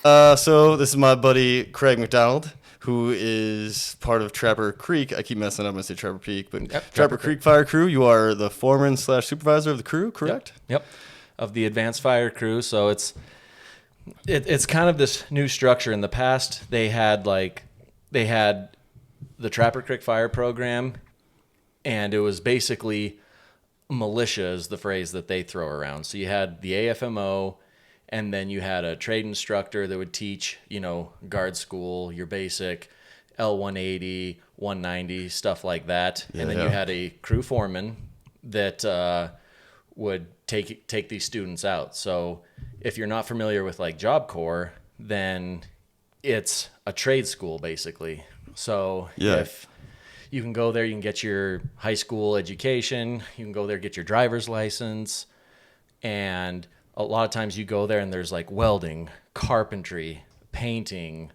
So this is my buddy Craig McDonald, who is part of Trapper Creek. I keep messing up when I say Trapper Peak, but Yep, Trapper Creek Fire Crew. You are the foreman / supervisor of the crew, correct? Yep. Of the advanced fire crew. So it's kind of this new structure. In the past, they had the Trapper Creek Fire Program, and it was basically militia is the phrase that they throw around. So you had the AFMO, and then you had a trade instructor that would teach, guard school, your basic L180, 190, stuff like that. And then you had a crew foreman that would take these students out. So if you're not familiar with like Job Corps, then it's a trade school basically. So if you can go there, you can get your high school education, you can go there, get your driver's license, and a lot of times you go there and there's like welding, carpentry, painting,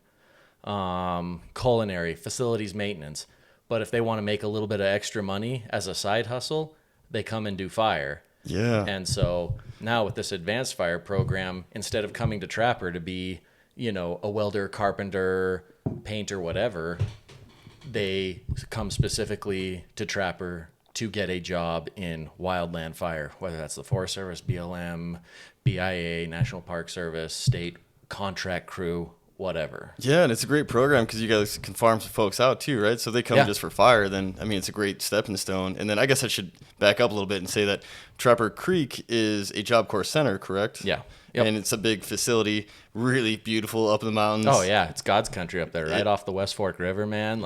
culinary, facilities maintenance. But if they want to make a little bit of extra money as a side hustle, they come and do fire. Yeah. And so now with this advanced fire program, instead of coming to Trapper to be, a welder, carpenter, painter, whatever, they come specifically to Trapper to get a job in wildland fire, whether that's the Forest Service, BLM, BIA, National Park Service, state contract crew, whatever. Yeah, and it's a great program because you guys can farm some folks out too, right? So they come just for fire. Then, it's a great stepping stone. And then I guess I should back up a little bit and say that Trapper Creek is a Job Corps center, correct? Yeah. Yep. And it's a big facility, really beautiful up in the mountains. Oh, yeah. It's God's country up there, right off the West Fork River, man.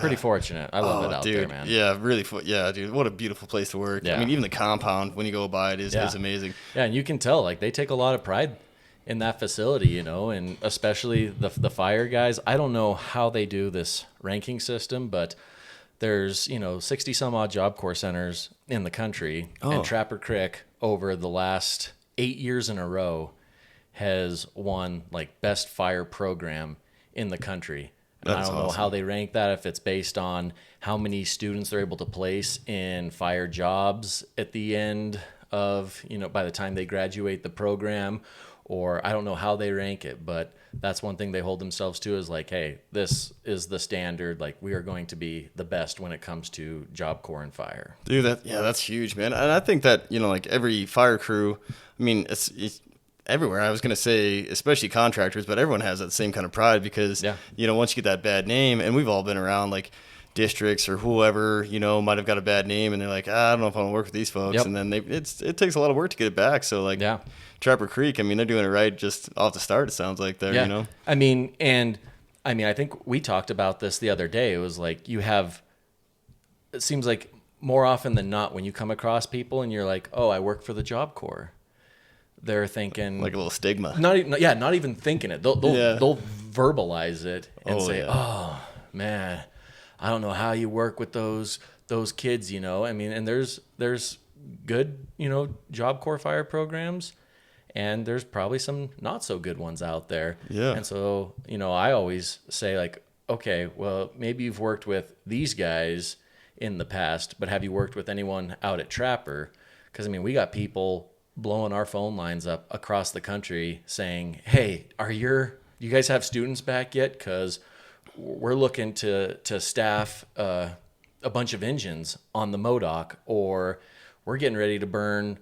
Pretty fortunate. I love it out there, man. Yeah, really. Yeah, dude. What a beautiful place to work. Yeah. Even the compound, when you go by it, is amazing. Yeah, and you can tell, they take a lot of pride in that facility, and especially the fire guys. I don't know how they do this ranking system, but there's, 60 some odd Job Corps centers in the country. And Trapper Creek over the last 8 years in a row has won best fire program in the country. And I don't know how they rank that, if it's based on how many students they're able to place in fire jobs at the end of, by the time they graduate the program, or I don't know how they rank it, but that's one thing they hold themselves to is hey, this is the standard. We are going to be the best when it comes to Job Corps and fire. Dude, that's huge, man. And I think that, every fire crew, it's everywhere. I was going to say, especially contractors, but everyone has that same kind of pride because, once you get that bad name, and we've all been around districts or whoever, might have got a bad name and they're like, I don't know if I want to work with these folks. And then it takes a lot of work to get it back. So Trapper Creek, they're doing it right just off the start, it sounds like there, I think we talked about this the other day. It was it seems like more often than not when you come across people and you're like, oh, I work for the Job Corps, they're thinking like a little stigma. Not even thinking it. They'll verbalize it and oh man, I don't know how you work with those kids, and there's good, Job Corps fire programs, and there's probably some not so good ones out there. Yeah. And so, I always say okay, well, maybe you've worked with these guys in the past, but have you worked with anyone out at Trapper? Because, we got people blowing our phone lines up across the country saying, hey, you guys have students back yet? Because we're looking to staff a bunch of engines on the MODOK, or we're getting ready to burn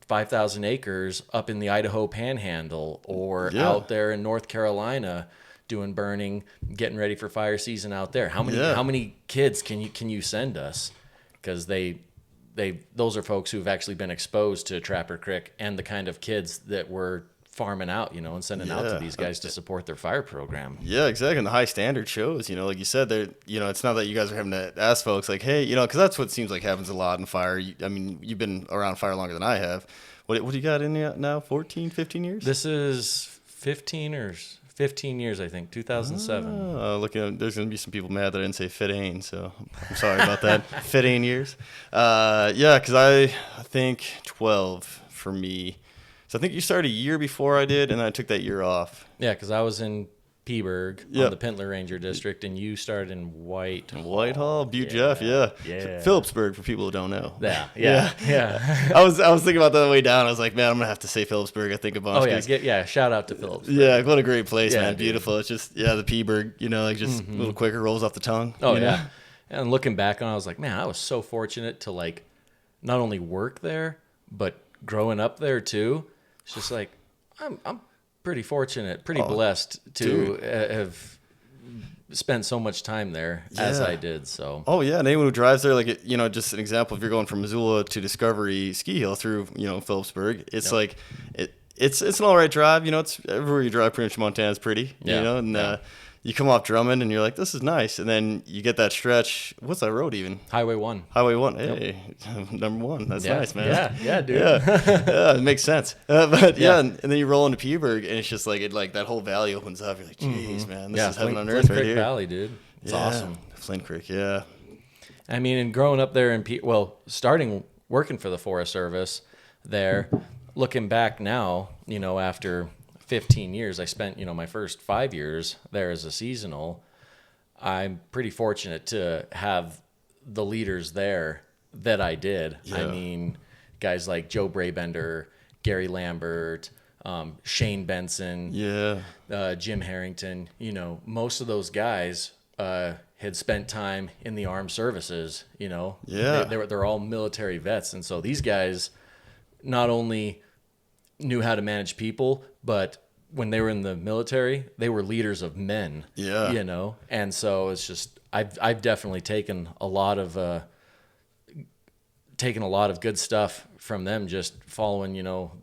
5,000 acres up in the Idaho Panhandle, or out there in North Carolina doing burning, getting ready for fire season out there. How many kids can you send us? Because those are folks who've actually been exposed to Trapper Creek and the kind of kids that we're farming out, and sending out to these guys to support their fire program. Yeah, exactly. And the high standard shows, like you said, it's not that you guys are having to ask folks hey, because that's what seems like happens a lot in fire. You've been around fire longer than I have. What do you got in there now? 14, 15 years? This is 15 years, I think, 2007. There's going to be some people mad that I didn't say 15, so I'm sorry about that. 15 years. Because I think 12 for me. So I think you started a year before I did, and then I took that year off. Yeah, because I was in Peaburg Yep. on the Pentler Ranger District, and you started in Whitehall, Butte Jeff, yeah. Phillipsburg for people who don't know. Yeah. I was thinking about that on the way down. I was like, man, I'm gonna have to say Phillipsburg. I think a bunch. Oh yeah, shout out to Phillipsburg. Yeah, what a great place, man. Dude. Beautiful. It's just the Peaburg, like just a little quicker, rolls off the tongue. Oh you know? yeah. And looking back on it, I was like, man, I was so fortunate to like not only work there, but growing up there too. It's just like I'm pretty fortunate, pretty blessed to have spent so much time there as I did. So. Oh yeah, and anyone who drives there, like just an example, if you're going from Missoula to Discovery Ski Hill through Phillipsburg, it's like it's an all right drive. It's everywhere you drive, pretty much Montana's pretty. And you come off Drummond and you're like, this is nice, and then you get that stretch. What's that road even? Highway 1. Highway 1. Hey, number 1. That's nice, man. Yeah, dude. Yeah, it makes sense. But and then you roll into Peaburg, and it's just like that whole valley opens up. You're like, geez, man, this is heaven on earth Flint right Creek here. Valley, dude. It's awesome. Flint Creek, yeah. I mean, and growing up there in starting working for the Forest Service there, looking back now, after 15 years, I spent, my first 5 years there as a seasonal. I'm pretty fortunate to have the leaders there that I did. Yeah. I mean, guys like Joe Brabender, Gary Lambert, Shane Benson, Jim Harrington. Most of those guys had spent time in the armed services. They're all military vets, and so these guys not only knew how to manage people, but when they were in the military, they were leaders of men. Yeah. And so it's just I've definitely taken a lot of good stuff from them, just following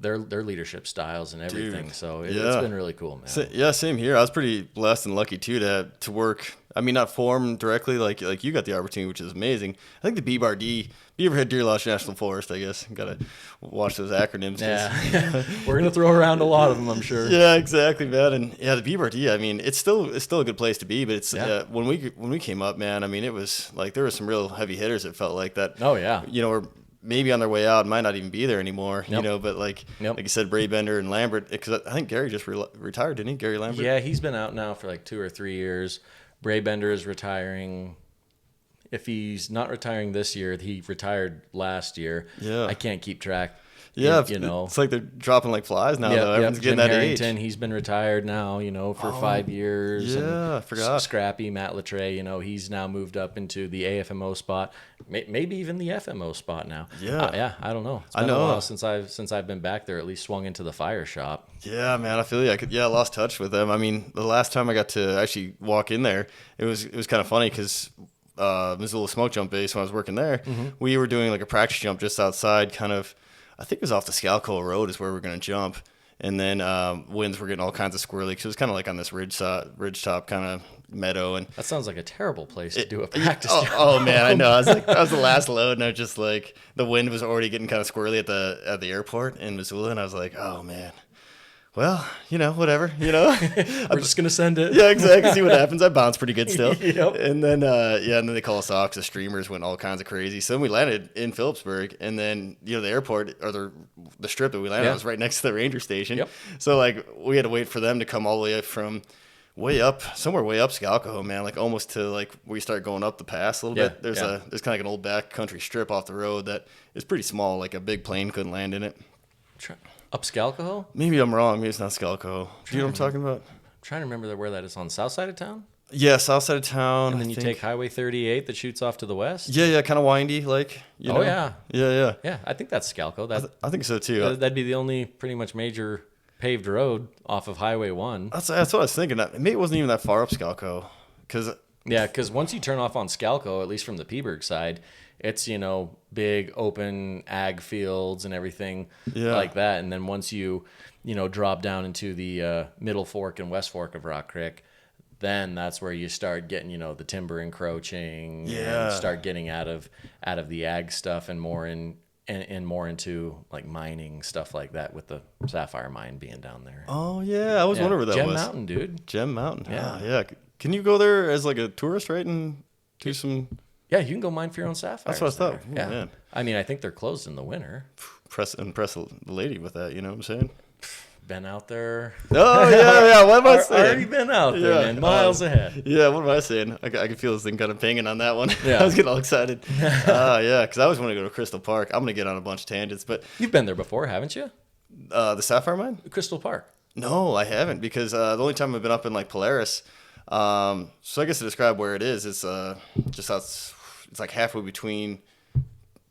their leadership styles and everything. Dude, so it's been really cool, man. Same here. I was pretty blessed and lucky too to work. I mean, not form directly like you got the opportunity, which is amazing. I think the BBRD, Beaverhead Deer Lodge National Forest, I guess. Got to watch those acronyms. Yeah, we're gonna throw around a lot of them, I'm sure. Yeah, exactly, man. And the BBRD. I mean, it's still a good place to be, but it's when we came up, man. I mean, it was like there were some real heavy hitters. It felt like that. Oh yeah. Or maybe on their way out, might not even be there anymore. But like you said, Brabender and Lambert, because I think Gary just retired, didn't he? Gary Lambert. Yeah, he's been out now for like 2 or 3 years. Brabender is retiring. If he's not retiring this year, he retired last year. Yeah. I can't keep track. Yeah, it's like they're dropping like flies now, though. Everyone's getting Jim that Harrington, age. He's been retired now, for 5 years. Yeah, I forgot. Scrappy, Matt Latre, he's now moved up into the AFMO spot, maybe even the FMO spot now. Yeah. I don't know. It's been a while since I've been back there, at least swung into the fire shop. Yeah, man, I feel you. I lost touch with them. I mean, the last time I got to actually walk in there, it was kind of funny because Missoula Smoke Jump Base, when I was working there, we were doing like a practice jump just outside kind of, I think it was off the Scalco Road is where we're going to jump. And then winds were getting all kinds of squirrely because it was kind of like on this ridge top kind of meadow. And that sounds like a terrible place to do a practice jump. Oh man, I know. I was the last load, and I was just like, the wind was already getting kind of squirrely at the airport in Missoula, and I was like, oh man. Well, whatever, We're just going to send it. Yeah, exactly. See what happens. I bounced pretty good still. Yep. And then, and then they call us off because the streamers went all kinds of crazy. So then we landed in Phillipsburg, and then, the airport, or the strip that we landed on was right next to the ranger station. Yep. So, like, we had to wait for them to come all the way from somewhere way up Scalco, man, like almost to, like, where you start going up the pass a little bit. There's kind of like an old backcountry strip off the road that is pretty small, like a big plane couldn't land in it. Up Scalco? Maybe I'm wrong. Maybe it's not Scalco. Do you know what I'm talking about? I'm trying to remember where that is. On the south side of town? Yeah, south side of town. And then you take Highway 38 that shoots off to the west? Yeah, kind of windy, like, know? Yeah. Yeah. Yeah, I think that's Scalco. I think so, too. That'd be the only pretty much major paved road off of Highway 1. That's what I was thinking. Maybe it wasn't even that far up Scalco. Because once you turn off on Scalco, at least from the Peaburg side, it's, big open ag fields and everything like that. And then once you, drop down into the middle fork and west fork of Rock Creek, then that's where you start getting, the timber encroaching and start getting out of the ag stuff and more more into like mining stuff like that, with the Sapphire mine being down there. Oh yeah, I was wondering where that was. Gem Mountain, dude. Gem Mountain. Yeah. Can you go there as like a tourist, right, and do some? Yeah, you can go mine for your own sapphires. That's what I thought. Yeah. Oh, man. I mean, I think they're closed in the winter. Impress the lady with that, you know what I'm saying? been out there. Oh yeah. What am I saying? Already been out there, man. Miles ahead. Yeah. What am I saying? I can feel this thing kind of pinging on that one. Yeah. I was getting all excited. Yeah, because I always want to go to Crystal Park. I'm gonna get on a bunch of tangents, but You've been there before, haven't you? The Sapphire Mine? Crystal Park. No, I haven't, because the only time I've been up in like Polaris. So I guess to describe where it is, it's just it's like halfway between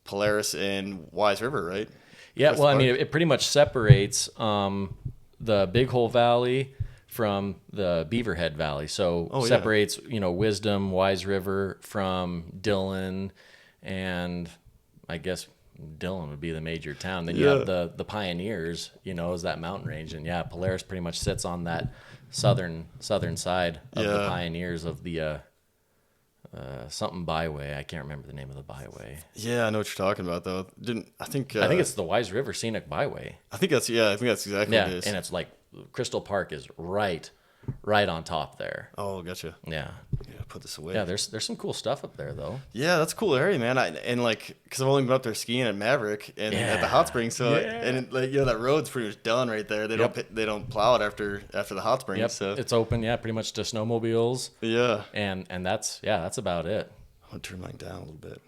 Polaris and Wise River, right? Yeah, Crystal well, I Park? mean, it pretty much separates the Big Hole Valley from the Beaverhead Valley. So separates, Wisdom, Wise River from Dillon, and I guess Dillon would be the major town. Then you have the Pioneers, is that mountain range. And yeah, Polaris pretty much sits on that southern side of the Pioneers of the something byway. I can't remember the name of the byway. Yeah, I know what you're talking about though. I think it's the Wise River Scenic Byway. I think that's exactly what it is. And it's like Crystal Park is right on top there. Oh, gotcha. Yeah. Yeah, put this away. Yeah, there's some cool stuff up there though. Yeah, that's a cool area, man. Because I've only been up there skiing at Maverick and at the hot springs, so that road's pretty much done right there. They don't plow it after the hot springs. Yep. So it's open, pretty much to snowmobiles. Yeah. And that's about it. I'm gonna turn mine down a little bit.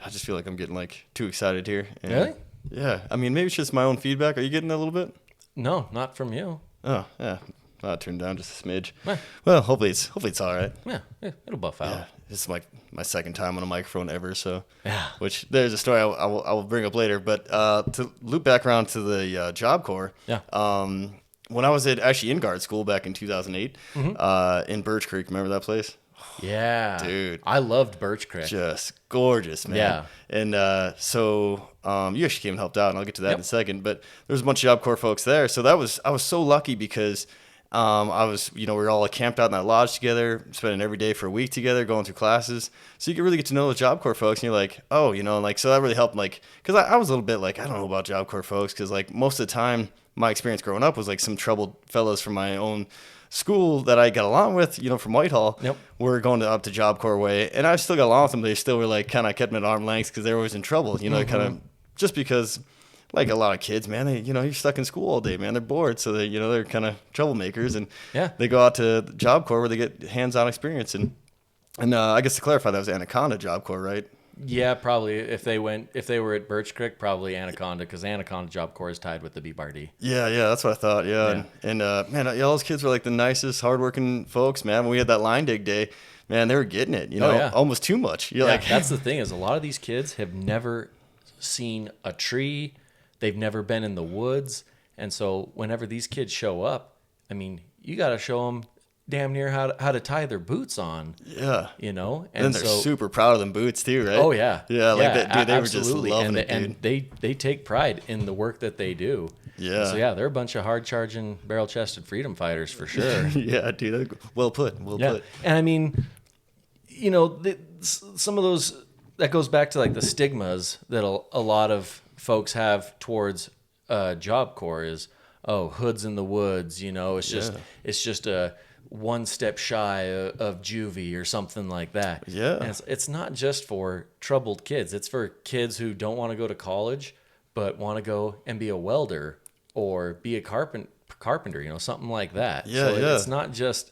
I just feel like I'm getting like too excited here. And, really? Yeah. I mean, maybe it's just my own feedback. Are you getting that a little bit? No, not from you. Oh, yeah. I'll turn down just a smidge. Eh. Well, hopefully it's all right. Yeah, it'll buff out. Yeah, this is my second time on a microphone ever, so yeah. Which there's a story I will bring up later, but to loop back around to the Job Corps. Yeah. When I was actually in guard school back in 2008, in Birch Creek, remember that place? Yeah, dude, I loved Birch Creek. Just gorgeous, man. Yeah. And so you actually came and helped out, and I'll get to that in a second. But there was a bunch of Job Corps folks there, so I was so lucky because we were all camped out in that lodge together, spending every day for a week together, going through classes. So you could really get to know the Job Corps folks, and you're like, oh, so that really helped. Because I was a little bit like, I don't know about Job Corps folks, because most of the time my experience growing up was like some troubled fellows from my own school that I got along with, from Whitehall. Yep. Were going up to Job Corps way, and I still got along with them. They still were like kind of kept me at arm's length because they were always in trouble, kind of just because. Like a lot of kids, man, you're stuck in school all day, man. They're bored, so they're kind of troublemakers, and they go out to the Job Corps where they get hands-on experience. And I guess to clarify, that was Anaconda Job Corps, right? Yeah, probably. If they were at Birch Creek, probably Anaconda, because Anaconda Job Corps is tied with the BBRD. Yeah, that's what I thought. Yeah. And man, all those kids were like the nicest, hardworking folks, man. When we had that line dig day, man, they were getting it. Almost too much. That's the thing is a lot of these kids have never seen a tree. They've never been in the woods. And so whenever these kids show up, I mean, you got to show them damn near how to tie their boots on. Yeah. And then they're super proud of them boots too, right? Oh, yeah. Yeah, that, dude, they absolutely. were just loving and it, dude. And they take pride in the work that they do. Yeah. And so, they're a bunch of hard-charging, barrel-chested freedom fighters for sure. Yeah, dude. Well put. Put. And I mean, some of those, that goes back to like the stigmas that a lot of folks have towards Job Corps is, hoods in the woods, it's just a one step shy of juvie or something like that. Yeah. And it's not just for troubled kids. It's for kids who don't want to go to college but want to go and be a welder or be a carpenter, something like that. Yeah, so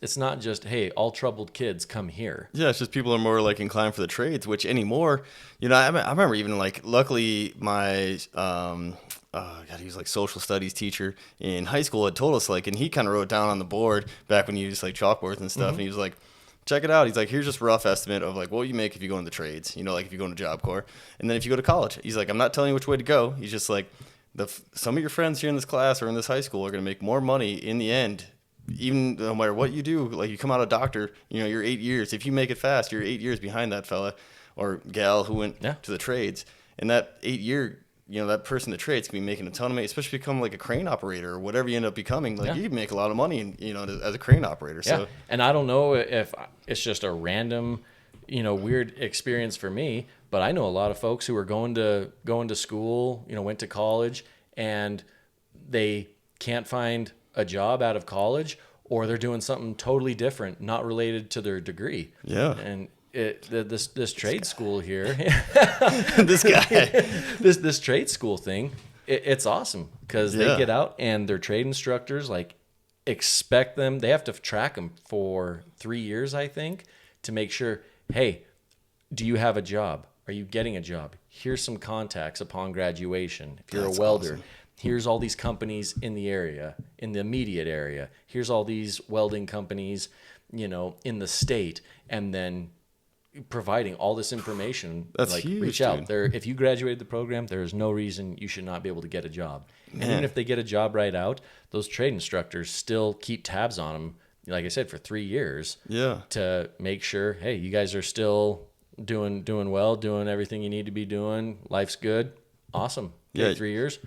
it's not just hey, all troubled kids come here. Yeah, it's just people are more like inclined for the trades, which anymore, I remember even like luckily my he was like social studies teacher in high school had told us and he kind of wrote down on the board back when you used like chalkboards and stuff, and he was like, check it out. He's like, here's just a rough estimate of like what you make if you go into trades, like if you go into Job Corps, and then if you go to college. He's like, I'm not telling you which way to go. He's just like, some of your friends here in this class or in this high school are going to make more money in the end, even no matter what you do. Like you come out a doctor, you're 8 years. If you make it fast, you're 8 years behind that fella or gal who went to the trades. And that 8 year, that person in the trades can be making a ton of money, especially become like a crane operator or whatever you end up becoming. Like you can make a lot of money, as a crane operator. Yeah. So, and I don't know if it's just a random, weird experience for me, but I know a lot of folks who are going to school, went to college, and they can't find a job out of college, or they're doing something totally different, not related to their degree. Yeah. And this trade school here, this guy, this trade school thing, it's awesome because they get out and their trade instructors like expect them. They have to track them for 3 years, I think, to make sure, hey, do you have a job? Are you getting a job? Here's some contacts upon graduation. If you're a welder, awesome. Here's all these companies in the area, in the immediate area. Here's all these welding companies, you know, in the state, and then providing all this information. That's like huge, reach out there. If you graduated the program, there is no reason you should not be able to get a job. Man. And even if they get a job right out, those trade instructors still keep tabs on them, like I said, for 3 years. Yeah. To make sure, hey, you guys are still doing well, doing everything you need to be doing. Life's good. Awesome. Yeah. 3 years.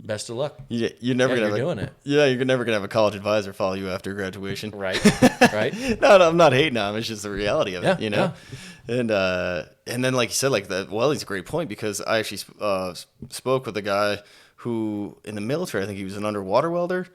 Best of luck. Yeah, you're never gonna doing it. Yeah, you're never gonna have a college advisor follow you after graduation. Right. Right. No, I'm not hating on him. It's just the reality of it, you know. Yeah. And then, like you said, like that welding's a great point because I actually spoke with a guy who in the military, I think he was an underwater welder.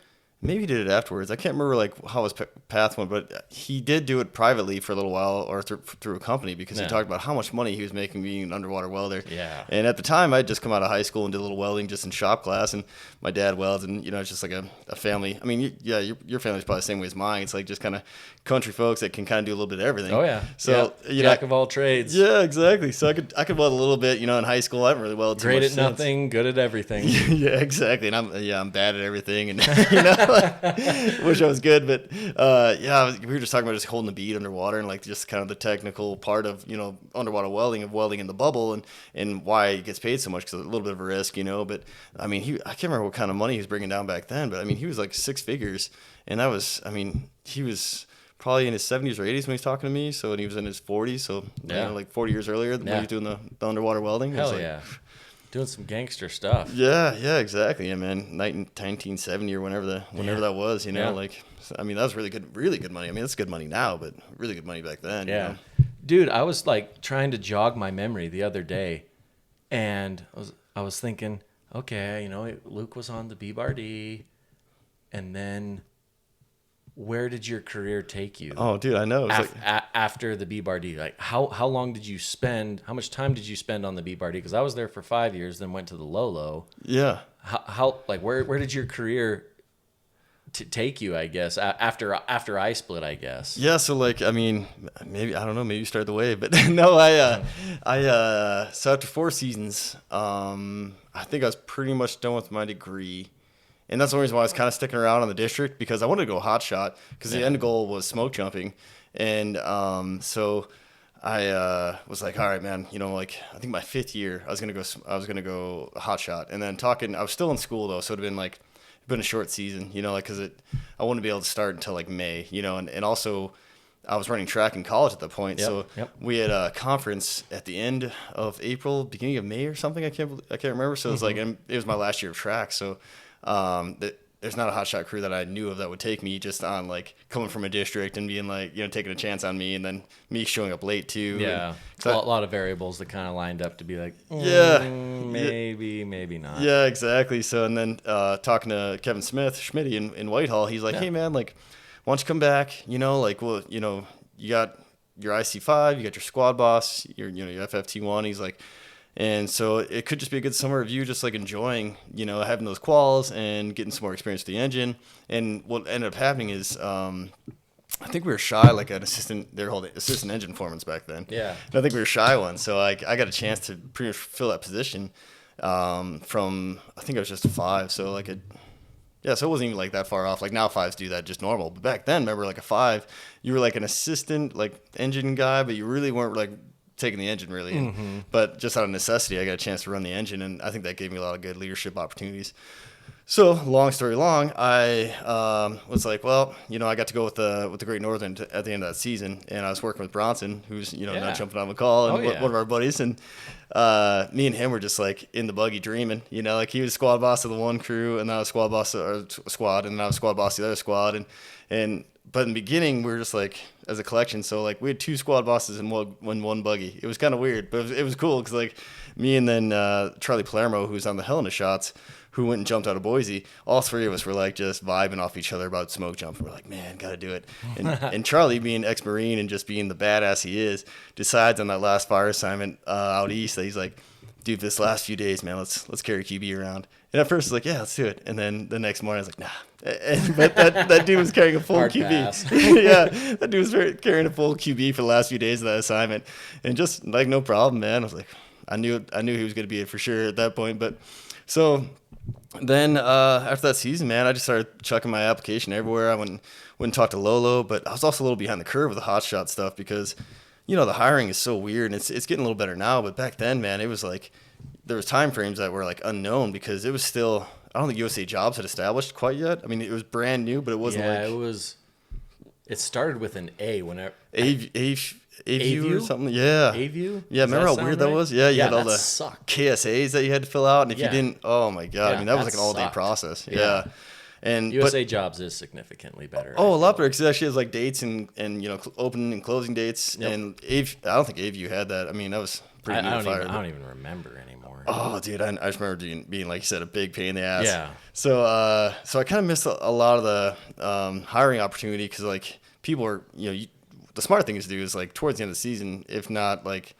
Maybe he did it afterwards. I can't remember like how his path went, but he did do it privately for a little while or through a company because he talked about how much money he was making being an underwater welder. Yeah. And at the time, I'd just come out of high school and did a little welding just in shop class, and my dad welds, and you know, it's just like a family. I mean, your family's probably the same way as mine. It's like just kind of country folks that can kind of do a little bit of everything. Oh yeah. So you know, jack of all trades. Yeah, exactly. So I could weld a little bit. You know, in high school, I haven't really welded too much. Great at nothing, good at everything. Yeah, exactly. And I'm bad at everything, and you know. Wish I was good, but we were just talking about just holding the bead underwater and like just kind of the technical part of, you know, underwater welding, of welding in the bubble, and why he gets paid so much, because a little bit of a risk, you know. But I mean, I can't remember what kind of money he was bringing down back then, but I mean, he was like 6 figures, and that was, I mean, he was probably in his 70s or 80s when he was talking to me, so and he was in his 40s, so you know, like 40 years earlier when he was doing the underwater welding. Hell like, yeah. Doing some gangster stuff. Yeah, exactly. Yeah, man. 1970 or whenever that was, you know, like, I mean, that was really good money. I mean, that's good money now, but really good money back then. Yeah. You know? Dude, I was like trying to jog my memory the other day, and I was thinking, okay, you know, Luke was on the B-Bar-D, and then where did your career take you? Oh, dude, I know. After the B-Bar-D, like how long did you spend? How much time did you spend on the B-Bar-D? Because I was there for 5 years, then went to the Lolo. Yeah. How like where did your career take you? I guess after I split, I guess. Yeah. So like, I mean, maybe I don't know. Maybe you started the wave, but no, so after 4 seasons, I think I was pretty much done with my degree. And that's the reason why I was kind of sticking around on the district, because I wanted to go hot shot, because the end goal was smoke jumping. And so I was like, all right, man, you know, like I think my 5th year I was gonna go hot shot. And then I was still in school though, so it'd have been a short season, you know, like because I wouldn't be able to start until like May, you know, and also I was running track in college at that point. So we had a conference at the end of April, beginning of May or something. I can't remember. So it was like, and it was my last year of track. So there's not a hotshot crew that I knew of that would take me, just on like coming from a district and being like, you know, taking a chance on me, and then me showing up late too. Yeah. A lot of variables that kind of lined up to be like, maybe not. Yeah, exactly. So, and then talking to Kevin Schmitty in Whitehall, he's like, hey man, like, why don't you come back? You know, like, well, you know, you got your IC5, you got your squad boss, your FFT1. He's like, and so it could just be a good summer of you just like enjoying, you know, having those quals and getting some more experience with the engine. And what ended up happening is, I think we were shy like an assistant. They were called assistant engine foremans back then. Yeah. And I think we were shy one. So I got a chance to pretty much fill that position from, I think I was just a 5. So like so it wasn't even like that far off. Like now 5s do that just normal. But back then, remember, like a 5, you were like an assistant like engine guy, but you really weren't like taking the engine really. But just out of necessity, I got a chance to run the engine, and I think that gave me a lot of good leadership opportunities. So long story long, I was like, well, you know, I got to go with the Great Northern at the end of that season, and I was working with Bronson, who's, you know, not jumping on the call, and one of our buddies, and me and him were just like in the buggy dreaming, you know, like he was squad boss of the one crew, and I was squad boss of our squad, and I was squad boss of the other squad, but in the beginning, we were just like, as a collection, so like we had 2 squad bosses in one buggy. It was kind of weird, but it was cool because like me and then Charlie Palermo, who's on the Helena shots, who went and jumped out of Boise, all 3 of us were like just vibing off each other about smoke jumping. We're like, man, gotta do it. And Charlie, being ex-Marine and just being the badass he is, decides on that last fire assignment out east that he's like, dude, this last few days, man, let's carry QB around. And at first, I was like, yeah, let's do it. And then the next morning, I was like, nah. But that dude was carrying a full Hard QB. pass. Yeah, that dude was carrying a full QB for the last few days of that assignment, and just like no problem, man. I was like, I knew he was going to be it for sure at that point. But so then after that season, man, I just started chucking my application everywhere. I went and talked to Lolo, but I was also a little behind the curve with the hotshot stuff because, the hiring is so weird, and it's getting a little better now. But back then, man, it was like there was time frames that were like unknown because it was still, I don't think USA Jobs had established quite yet. I mean, it was brand new, but it wasn't it started with an A whenever. A-View or something? Yeah. A-View? Yeah, remember how weird that was? Yeah, you had all the sucked. KSAs that you had to fill out, and if you didn't, oh my God. I mean, that was like an all-day process. Yeah. And USA Jobs is significantly better. Oh, a lot better because it actually has like dates and opening and closing dates. Yep. And I don't think A-View had that. I mean, that was pretty new. I don't even remember anymore. Oh, dude, I just remember being, like you said, a big pain in the ass. Yeah. So I kind of missed a lot of the hiring opportunity because like people are, the smart thing to do is like towards the end of the season, if not like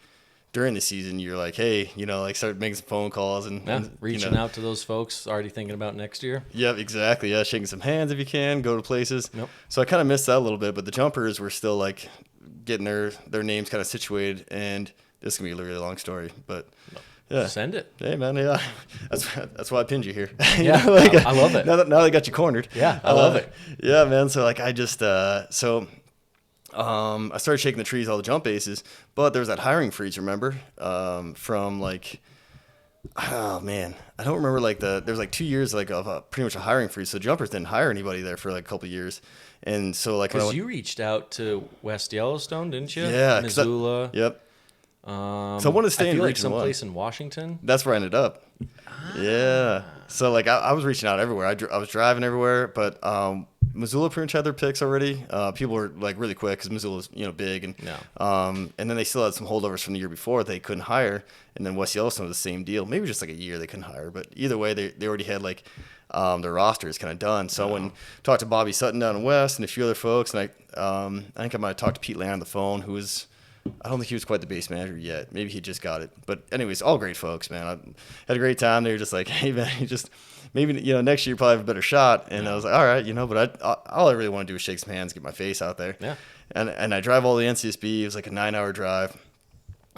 during the season, you're like, hey, like start making some phone calls and reaching out to those folks already thinking about next year. Yep, exactly. Yeah, shaking some hands if you can, go to places. Yep. So I kind of missed that a little bit, but the jumpers were still like getting their names kind of situated, and this is gonna be a really long story, but yeah, send it. Hey man, yeah, that's why I pinned you here. Yeah, I love it. Now that I got you cornered. Yeah, I love it. Yeah, man. So like I just I started shaking the trees, all the jump bases, but there was that hiring freeze, remember? From like, oh man, I don't remember there was like 2 years like of pretty much a hiring freeze. So jumpers didn't hire anybody there for like a couple of years. And so like, because you reached out to West Yellowstone, didn't you? Yeah. Missoula. Yep. So I wanted to stay in Region 1. Someplace in Washington. That's where I ended up. Yeah. So like I was reaching out everywhere. I was driving everywhere, but Missoula pretty much had their picks already. People were like really quick because Missoula's big, and then they still had some holdovers from the year before they couldn't hire, and then West Yellowstone was the same deal. Maybe just like a year they couldn't hire, but either way they already had like their roster is kind of done. So when talked to Bobby Sutton down in West and a few other folks, and I think I might have talked to Pete Land on the phone, who was. I don't think he was quite the base manager yet. Maybe he just got it. But anyways, all great folks, man. I had a great time. They were just like, hey, man, maybe next year you probably have a better shot. And I was like, all right, but all I really want to do is shake some hands, get my face out there. Yeah. And I drive all the NCSB. It was like a 9-hour drive.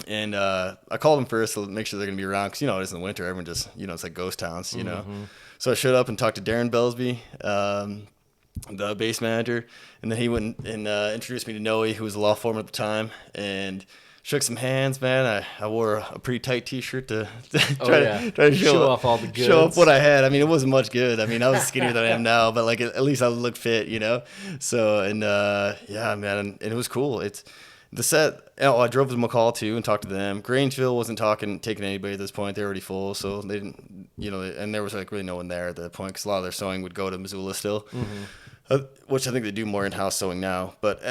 And I called them first to make sure they're going to be around because, it is in the winter. Everyone just, it's like ghost towns, Mm-hmm. So I showed up and talked to Darren Belsby, the base manager, and then he went and introduced me to Noe, who was the law foreman at the time, and shook some hands, man. I wore a pretty tight T-shirt to try to show off all the goods. Show off what I had. I mean, it wasn't much good. I mean, I was skinnier than I am now, but like at least I looked fit, So and yeah, man, and it was cool. It's the set. I drove to McCall too and talked to them. Grangeville wasn't taking anybody at this point. They're already full, so they didn't, and there was like really no one there at that point because a lot of their sewing would go to Missoula still. Mm-hmm. Which I think they do more in-house sewing now. But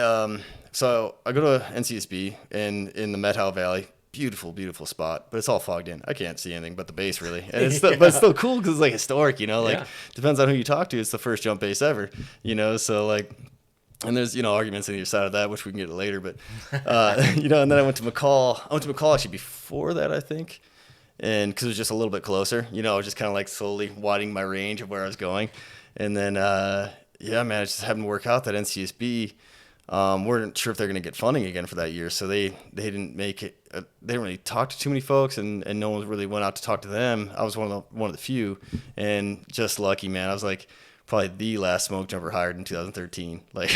so I go to NCSB in the Methow Valley. Beautiful, beautiful spot, but it's all fogged in. I can't see anything but the base, really. And it's still, but it's still cool because it's like historic, depends on who you talk to. It's the first jump base ever, so like, and there's, arguments on either side of that, which we can get to later. But, and then I went to McCall. I went to McCall actually before that, I think. And because it was just a little bit closer, I was just kind of like slowly widening my range of where I was going. And then, yeah, man, it just happened to work out that NCSB weren't sure if they're going to get funding again for that year. So they didn't make it. They didn't really talk to too many folks, and no one really went out to talk to them. I was one of the few, and just lucky, man. I was like probably the last smoke jumper hired in 2013. Like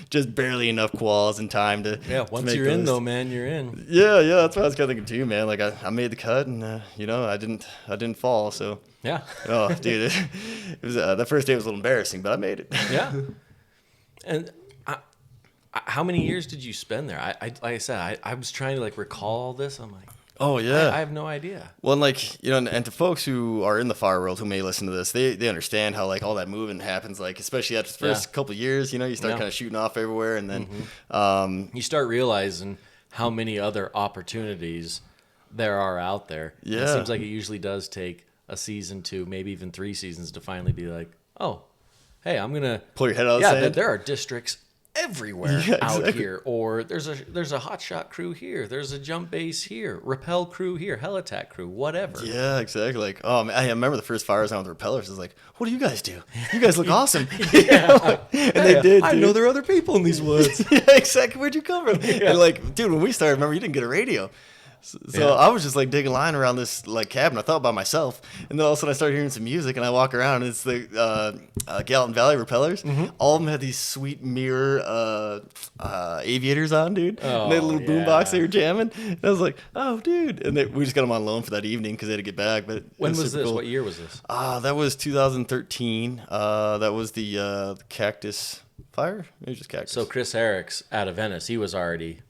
just barely enough quals and time to once you're in though, man, you're in. Yeah, that's what I was kind of thinking too, man. Like I made the cut, and I didn't fall, so. Yeah. Oh, dude, it was that first day was a little embarrassing, but I made it. Yeah. And how many years did you spend there? I like I said, I was trying to like recall all this. I'm like, oh yeah, I have no idea. Well, and like and to folks who are in the fire world who may listen to this, they understand how like all that movement happens. Like especially after the first couple of years, you start kind of shooting off everywhere, and then you start realizing how many other opportunities there are out there. Yeah, it seems like it usually does take a season, 2, maybe even 3 seasons to finally be like, oh, hey, I'm gonna pull your head out of the sand. There are districts everywhere out here. Or there's a hot shot crew here. There's a jump base here. Rappel crew here. Helitac crew. Whatever. Yeah, exactly. Like, oh man, I remember the first fires on with rappellers. I was like, what do you guys do? You guys look awesome. And they did. I know there are other people in these woods. Yeah, exactly. Where'd you come from? And like, dude, when we started, remember you didn't get a radio. So I was just like digging line around this like cabin. I thought by myself, and then all of a sudden I started hearing some music, and I walk around, and it's the Gallatin Valley Repellers. Mm-hmm. All of them had these sweet mirror aviators on, dude. Oh, and they had a little boombox they were jamming. And I was like, oh, dude. And we just got them on loan for that evening because they had to get back. But when was this? Cool. What year was this? That was 2013. That was the Cactus Fire. It was just Cactus. So Chris Herrick's out of Venice.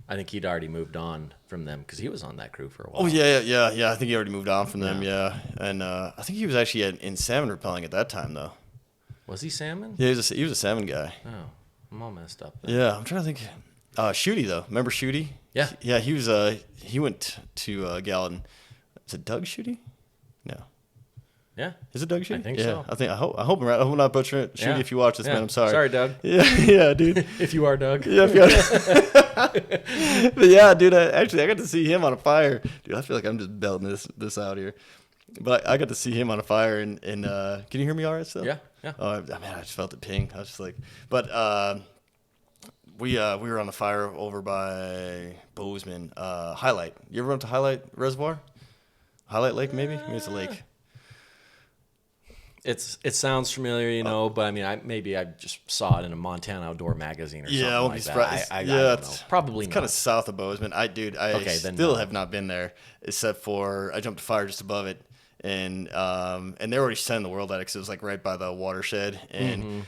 I think he'd already moved on from them because he was on that crew for a while. Oh, yeah. I think he already moved on from them, yeah. And I think he was actually in salmon repelling at that time, though. Was he salmon? Yeah, he was a salmon guy. Oh, I'm all messed up then. Yeah, I'm trying to think. Shooty, though. Remember Shooty? Yeah. Yeah, he went to Gallatin. Is it Doug Shooty? No. Yeah. Is it Doug Shooty? I think so. I hope I'm right. I hope I'm not butchering it. Shooty, if you watch this, man, I'm sorry. Sorry, Doug. Yeah, dude. If you are Doug. Yeah, if you are. But yeah, dude, I got to see him on a fire. Dude, I feel like I'm just belting this out here. But I got to see him on a fire, and can you hear me all right still? Yeah. Oh, man, I just felt it ping. I was just like, but we were on the fire over by Bozeman. Highlight. You ever went to Highlight Reservoir? Highlight Lake, maybe? Maybe it's a lake. It sounds familiar, but I mean, I just saw it in a Montana Outdoor magazine or something like that. Surprised. I don't know. Probably it's not. Kind of south of Bozeman. I still have not been there, except for I jumped a fire just above it, and they're already sending the world at it because it was like right by the watershed, and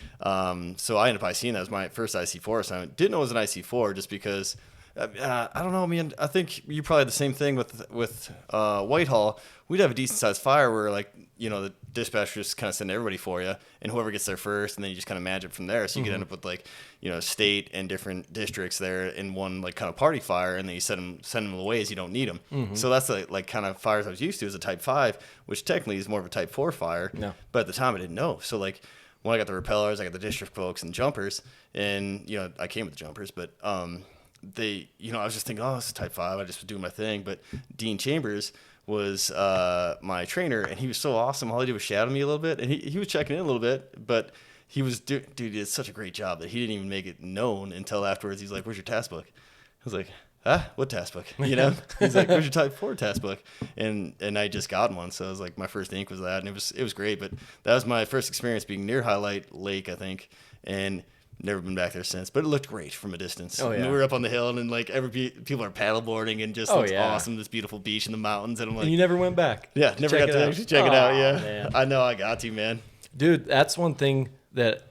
so I ended up seeing that as my first IC4 assignment. Didn't know it was an IC4 just because. I don't know, man. I think you probably had the same thing with Whitehall. We'd have a decent sized fire where the dispatcher just kind of send everybody for you, and whoever gets there first, and then you just kind of manage it from there. So you could end up with state and different districts there in one kind of party fire, and then you send them away as you don't need them. Mm-hmm. So that's the kind of fires I was used to as a Type 5, which technically is more of a Type 4 fire. No. But at the time I didn't know. So when I got the repellers, I got the district folks and jumpers, and I came with the jumpers, but I was just thinking, oh, it's a Type 5. I just was doing my thing. But Dean Chambers was my trainer, and he was so awesome. All he did was shadow me a little bit, and he was checking in a little bit, but he was, dude, he did such a great job that he didn't even make it known until afterwards. He's like, where's your task book? I was like, what task book? He's like, where's your Type 4 task book? And I just got one, so it was like my first ink was that, and it was great. But that was my first experience being near Highlight Lake, I think, and never been back there since, but it looked great from a distance. Oh, yeah. And we were up on the hill, and people are paddleboarding, and just looks awesome. This beautiful beach in the mountains, and I'm like, and you never went back. Yeah, never got to actually check it out. Yeah, man. I know I got to, man. Dude, that's one thing that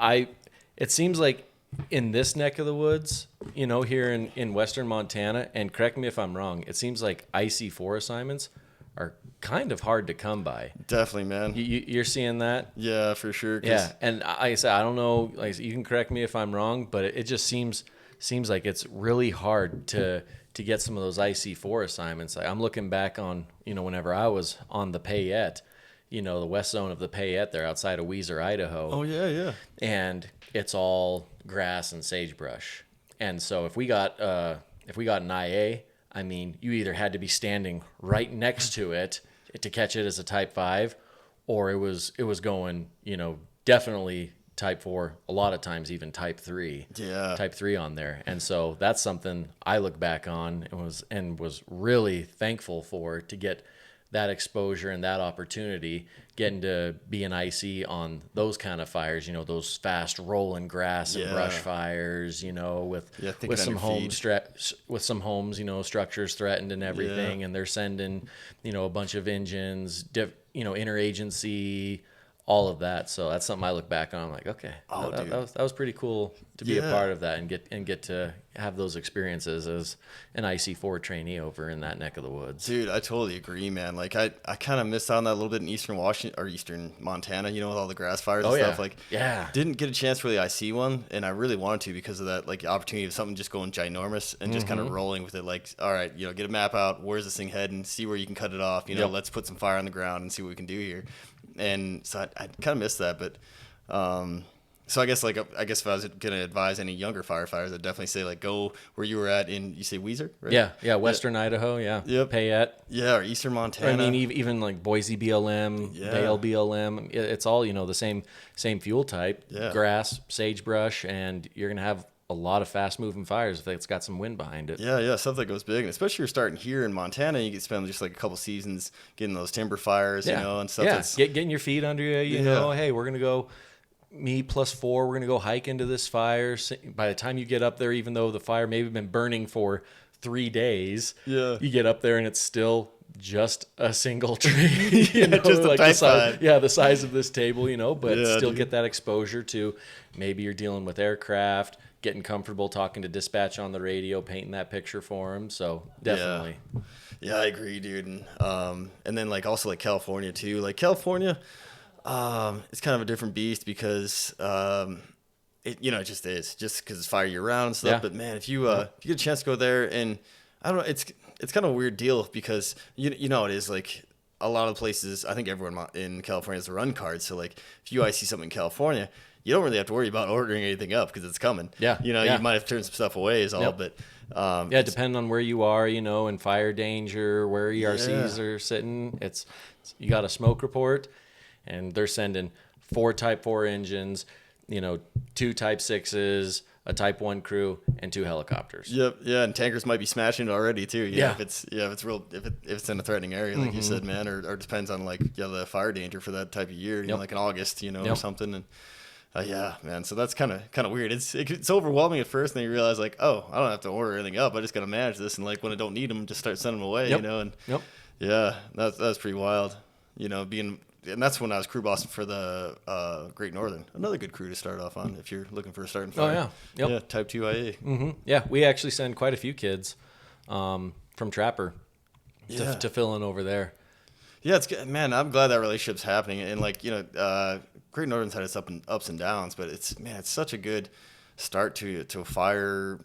it seems like in this neck of the woods, here in western Montana, and correct me if I'm wrong, it seems like IC4 assignments are kind of hard to come by. Definitely, man. You're seeing that? Yeah, for sure. Yeah, and like I said, I don't know. Like, you can correct me if I'm wrong, but it just seems like it's really hard to get some of those IC4 assignments. Like, I'm looking back on whenever I was on the Payette, the west zone of the Payette there outside of Weiser, Idaho. Oh yeah. And it's all grass and sagebrush. And so if we got an IA, I mean, you either had to be standing right next to it to catch it as a Type 5, or it was going, definitely Type 4, a lot of times even Type 3. Yeah. Type 3 on there. And so that's something I look back on and was really thankful for, to get that exposure and that opportunity, getting to be an IC on those kind of fires, those fast rolling grass and brush fires, with some homes, structures threatened and everything, and they're sending, a bunch of engines, interagency, all of that. So that's something I look back on. I'm like, okay, that was pretty cool to be a part of that and get to have those experiences as an IC4 trainee over in that neck of the woods. Dude, I totally agree, man. Like I kind of missed out on that a little bit in eastern Washington or eastern Montana, with all the grass fires and stuff. Like, didn't get a chance for the IC one, and I really wanted to because of that, opportunity of something just going ginormous and just kind of rolling with it. Like, all right, get a map out. Where's this thing heading? See where you can cut it off. Let's put some fire on the ground and see what we can do here. And so I kind of missed that, but So I guess if I was gonna advise any younger firefighters, I'd definitely say like go where you were at you say Weiser, right? Yeah, Western Idaho, yeah. Yep. Payette. Yeah, or Eastern Montana. I mean, even like Boise BLM, Vail BLM, it's all, the same fuel type, grass, sagebrush, and you're going to have a lot of fast moving fires if it's got some wind behind it. Yeah, stuff that goes big. And especially if you're starting here in Montana, you can spend just like a couple seasons getting those timber fires, and stuff. Yeah, getting your feet under you, you know, hey, we're going to go, me plus 4, we're going to go hike into this fire. By the time you get up there, even though the fire may have been burning for 3 days, you get up there and it's still just a single tree. Just like the size of this table, but still get that exposure to maybe you're dealing with aircraft, getting comfortable talking to dispatch on the radio, painting that picture for them. So definitely. Yeah, I agree, dude. And then like also like California too. Like California, it's kind of a different beast because it just is just because it's fire year round and stuff. Yeah. But man, if you get a chance to go there, and I don't know, it's kind of a weird deal because you know it is like a lot of places. I think everyone in California has a run card. So like if you see something in California, you don't really have to worry about ordering anything up because it's coming. Yeah. You might have to turn some stuff away is all, but depending on where you are, in fire danger, where ERCs are sitting, it's you got a smoke report, and they're sending 4 Type 4 engines, 2 Type 6s, a Type 1 crew, and 2 helicopters. Yep, yeah, and tankers might be smashing it already too. If it's in a threatening area, like you said, man, or depends on like the fire danger for that type of year, like in August, or something, and. Man. So that's kind of weird. It's overwhelming at first, and then you realize like, oh, I don't have to order anything up. I just got to manage this, and like when I don't need them, just start sending them away. And that's pretty wild. And that's when I was crew bossing for the Great Northern, another good crew to start off on if you're looking for a starting fire. Yeah, Type 2 IA. Mm-hmm. Yeah, we actually send quite a few kids from Trapper to fill in over there. Yeah, it's good, man. I'm glad that relationship's happening, and like Great Northern's had its ups and downs, but it's such a good start to a fire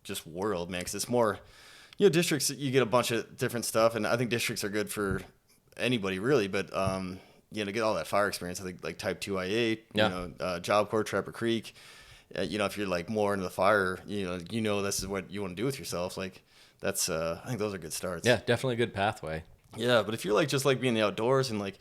just world, man. Because it's more, districts you get a bunch of different stuff, and I think districts are good for anybody really, but to get all that fire experience, I think like Type 2 IA, Job Corps, Trapper Creek, if you're like more into the fire, this is what you want to do with yourself. Like that's I think those are good starts. Yeah, definitely a good pathway. Yeah, but if you're like just like being in the outdoors and like,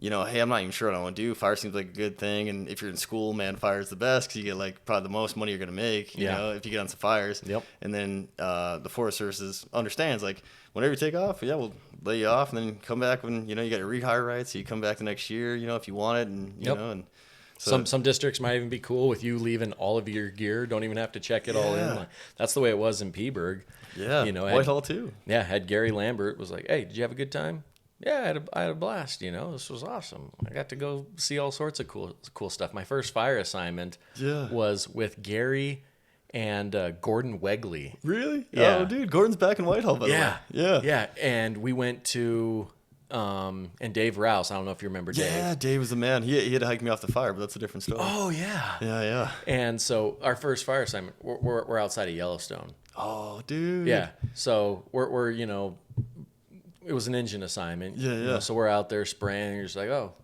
hey, I'm not even sure what I want to do. Fire seems like a good thing, and if you're in school, man, fire is the best because you get like probably the most money you're gonna make. You know, if you get on some fires. Yep. And then the Forest Services understands like whenever you take off, we'll lay you off, and then come back when you got your rehire rights. So you come back the next year, if you want it, and you know, and so some districts might even be cool with you leaving all of your gear. Don't even have to check it all in. Like, that's the way it was in Peaburg. Yeah. Whitehall too. Yeah. Had Gary Lambert was like, hey, did you have a good time? Yeah, I had a blast. This was awesome. I got to go see all sorts of cool stuff. My first fire assignment was with Gary and Gordon Wegley. Really? Yeah. Oh, dude, Gordon's back in Whitehall, by the way. Yeah. And we went to and Dave Rouse. I don't know if you remember Dave. Yeah, Dave was the man. He had to hike me off the fire, but that's a different story. Oh yeah. Yeah. And so our first fire assignment, we're outside of Yellowstone. Oh, dude. Yeah. So we're it was an engine assignment. Yeah. So we're out there spraying, and you're just like, oh,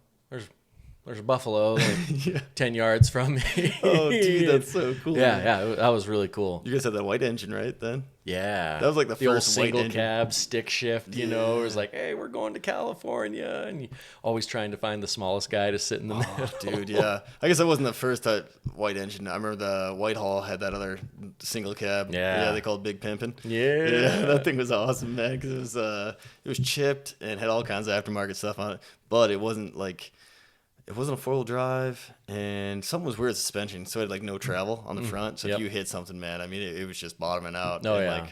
there's a buffalo like 10 yards from me. Oh, dude, that's so cool. Yeah, that was really cool. You guys had that white engine, right, then? Yeah. That was like the first old single white engine. cab stick shift, It was like, hey, we're going to California. And you always trying to find the smallest guy to sit in the middle. Dude, yeah. I guess that wasn't the first type white engine. I remember the Whitehall had that other single cab. Yeah, they called Big Pimpin'. Yeah, that thing was awesome, man, because it was chipped and had all kinds of aftermarket stuff on it. But it wasn't a 4-wheel drive, and something was weird suspension, so it had like no travel on the front. So if you hit something, man, I mean, it was just bottoming out. Oh, yeah.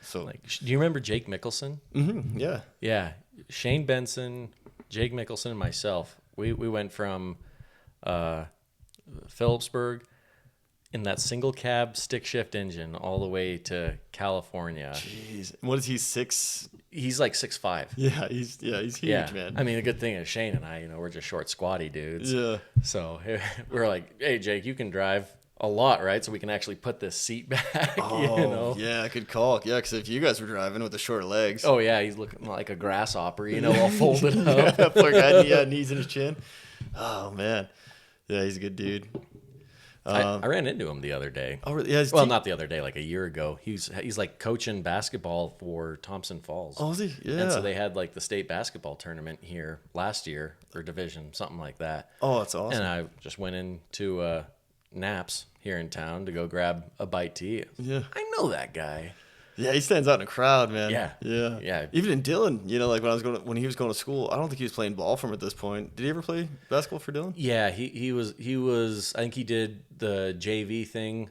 So do you remember Jake Mickelson? Mm-hmm. Yeah. Yeah. Shane Benson, Jake Mickelson, and myself. We went from Phillipsburg in that single cab stick shift engine all the way to California. Jeez. What is he, 6? He's like 6'5". Yeah, he's huge, man. I mean, the good thing is Shane and I, we're just short, squatty dudes. Yeah. So we're like, hey, Jake, you can drive a lot, right? So we can actually put this seat back. Oh, yeah, good call. Yeah, because if you guys were driving with the short legs. Oh, yeah, he's looking like a grasshopper, all folded up. That poor guy, knees in his chin. Oh, man. Yeah, he's a good dude. I ran into him the other day. Oh, really? Yeah, well, not the other day, like a year ago. He's like coaching basketball for Thompson Falls. Oh, is he? Yeah. And so they had like the state basketball tournament here last year, or division, something like that. Oh, that's awesome. And I just went into Naps here in town to go grab a bite to eat. Yeah. I know that guy. Yeah, he stands out in a crowd, man. Yeah. Even in Dillon, like when he was going to school, I don't think he was playing ball from at this point. Did he ever play basketball for Dillon? Yeah, he was. I think he did the JV thing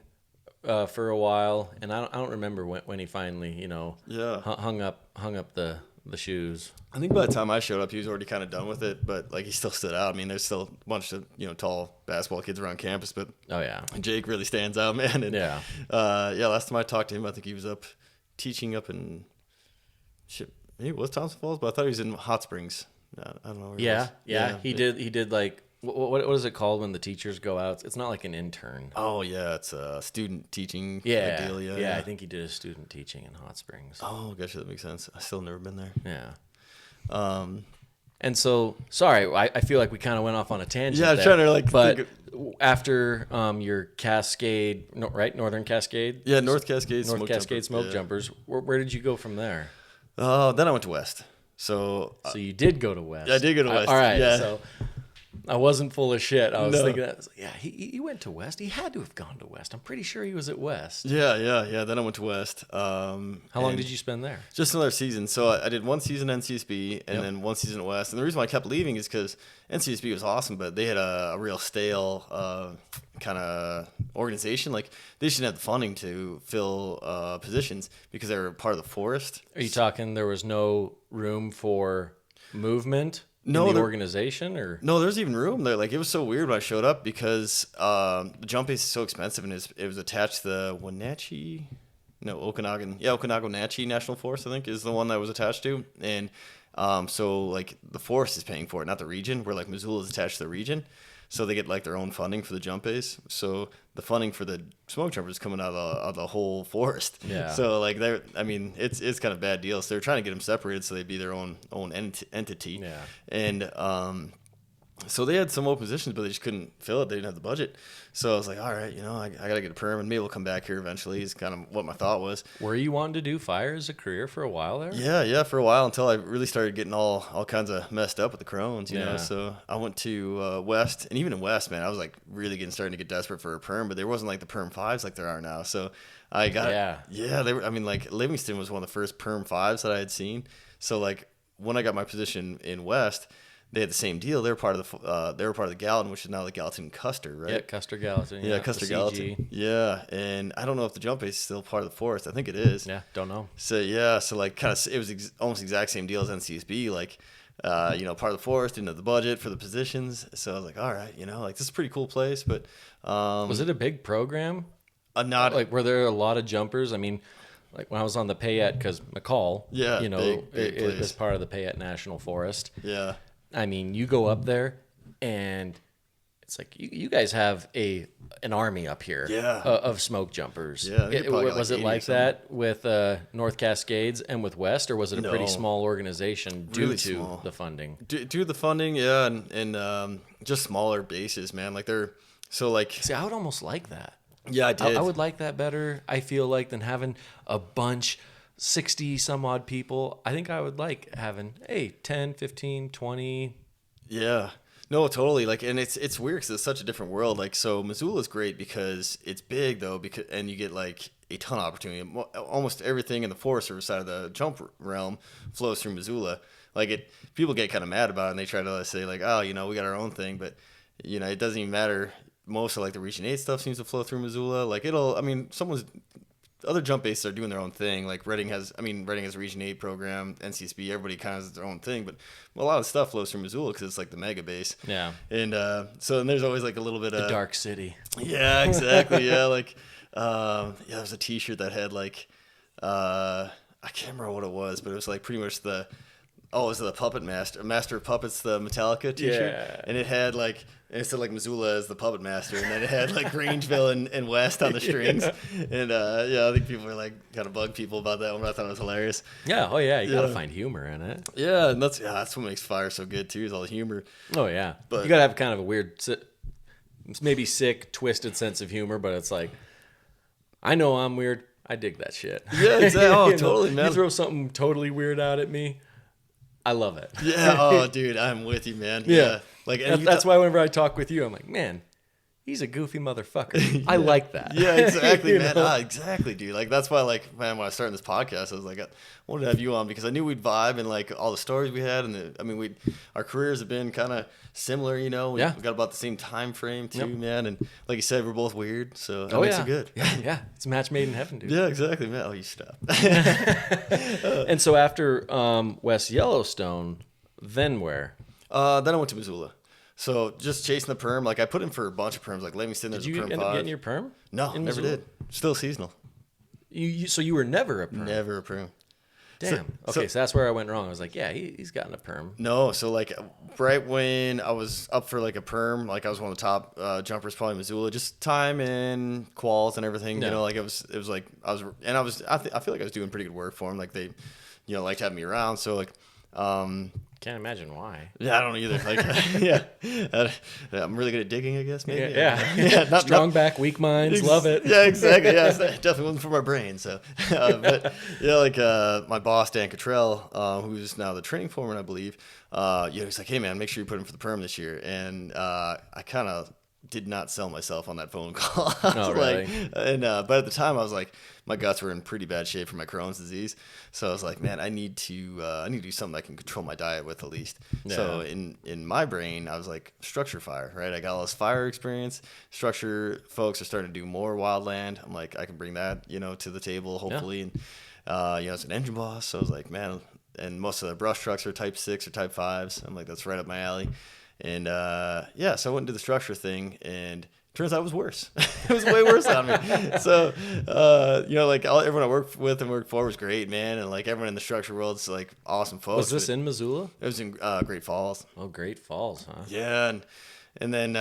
for a while, and I don't remember when he finally hung up the shoes. I think by the time I showed up, he was already kind of done with it, but like he still stood out. I mean, there's still a bunch of tall basketball kids around campus, but Jake really stands out, man. And, last time I talked to him, I think he was teaching up in maybe it was Thompson Falls, but I thought he was in Hot Springs. I don't know where he was. He did like what is it called when the teachers go out? It's not like an intern. Oh yeah, it's a student teaching deal. Yeah, I think he did a student teaching in Hot Springs. Oh gosh, that makes sense. I still never been there. Yeah. And so, sorry, I feel like we kind of went off on a tangent. Yeah, I'm trying to But after your Cascade, right, Northern Cascade. Yeah, North Cascade smoke jumpers. Where did you go from there? Then I went to West. So you did go to West. Yeah, I did go to West. All right. Yeah. So I wasn't full of shit. I was thinking that. Yeah, he went to West. He had to have gone to West. I'm pretty sure he was at West. Yeah. Then I went to West. How long did you spend there? Just another season. So I did one season at NCSB and then one season at West. And the reason why I kept leaving is because NCSB was awesome, but they had a real stale kind of organization. Like they just didn't have the funding to fill positions because they were part of the forest. Are you talking there was no room for movement? In the organization, or no, there's even room there. Like it was so weird when I showed up because the jump base is so expensive and it was attached to the Okanagan-Wenatchee National Forest, I think, is the one that was attached to. And so like the forest is paying for it, not the region. Where like Missoula is attached to the region, so they get like their own funding for the jump base. So the funding for the smoke jumpers is coming out of the whole forest. Yeah. So like it's kind of a bad deal. So they're trying to get them separated so they'd be their own entity. Yeah. And so they had some open positions, but they just couldn't fill it. They didn't have the budget. So I was like, all right, I got to get a perm, and maybe we'll come back here eventually is kind of what my thought was. Were you wanting to do fire as a career for a while there? Yeah, for a while until I really started getting all kinds of messed up with the Crohn's, you know. So I went to West, and even in West, man, I was like really starting to get desperate for a perm, but there wasn't like the perm 5s like there are now. So I got they were. I mean, like Livingston was one of the first perm 5s that I had seen. So like when I got my position in West, they had the same deal. They were part of the Gallatin, which is now the Gallatin Custer, right? Yeah, Custer Gallatin. Yeah, Custer Gallatin. Yeah, and I don't know if the jump base is still part of the forest. I think it is. Yeah, don't know. So like kind of it was almost exact same deal as NCSB. Like, part of the forest, didn't have the budget for the positions. So I was like, all right, like this is a pretty cool place. But was it a big program? Not like were there a lot of jumpers? I mean, like when I was on the Payette, because McCall, big it was part of the Payette National Forest. Yeah. I mean, you go up there, and it's like you guys have an army up here of smoke jumpers. Yeah, was it like that with North Cascades and with West, or was it a pretty small organization due to the funding? Due to the funding, yeah, and just smaller bases, man. Like they're so like. See, I would almost like that. Yeah, I did. I would like that better. I feel like than having a bunch. 60 some odd people. I think I would like having 10, 15, 20. Yeah. No, totally. Like, and it's weird because it's such a different world. Like, so Missoula is great because it's big though, and you get like a ton of opportunity. Almost everything in the Forest Service side of the jump realm flows through Missoula. Like people get kind of mad about it and they try to say like, oh, we got our own thing, but it doesn't even matter. Most of like the Region 8 stuff seems to flow through Missoula. Like other jump bases are doing their own thing. Like Reading has a Region 8 program, NCSB, everybody kind of has their own thing. But a lot of stuff flows from Missoula because it's like the mega base. Yeah. And so there's always like a little bit of... The Dark City. Yeah, exactly. Yeah, like... there was a T-shirt that had like... I can't remember what it was, but it was like pretty much it was the Puppet Master of Puppets, the Metallica T-shirt. Yeah. And it had like... And it said like Missoula as the puppet master, and then it had like Grangeville and West on the strings. And I think people were like kind of bug people about that one, but I thought it was hilarious. Yeah, oh yeah, you gotta find humor in it. Yeah, and that's what makes fire so good too, is all the humor. Oh yeah, but you gotta have kind of a weird maybe sick, twisted sense of humor, but it's like, I know I'm weird. I dig that shit. Yeah, exactly. Oh, totally, man. You throw something totally weird out at me, I love it. Yeah. Oh, dude, I'm with you, man. Yeah. Like that's why whenever I talk with you, I'm like, man, he's a goofy motherfucker. I like that. Yeah, exactly, man. Exactly, dude. Like, that's why, like, man, when I started this podcast, I was like, I wanted to have you on because I knew we'd vibe and, like, all the stories we had. And, our careers have been kind of similar, you know. We got about the same time frame, too, man. And, like you said, we're both weird, so that makes it good. Yeah. It's a match made in heaven, dude. Yeah, exactly, man. Oh, you stop. And so after West Yellowstone, then where? Then I went to Missoula. So just chasing the perm, like I put in for a bunch of perms, like let me sit in as a perm 5. Did you end up getting your perm? No, never did. Still seasonal. So you were never a perm? Never a perm. Damn. So that's where I went wrong. I was like, yeah, he's gotten a perm. No, so like right when I was up for like a perm, like I was one of the top jumpers probably in Missoula, just time and quals and everything. You know, like it was like I feel like I was doing pretty good work for him. Like they, you know, liked having me around. So like. Can't imagine why. Yeah, I don't either. Like, I'm really good at digging, I guess. Maybe. Yeah. Strong back, weak minds. Love it. Yeah, exactly. Yeah, definitely wasn't for my brain. So, but yeah, like my boss Dan Cottrell, who's now the training foreman, I believe. He's like, hey man, make sure you put in for the perm this year. And I kind of did not sell myself on that phone call. Oh, really? But at the time, I was like, my guts were in pretty bad shape for my Crohn's disease. So I was like, man, I need to do something I can control my diet with at least. Yeah. So in my brain, I was like, structure fire, right? I got all this fire experience. Structure folks are starting to do more wildland. I'm like, I can bring that, you know, to the table, hopefully. Yeah. And, as an engine boss. So I was like, man, and most of the brush trucks are type 6 or type 5s. I'm like, that's right up my alley. And, so I went and did the structure thing, and turns out it was worse. It was way worse on me. So, like everyone I worked with and worked for was great, man. And like everyone in the structure world is like awesome folks. Was this in Missoula? It was in Great Falls. Oh, Great Falls, huh? Yeah. And then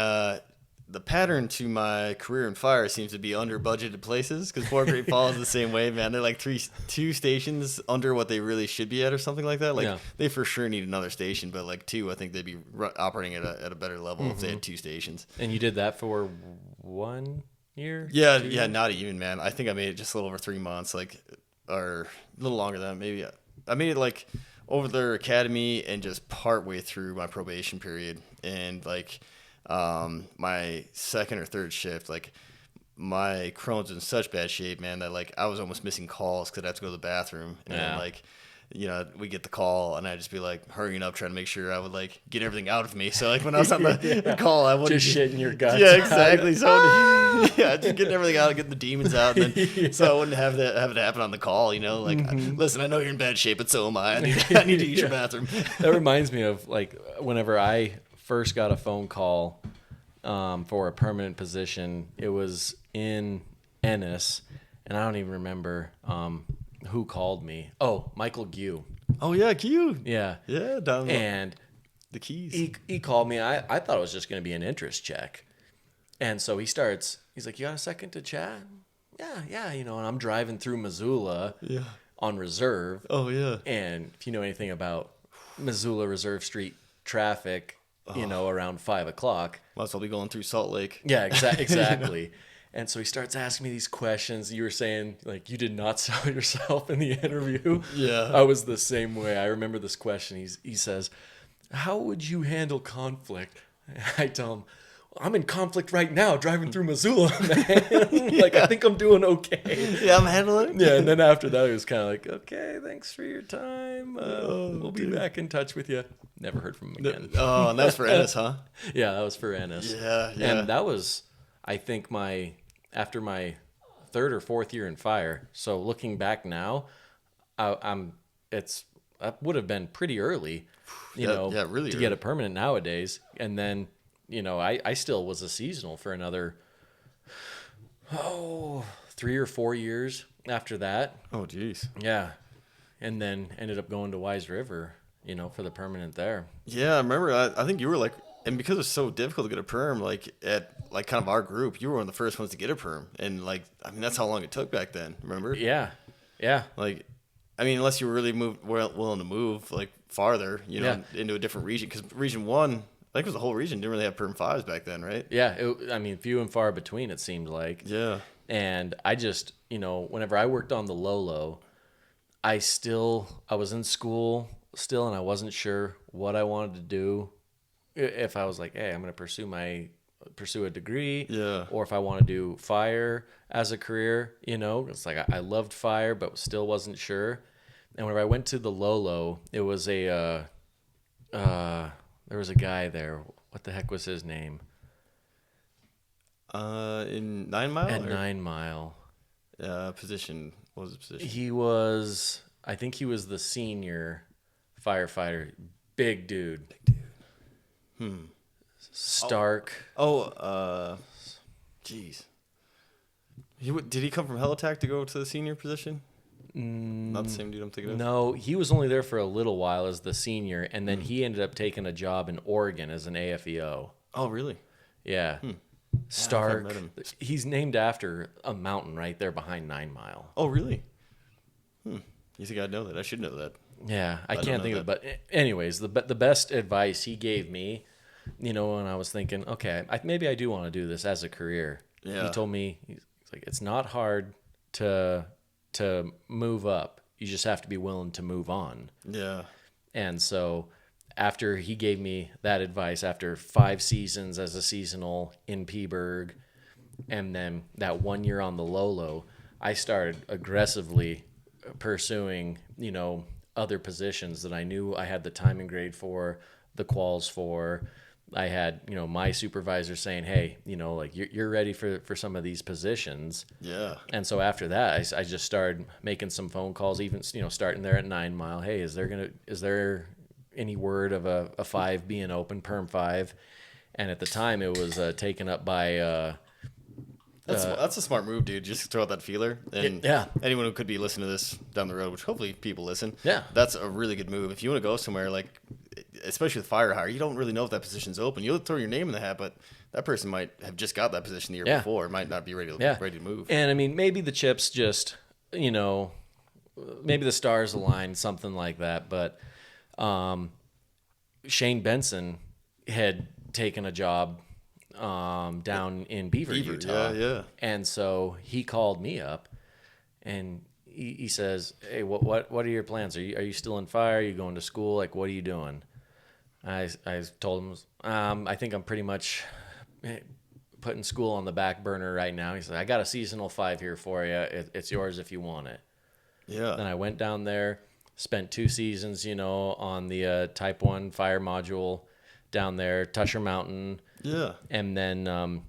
the pattern to my career in fire seems to be under budgeted places because Fort Great Falls is the same way, man. They're like two stations under what they really should be at or something like that. Like they for sure need another station, but like 2, I think they'd be operating at a better level if they had 2 stations. And you did that for 1 year? Yeah, not even, man. I think I made it just a little over 3 months, like, or a little longer than that, maybe. I made it like over their academy and just part way through my probation period, and like. My second or third shift, like my Crohn's in such bad shape, man, that like I was almost missing calls because I'd have to go to the bathroom. And then, like, we get the call and I'd just be like hurrying up, trying to make sure I would like get everything out of me. So like when I was on the call, I wouldn't just shitting your guts. Yeah, exactly. So just getting everything out, getting the demons out, and then, so I wouldn't have it happen on the call. You know, like listen, I know you're in bad shape, but so am I. I need to use your bathroom. That reminds me of like whenever I first got a phone call for a permanent position. It was in Ennis, and I don't even remember who called me. Oh, Michael Gue. Oh yeah, Gue. Yeah. Down and the keys. He called me. I thought it was just going to be an interest check, and so he's like, "You got a second to chat?" Yeah. And I'm driving through Missoula. On reserve. Oh yeah. And if you know anything about Missoula Reserve Street traffic. Around 5 o'clock. Might as well be going through Salt Lake. Yeah, exactly. And so he starts asking me these questions. You were saying, like, you did not sell yourself in the interview. Yeah. I was the same way. I remember this question. He says, how would you handle conflict? I tell him, I'm in conflict right now driving through Missoula, man. Like, I think I'm doing okay. Yeah, I'm handling it. Yeah, and then after that, it was kind of like, okay, thanks for your time. We'll be back in touch with you. Never heard from him again. Oh, and that was for Ennis, huh? Yeah, that was for Ennis. Yeah. And that was, I think, after my 3rd or 4th year in fire. So looking back now, that would have been pretty early, really to get a permanent nowadays. And then, I still was a seasonal for another 3 or 4 years after that. Oh, geez. Yeah. And then ended up going to Wise River, for the permanent there. Yeah, I remember. I think you were like, and because it's so difficult to get a perm, like at like kind of our group, you were one of the first ones to get a perm, and like, I mean, that's how long it took back then. Remember? Yeah. Like, I mean, unless you were really willing to move like farther, into a different region, because Region 1, think it was the whole region didn't really have perm fives back then, right? Yeah, few and far between, it seemed like. Yeah. And I just, whenever I worked on the low, I was in school still, and I wasn't sure what I wanted to do. If I was like, hey, I'm going to pursue a degree, or if I want to do fire as a career, it's like I loved fire, but still wasn't sure. And whenever I went to the low, it was there was a guy there. What the heck was his name? In 9 Mile? At 9 Mile. Position. What was the position? I think he was the senior firefighter. Big dude. Stark. Jeez. Did he come from Helitac to go to the senior position? Not the same dude I'm thinking of? No, he was only there for a little while as the senior, and then he ended up taking a job in Oregon as an AFEO. Oh, really? Yeah. Stark. He's named after a mountain right there behind 9 Mile. Oh, really? You think I'd know that? I should know that. Yeah, I can't think of it. But anyways, the best advice he gave me, when I was thinking, okay, maybe I do want to do this as a career. Yeah. He told me, he's like, it's not hard to move up. You just have to be willing to move on. Yeah. And so after he gave me that advice, after 5 seasons as a seasonal in Peaburg, and then that 1 year on the low, I started aggressively pursuing, other positions that I knew I had the time and grade for, the quals for. I had, my supervisor saying, hey, like you're ready for some of these positions. Yeah. And so after that, I just started making some phone calls, even, starting there at 9 Mile. Hey, is there any word of a 5 being open, perm 5? And at the time it was taken up by, that's a smart move, dude. Just throw out that feeler. And anyone who could be listening to this down the road, which hopefully people listen. Yeah. That's a really good move. If you want to go somewhere, like, especially with fire hire, you don't really know if that position's open. You'll throw your name in the hat, but that person might have just got that position the year before. Might not be ready to move. And maybe the chips just, maybe the stars align, something like that. But Shane Benson had taken a job down in Beaver, Utah. Yeah. And so he called me up, and he says, "Hey, what are your plans? Are you still in fire? Are you going to school? Like, what are you doing?" I told him, I think I'm pretty much putting school on the back burner right now. He said, "I got a seasonal 5 here for you. It's yours if you want it." Yeah. Then I went down there, spent 2 seasons, on the Type 1 fire module down there, Tusher Mountain. Yeah. And then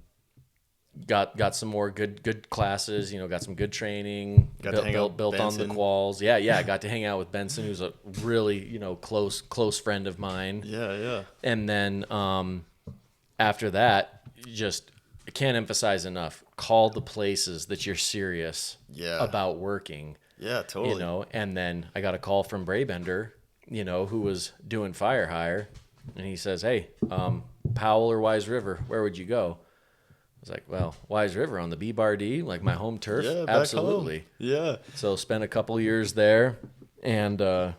got some more good classes, got some good training, built on the quals. Yeah, I got to hang out with Benson, who's a really, close friend of mine. Yeah. And then after that, just I can't emphasize enough, call the places that you're serious about working. Yeah, totally. And then I got a call from Brabender, who was doing fire hire, and he says, "Hey, Powell or Wise River, where would you go?" I was like, "Well, Wise River on the B-Bar-D, like my home turf." Yeah, absolutely. Yeah. So spent a couple years there, and I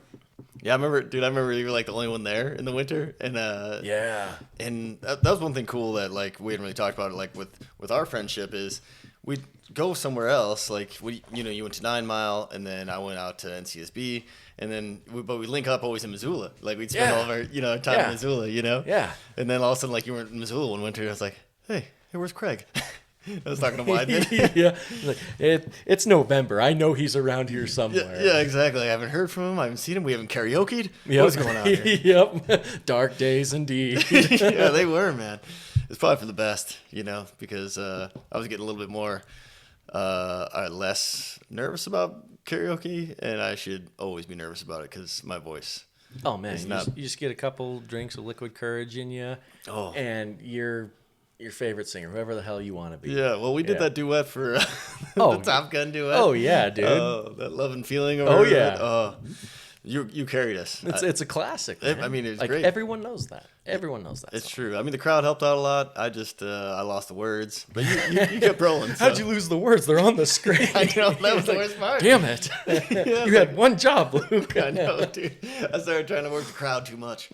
remember you were like the only one there in the winter, and and that was one thing cool that like we hadn't really talked about it, like with our friendship is we'd go somewhere else, like you went to 9 Mile, and then I went out to NCSB, and then we link up always in Missoula, like we'd spend all of our time in Missoula, yeah, and then all of a sudden like you were in Missoula one winter, I was like, hey, where's Craig? I was talking to Weidman. Yeah, like, it's November. I know he's around here somewhere. Yeah, exactly. I haven't heard from him. I haven't seen him. We haven't karaoke'd. Yep. What's going on here? Yep. Dark days indeed. Yeah, they were, man. It's probably for the best, because I was getting a little bit more less nervous about karaoke, and I should always be nervous about it because my voice. Oh man, you just get a couple drinks of liquid courage in you, and your favorite singer, whoever the hell you want to be. Yeah, well, we did that duet for the Top Gun duet. Oh yeah, dude. That love and feeling. Yeah. You carried us. It's a classic. Man. I mean, it's like, great. Everyone knows that. Everyone knows that. It's song. true. I mean, the crowd helped out a lot. I just I lost the words, but you kept rolling. So. How'd you lose the words? They're on the screen. I know, that was the worst part. Damn it! You had one job, Luke. I know, dude. I started trying to work the crowd too much.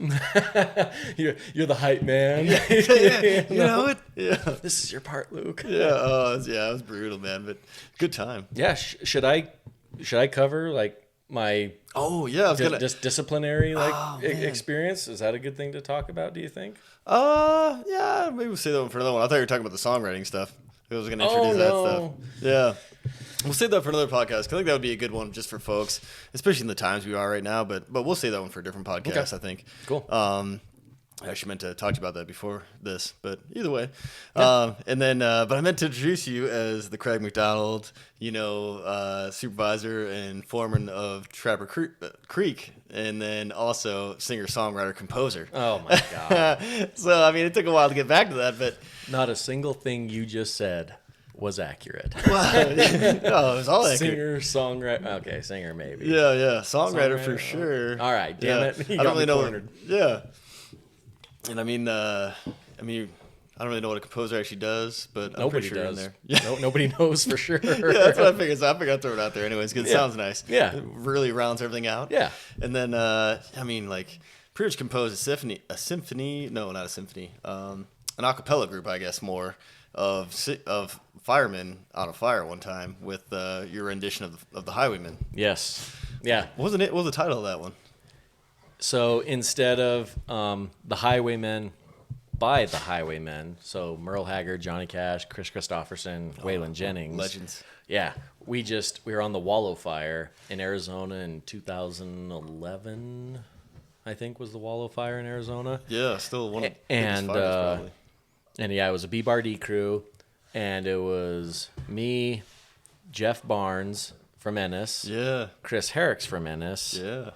You're the hype man. You know it. Yeah. This is your part, Luke. Yeah. It was brutal, man. But good time. Yeah. Should I cover like my I was gonna disciplinary experience? Is that a good thing to talk about? Do you think? Yeah, maybe we'll say that one for another one. I thought you were talking about the songwriting stuff. I was gonna introduce that stuff. Yeah. We'll save that for another podcast. 'Cause I think that would be a good one just for folks, especially in the times we are right now. But we'll save that one for a different podcast. I think. Cool. I actually meant to talk to you about that before this, but either way. Yeah. And then, but I meant to introduce you as the Craig McDonald, supervisor and foreman of Trapper Creek, and then also singer, songwriter, composer. Oh my God. So, I mean, it took a while to get back to that, but. Not a single thing you just said was accurate. Well, no, it was all accurate. Singer, songwriter. Okay, singer maybe. Yeah. Songwriter for sure. All right, damn it. I don't really know. Yeah. And I mean, I don't really know what a composer actually does, but I'm nobody pretty sure does. in there. Yeah. Nobody knows for sure. Yeah, that's what I figured. So I figured I'd throw it out there anyways, because it sounds nice. Yeah. It really rounds everything out. Yeah. And then, pretty much composed a symphony. No, not a symphony. An a cappella group, I guess, more of firemen on a fire one time with your rendition of the Highwaymen. Yes. Yeah. What was the title of that one? So instead of the Highwaymen by the Highwaymen, so Merle Haggard, Johnny Cash, Chris Christopherson, Waylon Jennings. Legends. Yeah. We were on the Wallow Fire in Arizona in 2011, I think was the Wallow Fire in Arizona. Yeah, still one of the biggest fires probably. And yeah, it was a B-Bar-D crew, and it was me, Jeff Barnes from Ennis. Yeah. Chris Herricks from Ennis. Yeah.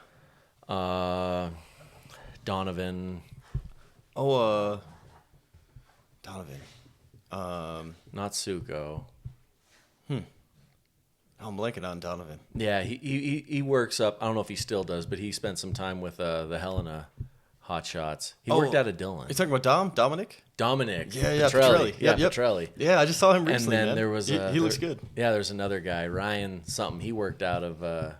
Donovan. Donovan. Not Suko. I'm blanking on Donovan. Yeah, he works up. I don't know if he still does, but he spent some time with the Helena Hot Shots. He worked out of Dillon. You talking about Dominic? Dominic. Yeah, Petrelli. Yeah, Yep. Petrelli. Yeah, I just saw him recently. And then man. there was he looks good. Yeah, there's another guy, Ryan something. He worked out of. I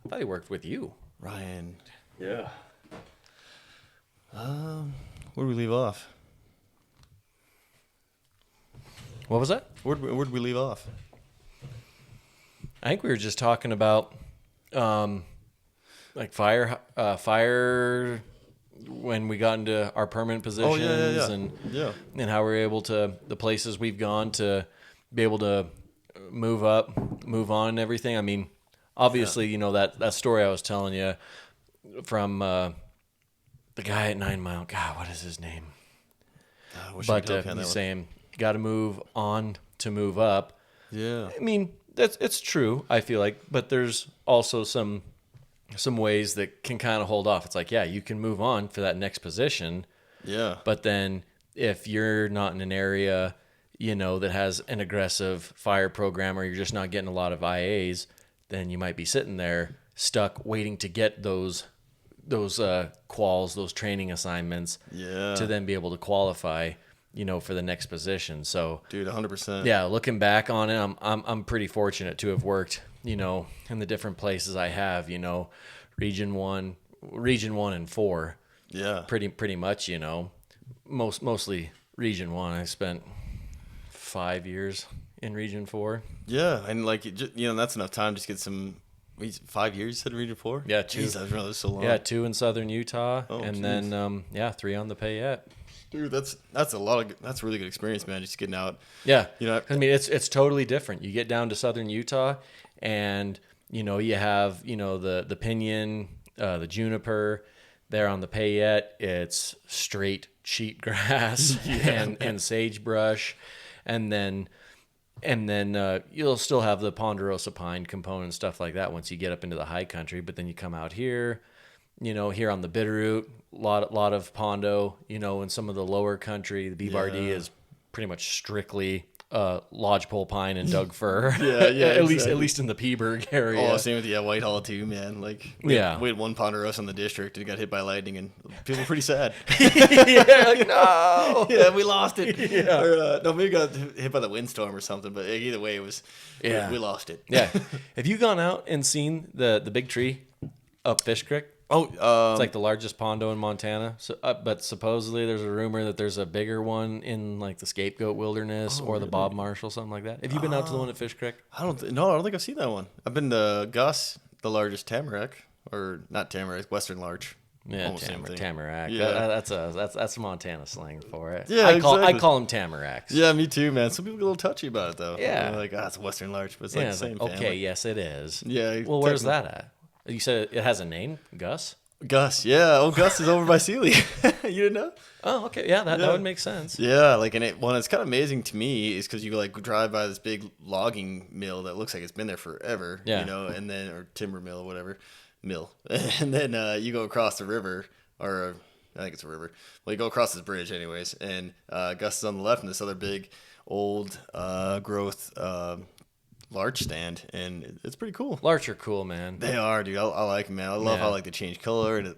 thought he worked with you. Ryan. Yeah. Where did we leave off? What was that? Where'd we leave off? I think we were just talking about, like fire when we got into our permanent positions and how we're able to, the places we've gone to be able to move up, move on and everything. I mean, obviously, that story I was telling you from the guy at 9 Mile. God, what is his name? But he's saying, got to move on to move up. Yeah. I mean, it's true, I feel like, but there's also some ways that can kind of hold off. It's like, yeah, you can move on for that next position. Yeah. But then if you're not in an area, that has an aggressive fire program, or you're just not getting a lot of IAs, then you might be sitting there stuck waiting to get those quals, those training assignments to then be able to qualify, for the next position. So, dude, 100%. Yeah, looking back on it, I'm pretty fortunate to have worked, in the different places I have, Region 1 and 4. Yeah. Pretty much, mostly Region 1. I spent 5 years in Region 4. Yeah, and that's enough time to get some. 5 years, you said, in Region 4? Yeah, 2. Jeez, I didn't know this was so long. Yeah, 2 in southern Utah, and geez. then 3 on the Payette. Dude, that's a lot of. That's a really good experience, man. Just getting out. Yeah, I mean, it's totally different. You get down to southern Utah, and you have the pinyon, the juniper. There on the Payette, it's straight cheat grass and sagebrush, and then you'll still have the ponderosa pine component and stuff like that once you get up into the high country. But then you come out here, here on the Bitterroot, lot of pondo, in some of the lower country. The B-Bar-D is pretty much strictly lodgepole pine and Doug fir. Yeah, at least in the Peaburg area. Oh, same with Whitehall too, man. Like, we had one Ponderosa in the district and got hit by lightning, and people were pretty sad. Yeah, like, no. Yeah, we lost it. Yeah. Or, no, maybe got hit by the windstorm or something. But either way, it was. Yeah. We lost it. Yeah. Have you gone out and seen the big tree up Fish Creek? Oh, it's like the largest pondo in Montana. So, but supposedly there's a rumor that there's a bigger one in like the Scapegoat Wilderness or the Bob Marshall, something like that. Have you been out to the one at Fish Creek? I don't think I've seen that one. I've been to Gus, the largest tamarack, or not tamarack, Western large. Yeah, tamarack. Yeah. That's Montana slang for it. Yeah, I call them tamaracks. Yeah, me too, man. Some people get a little touchy about it though. Yeah, they're like, it's Western large, but it's like the same family. Okay, yes, it is. Yeah. Well, where's that at? You said it has a name, Gus? Gus, yeah. Oh, Gus is over by Sealy. You didn't know? Oh, okay. Yeah, that would make sense. Yeah, like, and it's kind of amazing to me is because you like drive by this big logging mill that looks like it's been there forever. Yeah. You know, and then or timber mill or whatever and then you go across the river, or I think it's a river. Well, you go across this bridge, anyways, and Gus is on the left, and this other big old growth. Larch stand, and it's pretty cool. Larch are cool, man. They are, dude. I like them, man. I love how like they change color. And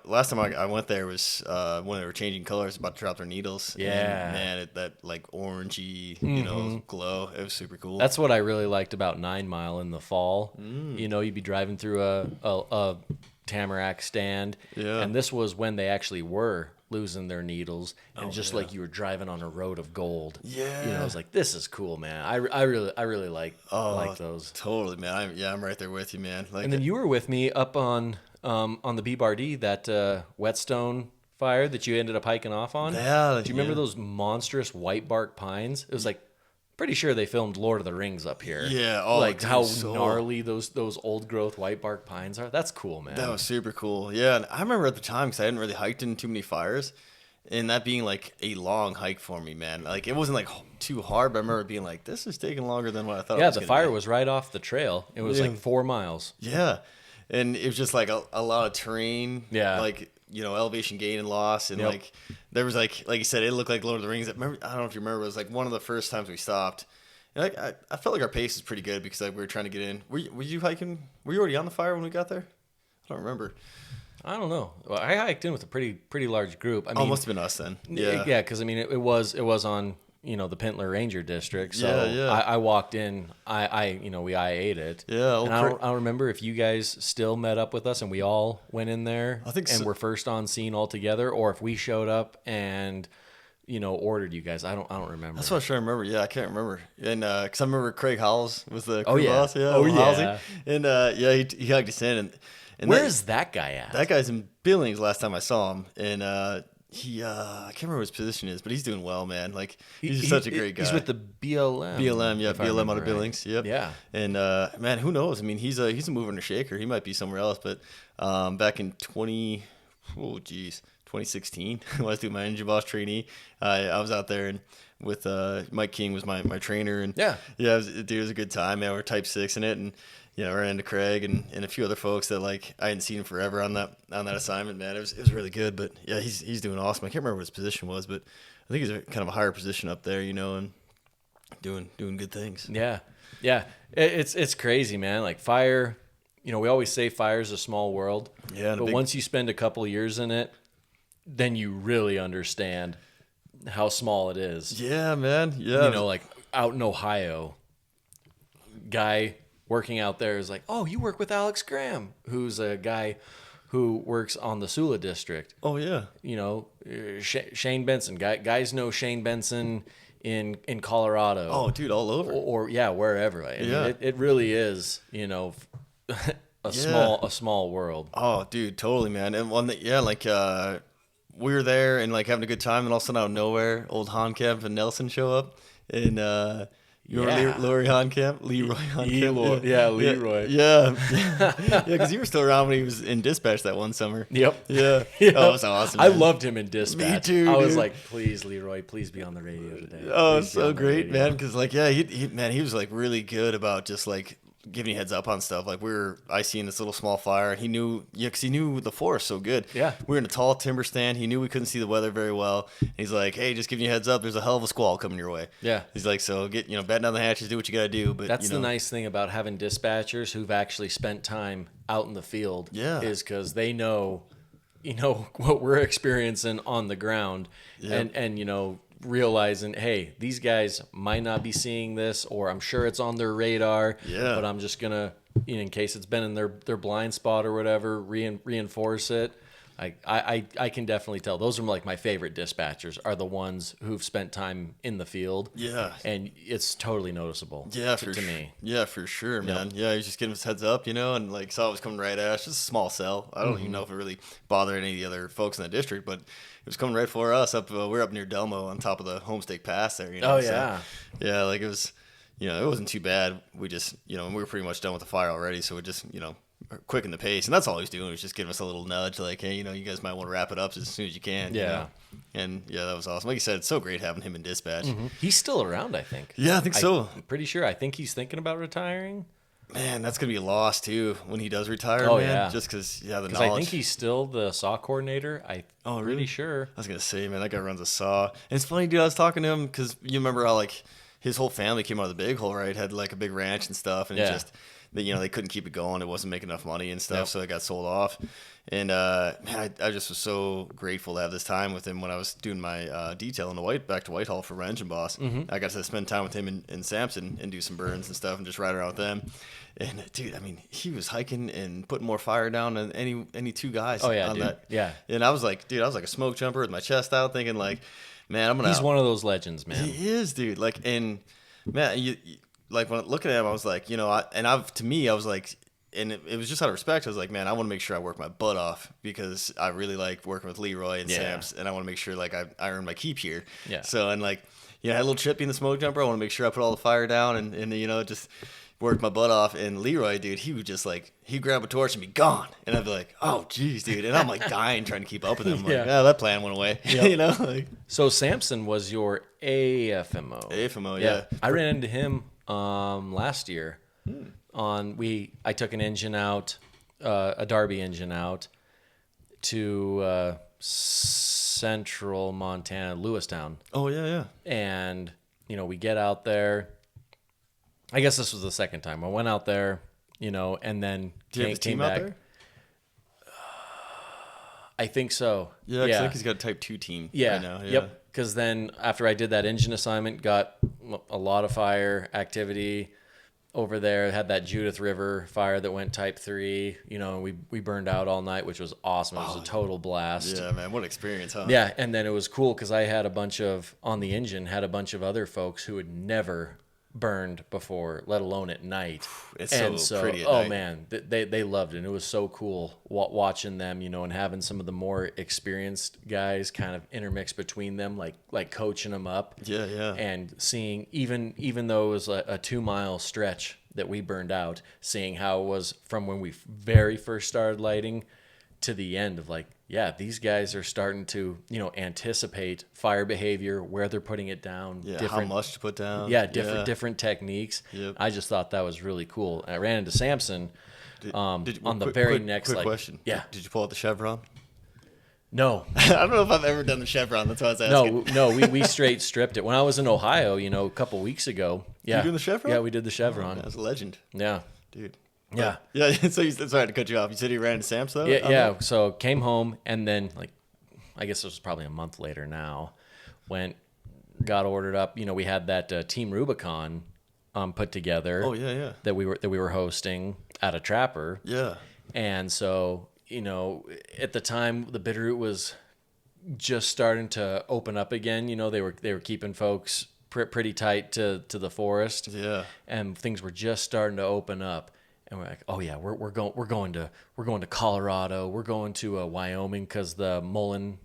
last time I went there was when they were changing colors, about to drop their needles. Yeah, and, man, that like orangey, you know, glow. It was super cool. That's what I really liked about 9 Mile in the fall. You know, you'd be driving through a tamarack stand, and this was when they actually were losing their needles, and like you were driving on a road of gold. Yeah, you know, I was like, this is cool, man. I really like those. Totally, man. I'm right there with you, man. Like, and then you were with me up on the B-Bar-D, that whetstone fire that you ended up hiking off on. Yeah. Do you remember those monstrous white bark pines? It was like, pretty sure they filmed Lord of the Rings up here. Yeah. Oh, like how gnarly those old growth white bark pines are. That's cool, man. That was super cool. Yeah, and I remember at the time because I hadn't really hiked in too many fires, and that being like a long hike for me, man. Like it wasn't like too hard, but I remember being like, this is taking longer than what I thought. Yeah, the fire was right off the trail. It was like 4 miles. Yeah, and it was just like a lot of terrain. Yeah, like, you know, elevation gain and loss, and like there was like you said, it looked like Lord of the Rings. I don't know if you remember, it was like one of the first times we stopped. And like I felt like our pace was pretty good because like we were trying to get in. Were you hiking? Were you already on the fire when we got there? I don't remember. I don't know. Well, I hiked in with a pretty large group. I mean, must have been us then. Yeah, because I mean it was on, you know, the Pentler Ranger District. So I walked in. We I-8 it. Yeah. And I don't remember if you guys still met up with us and we all went in there. I think and were first on scene all together, or if we showed up and, you know, ordered you guys. I don't remember. That's what I'm trying to remember. Yeah, I can't remember. And because I remember Craig Howells was the crew boss. Yeah. Oh yeah. And he hugged us in. And where is that guy at? That guy's in Billings last time I saw him, and he I can't remember what his position is, but he's doing well, man. Like he's such a great guy. He's with the BLM. BLM out of Billings. Yep. Yeah. And man, who knows? I mean, he's a mover and a shaker. He might be somewhere else, but back in 2016, when I was doing my engine boss trainee, I was out there and with Mike King was my trainer, and it was a good time. Man, we're Type 6 in it, and you know, ran into Craig and a few other folks that like I hadn't seen him forever on that assignment. Man, it was really good. But yeah, he's doing awesome. I can't remember what his position was, but I think he's kind of a higher position up there, you know, and doing good things. Yeah. It's crazy, man. Like fire, you know, we always say fire's a small world. Yeah. But once you spend a couple of years in it, then you really understand how small it is. Yeah, man. Yeah. You know, like out in Ohio, guy working out there is like, oh, you work with Alex Graham, who's a guy who works on the Sula district. Oh yeah. You know, Shane Benson. Guys know Shane Benson in Colorado. Oh, dude, all over. Or wherever. I mean, it really is, you know, a small world. Oh, dude, totally, man. And we were there and like having a good time, and all of a sudden out of nowhere, old Honkamp and Nelson show up, and you remember Leroy Honkamp? Leroy Honkamp. Leroy. Yeah, because you were still around when he was in dispatch that one summer. Yep. Yeah. Yep. Oh, it was awesome, man. I loved him in dispatch. Me too, I was like, please, Leroy, please be on the radio today. Oh, it's so great, man. Because like, he was like really good about just like giving you heads up on stuff. Like I seen this little small fire, and he knew, because he knew the forest so good. Yeah. We were in a tall timber stand. He knew we couldn't see the weather very well. He's like, hey, just giving you a heads up. There's a hell of a squall coming your way. Yeah. He's like, so get, batten down the hatches, do what you got to do. But that's the nice thing about having dispatchers who've actually spent time out in the field. Yeah. Is because they know, what we're experiencing on the ground, and realizing, hey, these guys might not be seeing this, or I'm sure it's on their radar. Yeah. But I'm just gonna, in case it's been in their blind spot or whatever, reinforce it. I can definitely tell. Those are like my favorite dispatchers, are the ones who've spent time in the field. Yeah. And it's totally noticeable. Yeah, to me. Yeah, for sure, man. Yeah, he's just giving us heads up, and like saw it was coming right at us. Just a small cell. I don't even know if it really bothered any of the other folks in the district, but it was coming right for us. We're up near Delmo on top of the Homestake Pass there. Oh yeah. So, yeah, like it was. It wasn't too bad. We just, we were pretty much done with the fire already, so we just, quicken the pace. And that's all he's doing, was just giving us a little nudge, like, hey, you guys might want to wrap it up as soon as you can. Yeah. And yeah, that was awesome. Like you said, it's so great having him in dispatch. Mm-hmm. He's still around, I think. Yeah, I think so. I'm pretty sure. I think he's thinking about retiring. Man, that's going to be a loss, too, when he does retire, oh, man. Yeah. Just because, the knowledge. I think he's still the saw coordinator. I'm pretty sure. I was going to say, man, that guy runs a saw. And it's funny, dude, I was talking to him because you remember how, like, his whole family came out of the Big Hole, right? Had, like, a big ranch and stuff. And it just, they couldn't keep it going. It wasn't making enough money and stuff, so it got sold off. And, man, I just was so grateful to have this time with him when I was doing my detail back to Whitehall for my engine boss. Mm-hmm. I got to spend time with him and Sampson and do some burns and stuff and just ride around with them. And, dude, I mean, he was hiking and putting more fire down than any two guys on dude. That. Yeah. And I was like a smoke jumper with my chest out thinking, like, man, He's one of those legends, man. He is, dude. Like, and, man, you like, when looking at him, I was like, I was like, and it was just out of respect. I was like, man, I want to make sure I work my butt off because I really like working with Leroy and Samps, and I want to make sure, like, I earn my keep here. Yeah. So, and, like, I had a little chippy in the smoke jumper. I want to make sure I put all the fire down and just worked my butt off. And Leroy, dude, he would just, like, he'd grab a torch and be gone. And I'd be like, oh, geez, dude. And I'm, like, dying trying to keep up with him. Like, that plan went away. Yep. Like, so Sampson was your AFMO. AFMO, yeah. I ran into him last year. I took an engine out, a Darby engine out to central Montana, Lewistown. Oh, yeah. And, we get out there. I guess this was the second time. I went out there, and then Do you have his team back. out there? I think so. Yeah, I think he's got a Type 2 team right now. Yeah. Yep. Because then after I did that engine assignment, got a lot of fire activity over there. Had that Judith River fire that went Type 3. We burned out all night, which was awesome. It was a total blast. Yeah, man. What an experience, huh? Yeah, and then it was cool because I had a bunch of other folks who had never burned before, let alone at night. It's so pretty at night. Man, they loved it. And it was so cool watching them, and having some of the more experienced guys kind of intermix between them, like coaching them up. Yeah. And seeing, even though it was a 2-mile stretch that we burned out, seeing how it was from when we very first started lighting to the end of, like, yeah, these guys are starting to, anticipate fire behavior, where they're putting it down. Yeah, how much to put down. Yeah, different techniques. Yep. I just thought that was really cool. And I ran into Sampson on the next. Quick question. Yeah. Did you pull out the Chevron? No. I don't know if I've ever done the Chevron. That's why I was asking. No, we straight stripped it. When I was in Ohio, a couple weeks ago. Yeah. You doing the Chevron? Yeah, we did the Chevron. Oh, that's a legend. Yeah. Dude. Yeah. Yeah. So sorry to cut you off. You said you ran into Sam's though? Yeah. So came home and then, like, I guess it was probably a month later now, got ordered up. We had that Team Rubicon put together. Oh yeah. That we were hosting at a Trapper. Yeah. And so, at the time the Bitterroot was just starting to open up again. They were keeping folks pretty tight to the forest. Yeah. And things were just starting to open up. And we're like, oh yeah, we're going to Colorado. We're going to Wyoming because the Mullen.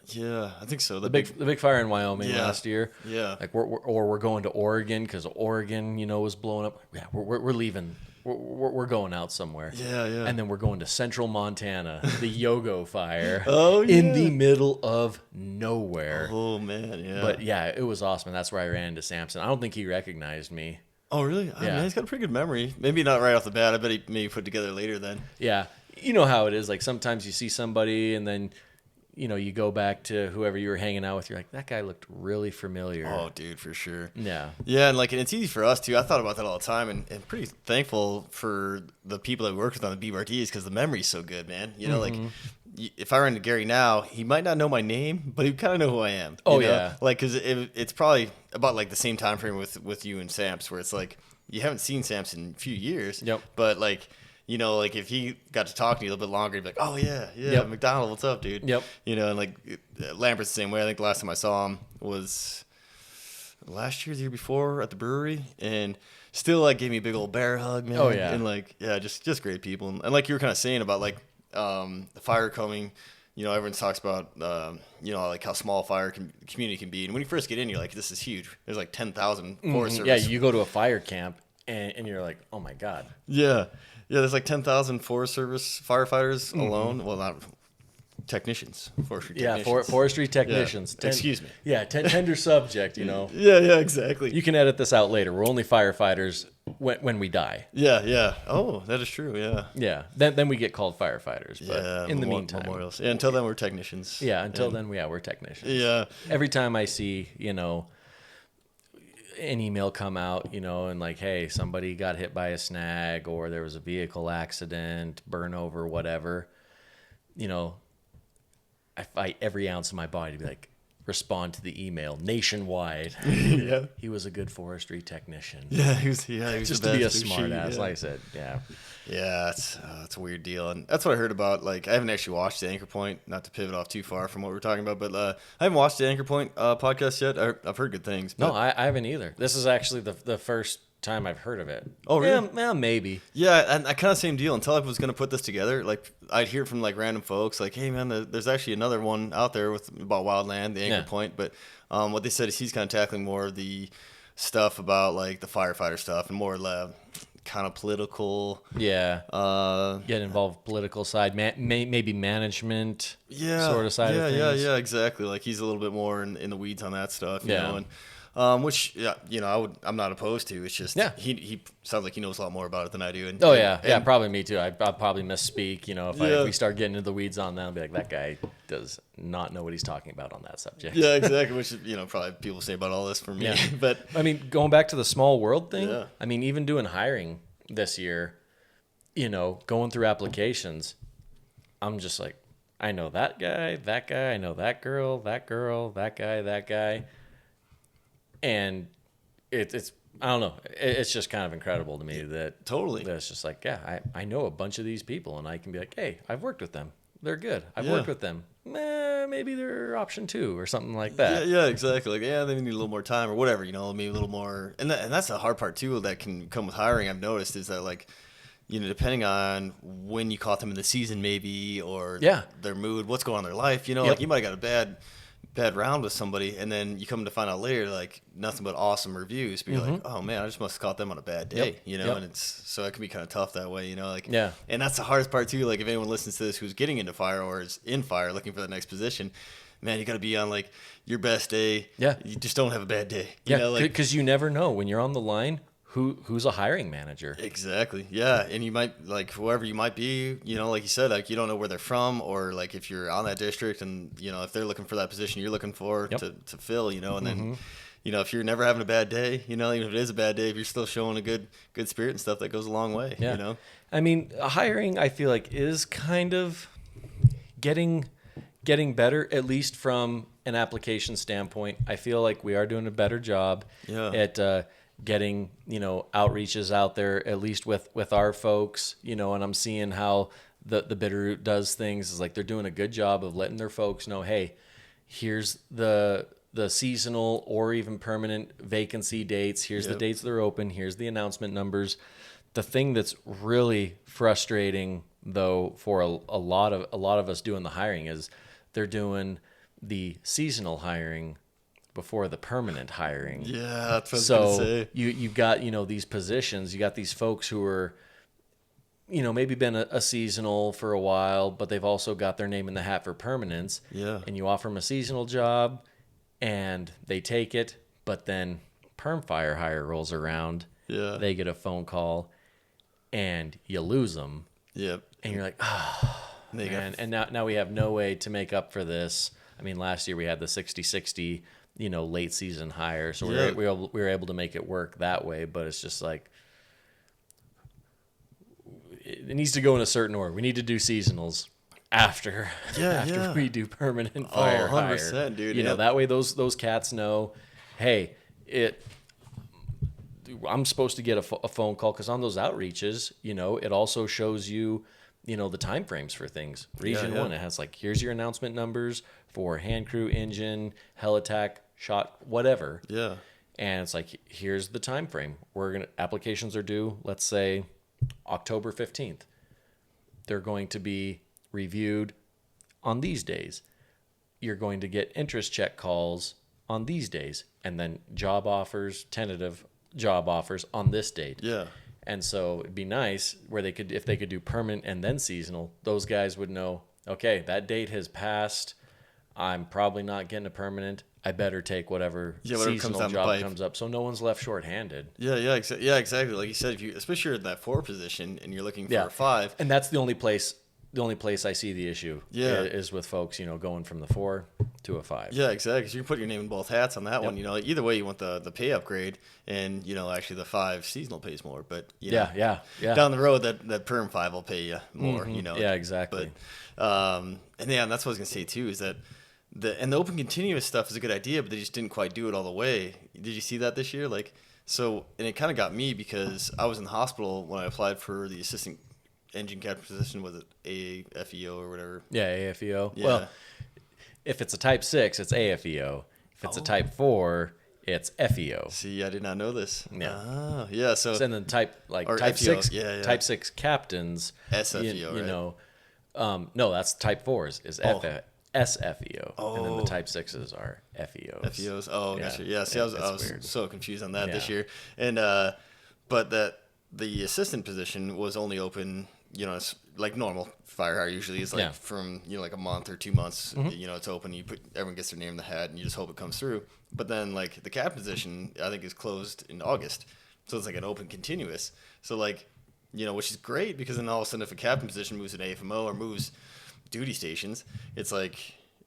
Yeah, I think so. The big fire in Wyoming last year. Yeah. Like we're going to Oregon because Oregon, was blowing up. Yeah, we're leaving. We're going out somewhere. Yeah. And then we're going to central Montana, the Yogo fire. Oh, yeah. In the middle of nowhere. Oh man, yeah. But yeah, it was awesome. And that's where I ran into Sampson. I don't think he recognized me. Oh, really? I mean, he's got a pretty good memory. Maybe not right off the bat. I bet he maybe put together later then. Yeah. You know how it is. Like sometimes you see somebody and then, you go back to whoever you were hanging out with. You're like, that guy looked really familiar. Oh, dude, for sure. Yeah. Yeah, and and it's easy for us too. I thought about that all the time, and pretty thankful for the people that we worked with on the BRTs because the memory's so good, man. If I ran into Gary now, he might not know my name, but he kind of know who I am. Yeah. Because it's probably about like the same time frame with you and Samps, where it's like you haven't seen Samps in a few years. Yep. But if he got to talk to you a little bit longer, he'd be like, oh, yeah, Yep. McDonald, what's up, dude? Yep. And Lambert's the same way. I think the last time I saw him was last year, the year before at the brewery, and still gave me a big old bear hug, man. Oh, yeah. And just great people. And like you were kind of saying about the fire coming, everyone talks about, like how small fire community can be. And when you first get in, you're like, this is huge. There's like 10,000 Forest Service. Yeah, you go to a fire camp and you're like, oh my God. Yeah. Yeah, there's like 10,000 Forest Service firefighters alone. Well, not forestry technicians. Yeah, forestry technicians. Yeah. Excuse me. Yeah, tender subject, Yeah, yeah, exactly. You can edit this out later. We're only firefighters when we die. Yeah, yeah. Oh, that is true, yeah. Yeah, then we get called firefighters. But in the meantime. Memorials. Yeah, until then, we're technicians. Yeah, then, we're technicians. Yeah. Every time I see, an email come out, and like, hey, somebody got hit by a snag or there was a vehicle accident, burn over, whatever, I fight every ounce of my body to be like, respond to the email nationwide. Yeah. He was a good forestry technician. Yeah, he was just the to be a best. smart ass, like I said. Yeah. Yeah, it's a weird deal, and that's what I heard about. Like, I haven't actually watched the Anchor Point, not to pivot off too far from what we're talking about, but I haven't watched the Anchor Point podcast yet. I've heard good things. But... No, I haven't either. This is actually the first time I've heard of it. Oh, really? Yeah, maybe. Yeah, and I kind of same deal. Until I was going to put this together, like, I'd hear from like random folks, like, hey man, there's actually another one out there about wildland, the Anchor Point. But what they said is he's kind of tackling more of the stuff about like the firefighter stuff and more kind of political. Yeah. Get involved political side, maybe management. Yeah. Sort of side of things. Yeah, exactly. Like he's a little bit more in the weeds on that stuff. You know, and which I'm not opposed to. It's just he sounds like he knows a lot more about it than I do. And, probably me too. I'll probably misspeak. If we start getting into the weeds on that, I'll be like, that guy does not know what he's talking about on that subject. Yeah, exactly. Which probably people say about all this for me. Yeah. But I mean, going back to the small world thing. Yeah. I mean, even doing hiring this year, going through applications, I'm just like, I know that guy, I know that girl, that guy. And it's I don't know. It's just kind of incredible to me that totally. That it's just like, I know a bunch of these people, and I can be like, hey, I've worked with them. They're good. I've worked with them. Maybe they're option 2 or something like that. Yeah, exactly. Like, they need a little more time or whatever. Maybe a little more. And that's the hard part too that can come with hiring. I've noticed is that like, depending on when you caught them in the season, maybe or their mood, what's going on in their life. Like you might have got a bad round with somebody, and then you come to find out later like nothing but awesome reviews, but you're like, oh man, I just must have caught them on a bad day. And it's so it can be kind of tough that way. And that's the hardest part too. Like if anyone listens to this who's getting into fire or is in fire looking for the next position, man, you got to be on like your best day. You just don't have a bad day. Because you never know when you're on the line who's a hiring manager. Exactly. Yeah. And you might, like, whoever you might be, like you said, like, you don't know where they're from, or like if you're on that district and, if they're looking for that position you're looking for to fill, and then, if you're never having a bad day, even if it is a bad day, if you're still showing a good spirit and stuff, that goes a long way, I mean, hiring, I feel like, is kind of getting better, at least from an application standpoint. I feel like we are doing a better job at getting outreaches out there, at least with our folks, and I'm seeing how the Bitterroot does things is like they're doing a good job of letting their folks know, hey, here's the seasonal or even permanent vacancy dates, here's the dates they're open, here's the announcement numbers. The thing that's really frustrating though for a lot of us doing the hiring is they're doing the seasonal hiring before the permanent hiring. Yeah, that's what I was going to say. You've got, these positions, you got these folks who are, maybe been a seasonal for a while, but they've also got their name in the hat for permanence. Yeah. And you offer them a seasonal job and they take it, but then perm fire hire rolls around. Yeah. They get a phone call, and you lose them. Yep. And you're like, oh, man. And now we have no way to make up for this. I mean, last year we had the 60-60, late season hire. So we were able to make it work that way. But it's just like, it needs to go in a certain order. We need to do seasonals after we do permanent fire 100%, hire. dude. That way those cats know, hey, I'm supposed to get a phone call, because on those outreaches, it also shows you, the time frames for things. Region 1, it has like, here's your announcement numbers for hand crew, engine, hell attack, shot, whatever. Yeah. And it's like, here's the time frame. Applications are due, let's say, October 15th. They're going to be reviewed on these days. You're going to get interest check calls on these days, and then job offers, tentative job offers on this date. Yeah. And so it'd be nice where if they could do permanent and then seasonal, those guys would know, okay, that date has passed. I'm probably not getting a permanent. I better take whatever seasonal job comes up, so no one's left short-handed. Yeah, exactly. Like you said, especially you're in that 4 position and you're looking for a 5, and that's the only place I see the issue. Is with folks, going from the 4 to a 5. Yeah, exactly. So you can put your name in both hats on that one. Either way, you want the pay upgrade, and actually the 5 seasonal pays more. But down the road, that perm 5 will pay you more. Mm-hmm. Yeah, exactly. But and that's what I was gonna say too, is that the open continuous stuff is a good idea, but they just didn't quite do it all the way. Did you see that this year? And it kind of got me, because I was in the hospital when I applied for the assistant engine captain position. Was it AFEO or whatever? Yeah, AFEO. Yeah. Well, if it's a type 6, it's AFEO. If it's a type 4, it's FEO. See, I did not know this. Yeah. Yeah. So and then type FEO, 6, type 6 captains. SFEO, right? No, that's type 4s is SFEO. And then the type 6s are FEOs. FEOs. Oh, gotcha. Yeah. See, I was so confused on that this year. And but the assistant position was only open, it's like normal fire hire usually is like from, like a month or 2 months, it's open. Everyone gets their name in the hat and you just hope it comes through. But then like the cap position, I think, is closed in August. So it's like an open continuous. So which is great, because then all of a sudden if a captain position moves an AFMO or moves duty stations, it's like,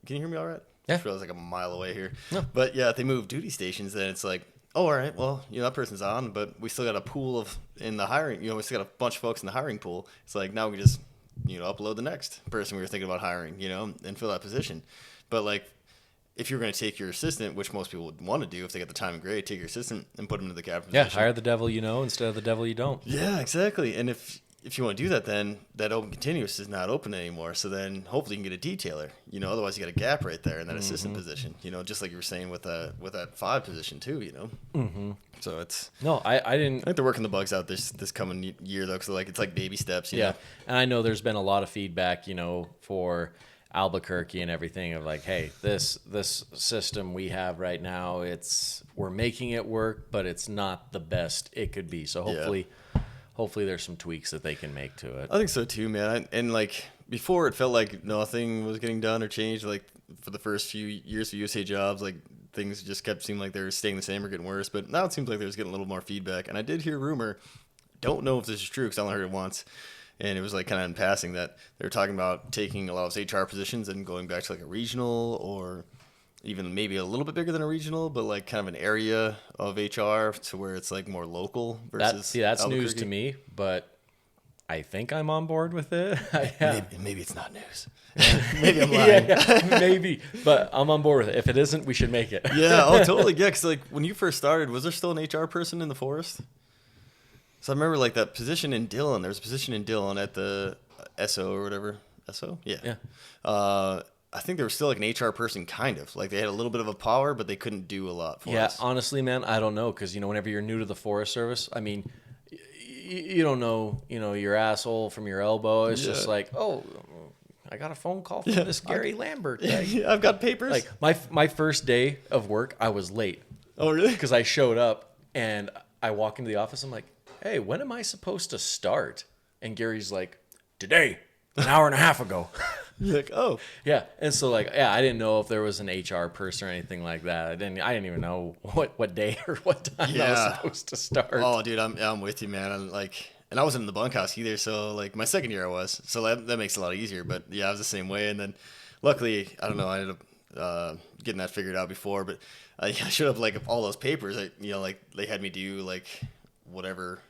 can you hear me all right? Yeah. I just realized like a mile away here. No. But yeah, if they move duty stations, then it's like, oh, all right, well, that person's on, but we still got a pool in the hiring, we still got a bunch of folks in the hiring pool. It's like, now we can just, upload the next person we were thinking about hiring, and fill that position. But like, if you're going to take your assistant, which most people would want to do if they get the time and grade, take your assistant and put him into the captain position. Yeah, hire the devil instead of the devil you don't. Yeah, exactly. And if you want to do that, then that open continuous is not open anymore. So then hopefully you can get a detailer. Otherwise you got a gap right there in that assistant position. Just like you were saying with that 5 position too. Mm-hmm. So it's I didn't. I think they're working the bugs out this coming year though, because it's like baby steps. You know? And I know there's been a lot of feedback, for Albuquerque and everything of like, hey, this system we have right now, we're making it work, but it's not the best it could be. So hopefully there's some tweaks that they can make to it. I think so too, man. And like before, it felt like nothing was getting done or changed. Like for the first few years of USA Jobs, like things just kept seeming like they were staying the same or getting worse. But now it seems like there's getting a little more feedback. And I did hear a rumor, don't know if this is true because I only heard it once, and it was like kind of in passing, that they were talking about taking a lot of those HR positions and going back to like a regional, or even maybe a little bit bigger than a regional, but like kind of an area of HR to where it's like more local versus that's news to me, but I think I'm on board with it. Maybe it's not news. Maybe I'm lying. Maybe, but I'm on board with it. If it isn't, we should make it. Yeah, oh, totally. Yeah, because like when you first started, was there still an HR person in the forest? So I remember like that position in Dillon. There was a position in Dillon at the SO or whatever. SO? Yeah. Yeah. I think there was still like an HR person, kind of. Like they had a little bit of a power, but they couldn't do a lot for us. Yeah, honestly, man, I don't know. Because, whenever you're new to the Forest Service, I mean, you don't know, your asshole from your elbow. It's just like, oh, I got a phone call from this Gary Lambert guy. I've got papers. Like my first day of work, I was late. Oh, really? Because I showed up and I walk into the office. I'm like, hey, when am I supposed to start? And Gary's like, today, an hour and a half ago. You're like, oh. Yeah. And so like, yeah, I didn't know if there was an HR person or anything like that. I didn't even know what day or what time I was supposed to start. Oh, dude, I'm with you, man. And I wasn't in the bunkhouse either. So like my second year I was, so that makes it a lot easier. But yeah, I was the same way. And then luckily, I don't know, I ended up getting that figured out before. But I showed up like all those papers. Like they had me do like whatever.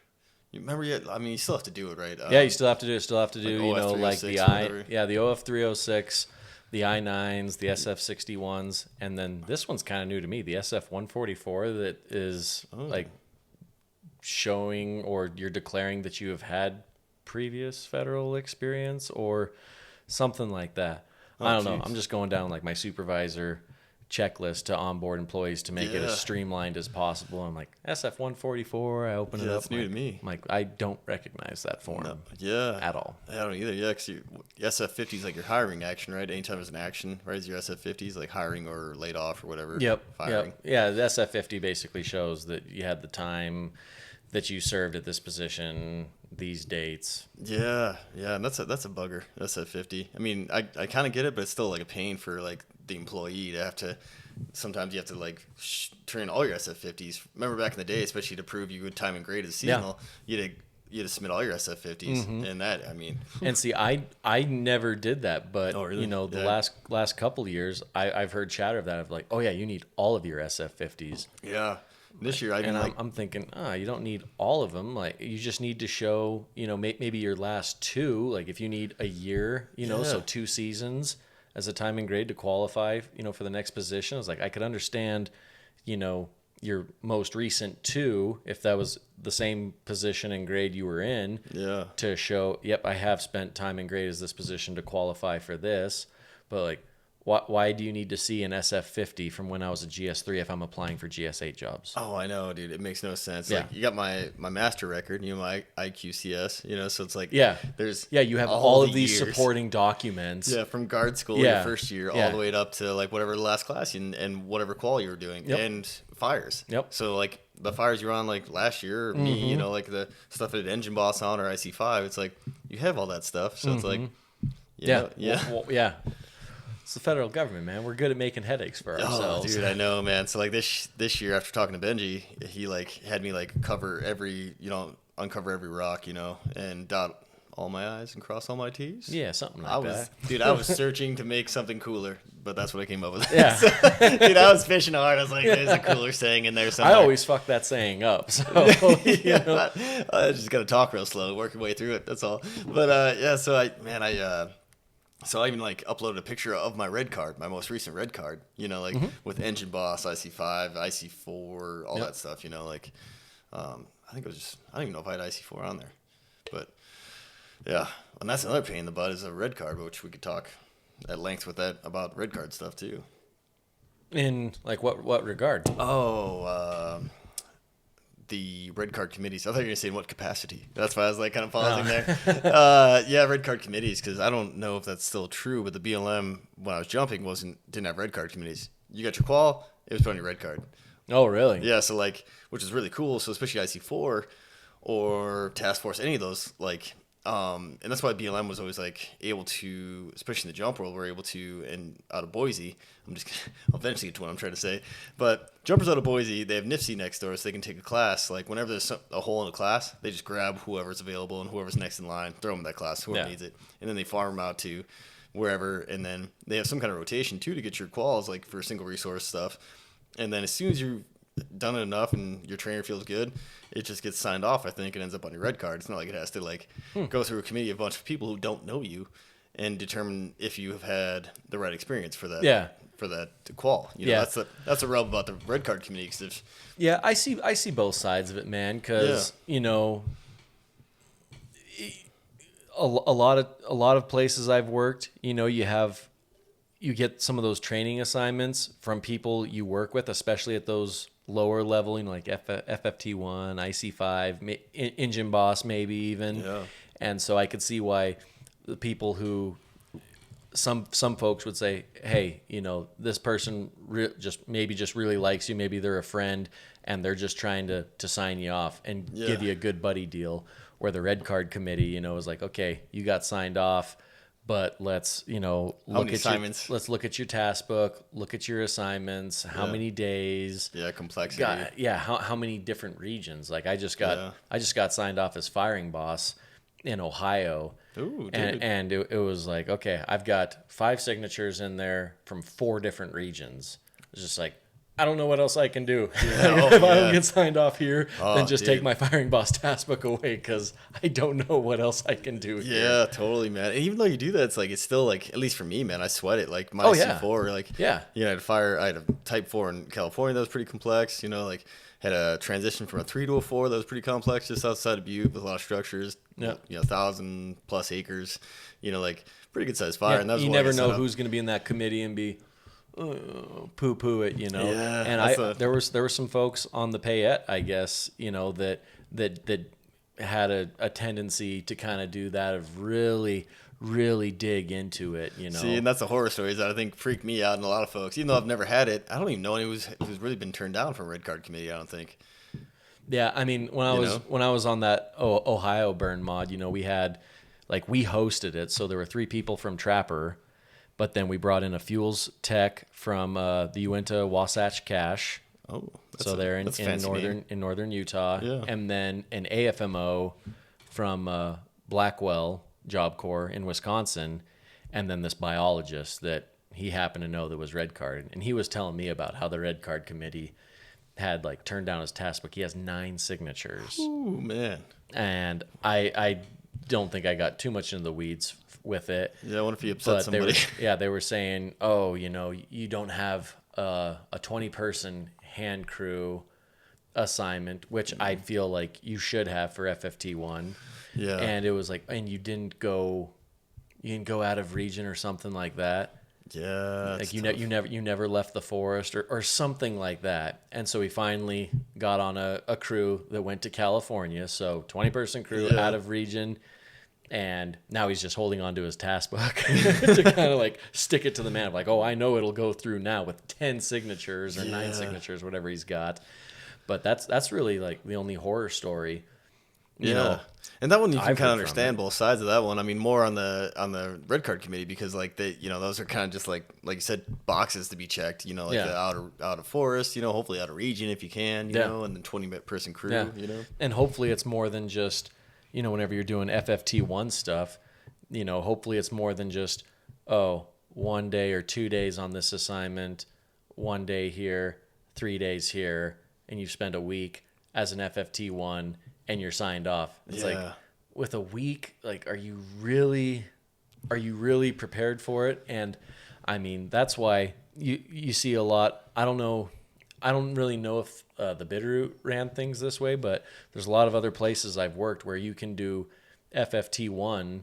You remember yet? I mean, you still have to do it, right? Yeah, you still have to do it. Still have to do, like like the the OF 306, the I9s, the SF 61s, and then this one's kind of new to me, the SF 144 that is like showing or you're declaring that you have had previous federal experience or something like that. I don't know. I'm just going down like my supervisor checklist to onboard employees to make it as streamlined as possible. I'm like, SF 144, I open it up. That's new to me. I'm like, I don't recognize that form at all. I don't either. Yeah, because SF 50 is like your hiring action, right? Anytime there's an action, right? Is your SF 50 is like hiring or laid off or whatever. Firing. Yeah, the SF 50 basically shows that you had the time that you served at this position, these dates. Yeah, and that's a bugger. SF 50. I mean, I kind of get it, but it's still like a pain for like the employee to have to. Sometimes you have to like turn in all your SF 50s. Remember back in the day, especially to prove you good time and grade as seasonal, you had to submit all your SF 50s, and that, I mean. And see, I never did that, but really? The last couple of years, I've heard chatter of that of like, oh yeah, you need all of your SF 50s. Yeah. This year, I'm thinking, you don't need all of them. Like, you just need to show, maybe your last two. Like, if you need a year, so 2 seasons as a time and grade to qualify, for the next position. I was like, I could understand, your most recent 2, if that was the same position and grade you were in, to show, yep, I have spent time and grade as this position to qualify for this. But like, why do you need to see an SF50 from when I was a GS3 if I'm applying for GS8 jobs? Oh, I know, dude. It makes no sense. Yeah. Like, you got my master record, my IQCS, so it's like, there's you have all of these years. Supporting documents. Yeah, from guard school your first year all the way up to like whatever the last class and whatever qual you were doing and fires. Yep. So like the fires you were on like last year, or me, like the stuff that Engine Boss on or IC5, it's like you have all that stuff. So it's like, It's the federal government, man. We're good at making headaches for ourselves. Oh, dude, I know, man. So like this year, after talking to Benji, he like had me like uncover every rock, and dot all my I's and cross all my T's. Yeah, something like that. Dude, I was searching to make something cooler, but that's what I came up with. Yeah. So, dude, I was fishing hard. I was like, there's a cooler saying in there somewhere. I always fuck that saying up. So I just got to talk real slow, work your way through it. That's all. But So I even like uploaded a picture of my red card, my most recent red card, with Engine Boss, IC5, IC4, all that stuff, I think it was just, I don't even know if I had IC4 on there, but yeah. And that's another pain in the butt is a red card, which we could talk at length with that about red card stuff too. In like what regard? The red card committees. I thought you were going to say in what capacity. That's why I was like kind of pausing there. Red card committees, because I don't know if that's still true, but the BLM, when I was jumping, didn't have red card committees. You got your qual, it was put on your red card. Oh, really? Yeah, so like, which is really cool. So especially IC4 or Task Force, any of those, like, and that's why BLM was always like able to, especially in the jump world, we're able to, and out of Boise, I'll eventually get to what I'm trying to say, but jumpers out of Boise, they have NIFC next door, so they can take a class. Like whenever there's a hole in a class, they just grab whoever's available and whoever's next in line, throw them in that class, whoever needs it, and then they farm them out to wherever, and then they have some kind of rotation too to get your quals, like for single resource stuff, and then as soon as you've done it enough and your trainer feels good, it just gets signed off, I think, and ends up on your red card. It's not like it has to like go through a committee of a bunch of people who don't know you and determine if you have had the right experience for that. Yeah. For that qual. That's the rub about the red card committee. Yeah, I see both sides of it, man. Because a lot of places I've worked, you get some of those training assignments from people you work with, especially at those lower level, like FFT1, IC5, Engine Boss, maybe even. Yeah. And so I could see why the people who some folks would say, hey, this person just really likes you. Maybe they're a friend and they're just trying to sign you off and give you a good buddy deal. Where the red card committee, is like, okay, you got signed off, but let's, let's look at your task book, look at your assignments, how many days. Yeah, complexity. How many different regions. Like I just got signed off as firing boss in Ohio. Ooh, and it was like, okay, I've got 5 signatures in there from 4 different regions. It's just like, I don't know what else I can do. If I don't get signed off here, then just take my firing boss task book away, because I don't know what else I can do here. Yeah, totally, man. And even though you do that, it's like, it's still like, at least for me, man, I sweat it. Like my C4, like, I had a Type 4 in California that was pretty complex. Like had a transition from a 3 to a 4 that was pretty complex just outside of Butte with a lot of structures. 1,000+ acres. Like pretty good sized fire. And that was you never know who's going to be in that committee and be poo-poo it, Yeah, and there were some folks on the Payette, I guess, that had a tendency to kind of do that, of really dig into it, See, and that's the horror stories that I think freak me out, and a lot of folks, even though I've never had it, I don't even know anyone who's really been turned down from Red Card Committee, I don't think. Yeah, I mean, when I was on that Ohio burn mod, we had, like, we hosted it, so there were 3 people from Trapper. But then we brought in a fuels tech from the Uinta Wasatch Cache. Oh, so they're in northern Utah. Yeah. And then an AFMO from Blackwell Job Corps in Wisconsin. And then this biologist that he happened to know that was Red Card. And he was telling me about how the Red Card Committee had like turned down his task book. He has 9 signatures. Ooh, man. And I don't think I got too much into the weeds with it. Yeah, I wonder if he upset somebody. They were saying, you don't have a 20-person hand crew assignment, which I feel like you should have for FFT1. Yeah. And it was like, and you didn't go out of region or something like that. Yeah. Like you never left the forest or something like that. And so we finally got on a crew that went to California. So 20-person crew out of region. And now he's just holding on to his task book to kind of like stick it to the man of like, oh, I know it'll go through now with 10 signatures or 9 signatures, whatever he's got. But that's really like the only horror story. You know, and that one you can kind of understand both sides of that one. I mean, more on the Red Card Committee, because like those are kind of just like you said, boxes to be checked. The out of forest. Hopefully out of region if you can. You know, and then 20-person crew. Yeah. And hopefully it's more than just whenever you're doing FFT1 stuff. Hopefully it's more than just 1 day or 2 days on this assignment, 1 day here, 3 days here, and you spend a week as an FFT1. And you're signed off. It's like, with a week, like, are you really prepared for it? And I mean, that's why you see a lot. I don't really know if the Bitterroot ran things this way, but there's a lot of other places I've worked where you can do FFT1,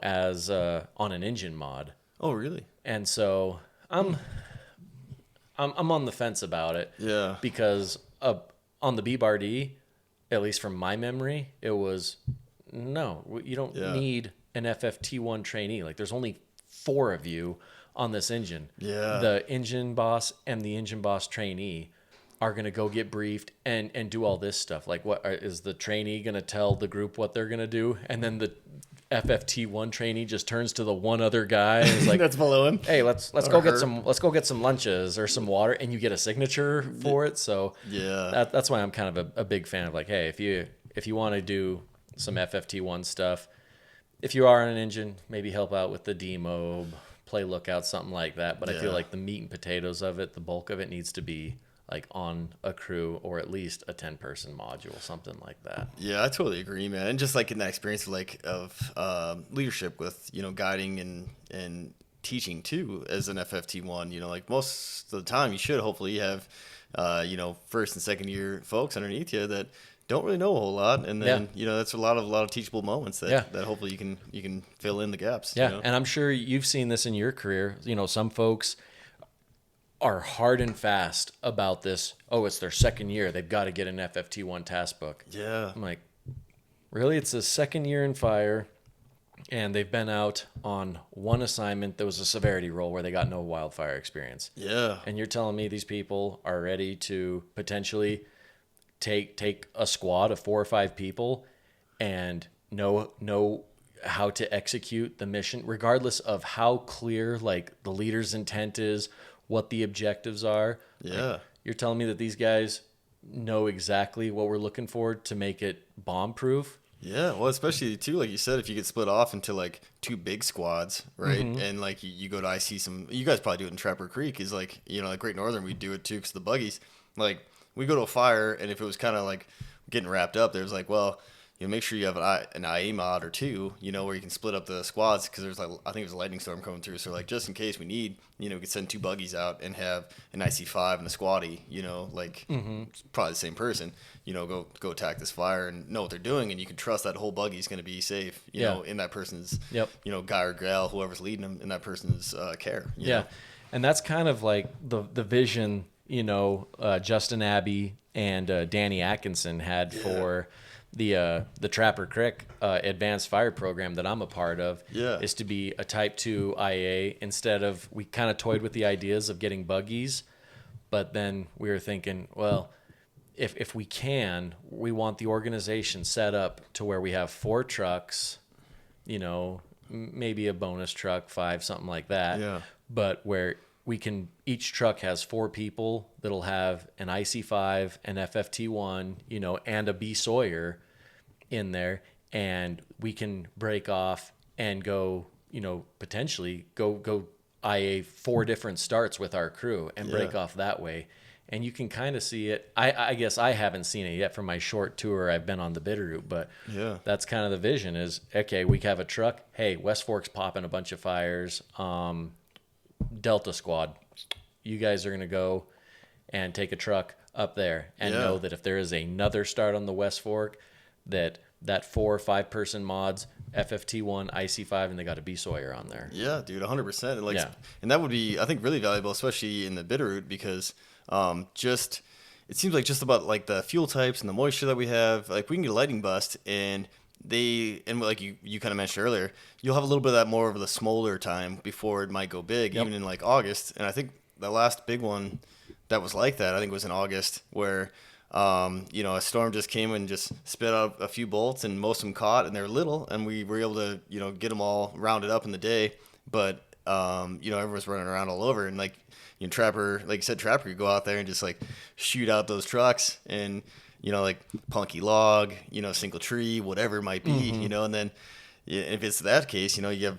as on an engine mod. Oh, really? And so I'm on the fence about it. Yeah. Because on the B-Bar-D, at least from my memory, it was, no, you don't need an FFT1 trainee. Like, there's only 4 of you on this engine. Yeah. The engine boss and the engine boss trainee are going to go get briefed and do all this stuff. Like, is the trainee going to tell the group what they're going to do? And then the FFT1 trainee just turns to the one other guy and is like, that's below him. Hey, let's go get some lunches or some water, and you get a signature for it. So that's why I'm kind of a big fan of like, hey, if you want to do some FFT1 stuff, if you are on an engine, maybe help out with the demob, play lookout, something like that. But I feel like the meat and potatoes of it, the bulk of it, needs to be like on a crew or at least a 10-person module, something like that. Yeah, I totally agree, man. And just like in that experience of leadership with, guiding and teaching too as an FFT1, like most of the time you should hopefully have, first and second year folks underneath you that don't really know a whole lot. And then, that's a lot of teachable moments that hopefully you can fill in the gaps. Yeah. And I'm sure you've seen this in your career. Some folks are hard and fast about this. Oh, it's their second year. They've got to get an FFT1 task book. Yeah. I'm like, really? It's a second year in fire, and they've been out on one assignment that was a severity role where they got no wildfire experience. Yeah. And you're telling me these people are ready to potentially take a squad of 4 or 5 people and know how to execute the mission, regardless of how clear like the leader's intent is, what the objectives are. Yeah. Like, you're telling me that these guys know exactly what we're looking for to make it bomb proof. Yeah, well, especially too, like you said, if you get split off into like two big squads, right? Mm-hmm. And like you go to IC some, you guys probably do it in Trapper Creek, is like, like Great Northern, we do it too, because the buggies, like we go to a fire, and if it was kind of like getting wrapped up, there's like, well, make sure you have an IA mod or two, where you can split up the squads, because there's like, I think there's a lightning storm coming through, so like just in case we need, we could send two buggies out and have an IC5 and a squatty, like probably the same person, go attack this fire and know what they're doing, and you can trust that whole buggy is going to be safe, you know, in that person's, guy or gal, whoever's leading them, in that person's care. You know? And that's kind of like the vision, Justin Abbey and Danny Atkinson had for the Trapper Creek advanced fire program that I'm a part of, is to be a type 2 IA. Instead of, we kind of toyed with the ideas of getting buggies, but then we were thinking, well, if we can, we want the organization set up to where we have 4 trucks, maybe a bonus truck, 5, something like that, but where we can, each truck has 4 people that'll have an IC5, an FFT1, and a B Sawyer in there, and we can break off and go, potentially go IA 4 different starts with our crew and break off that way. And you can kind of see it. I guess I haven't seen it yet from my short tour I've been on the Bitterroot, but that's kind of the vision is, okay, we have a truck. Hey, West Fork's popping a bunch of fires. Delta Squad, you guys are going to go and take a truck up there and know that if there is another start on the West Fork, that 4 or 5 person mods, FFT1, IC5, and they got a B Sawyer on there. Yeah, dude, 100%. And like, and that would be, I think, really valuable, especially in the Bitterroot, because it seems like just about like the fuel types and the moisture that we have, like we can get a lightning bust, and like you kind of mentioned earlier, you'll have a little bit of that more of the smolder time before it might go big, even in like August. And I think the last big one that was like that, I think, was in August, where a storm just came and just spit out a few bolts, and most of them caught, and they're little, and we were able to get them all rounded up in the day. But everyone's running around all over, and like Trapper, like you said, Trapper could go out there and just like shoot out those trucks, and like punky log, single tree, whatever it might be, and then if it's that case, you have.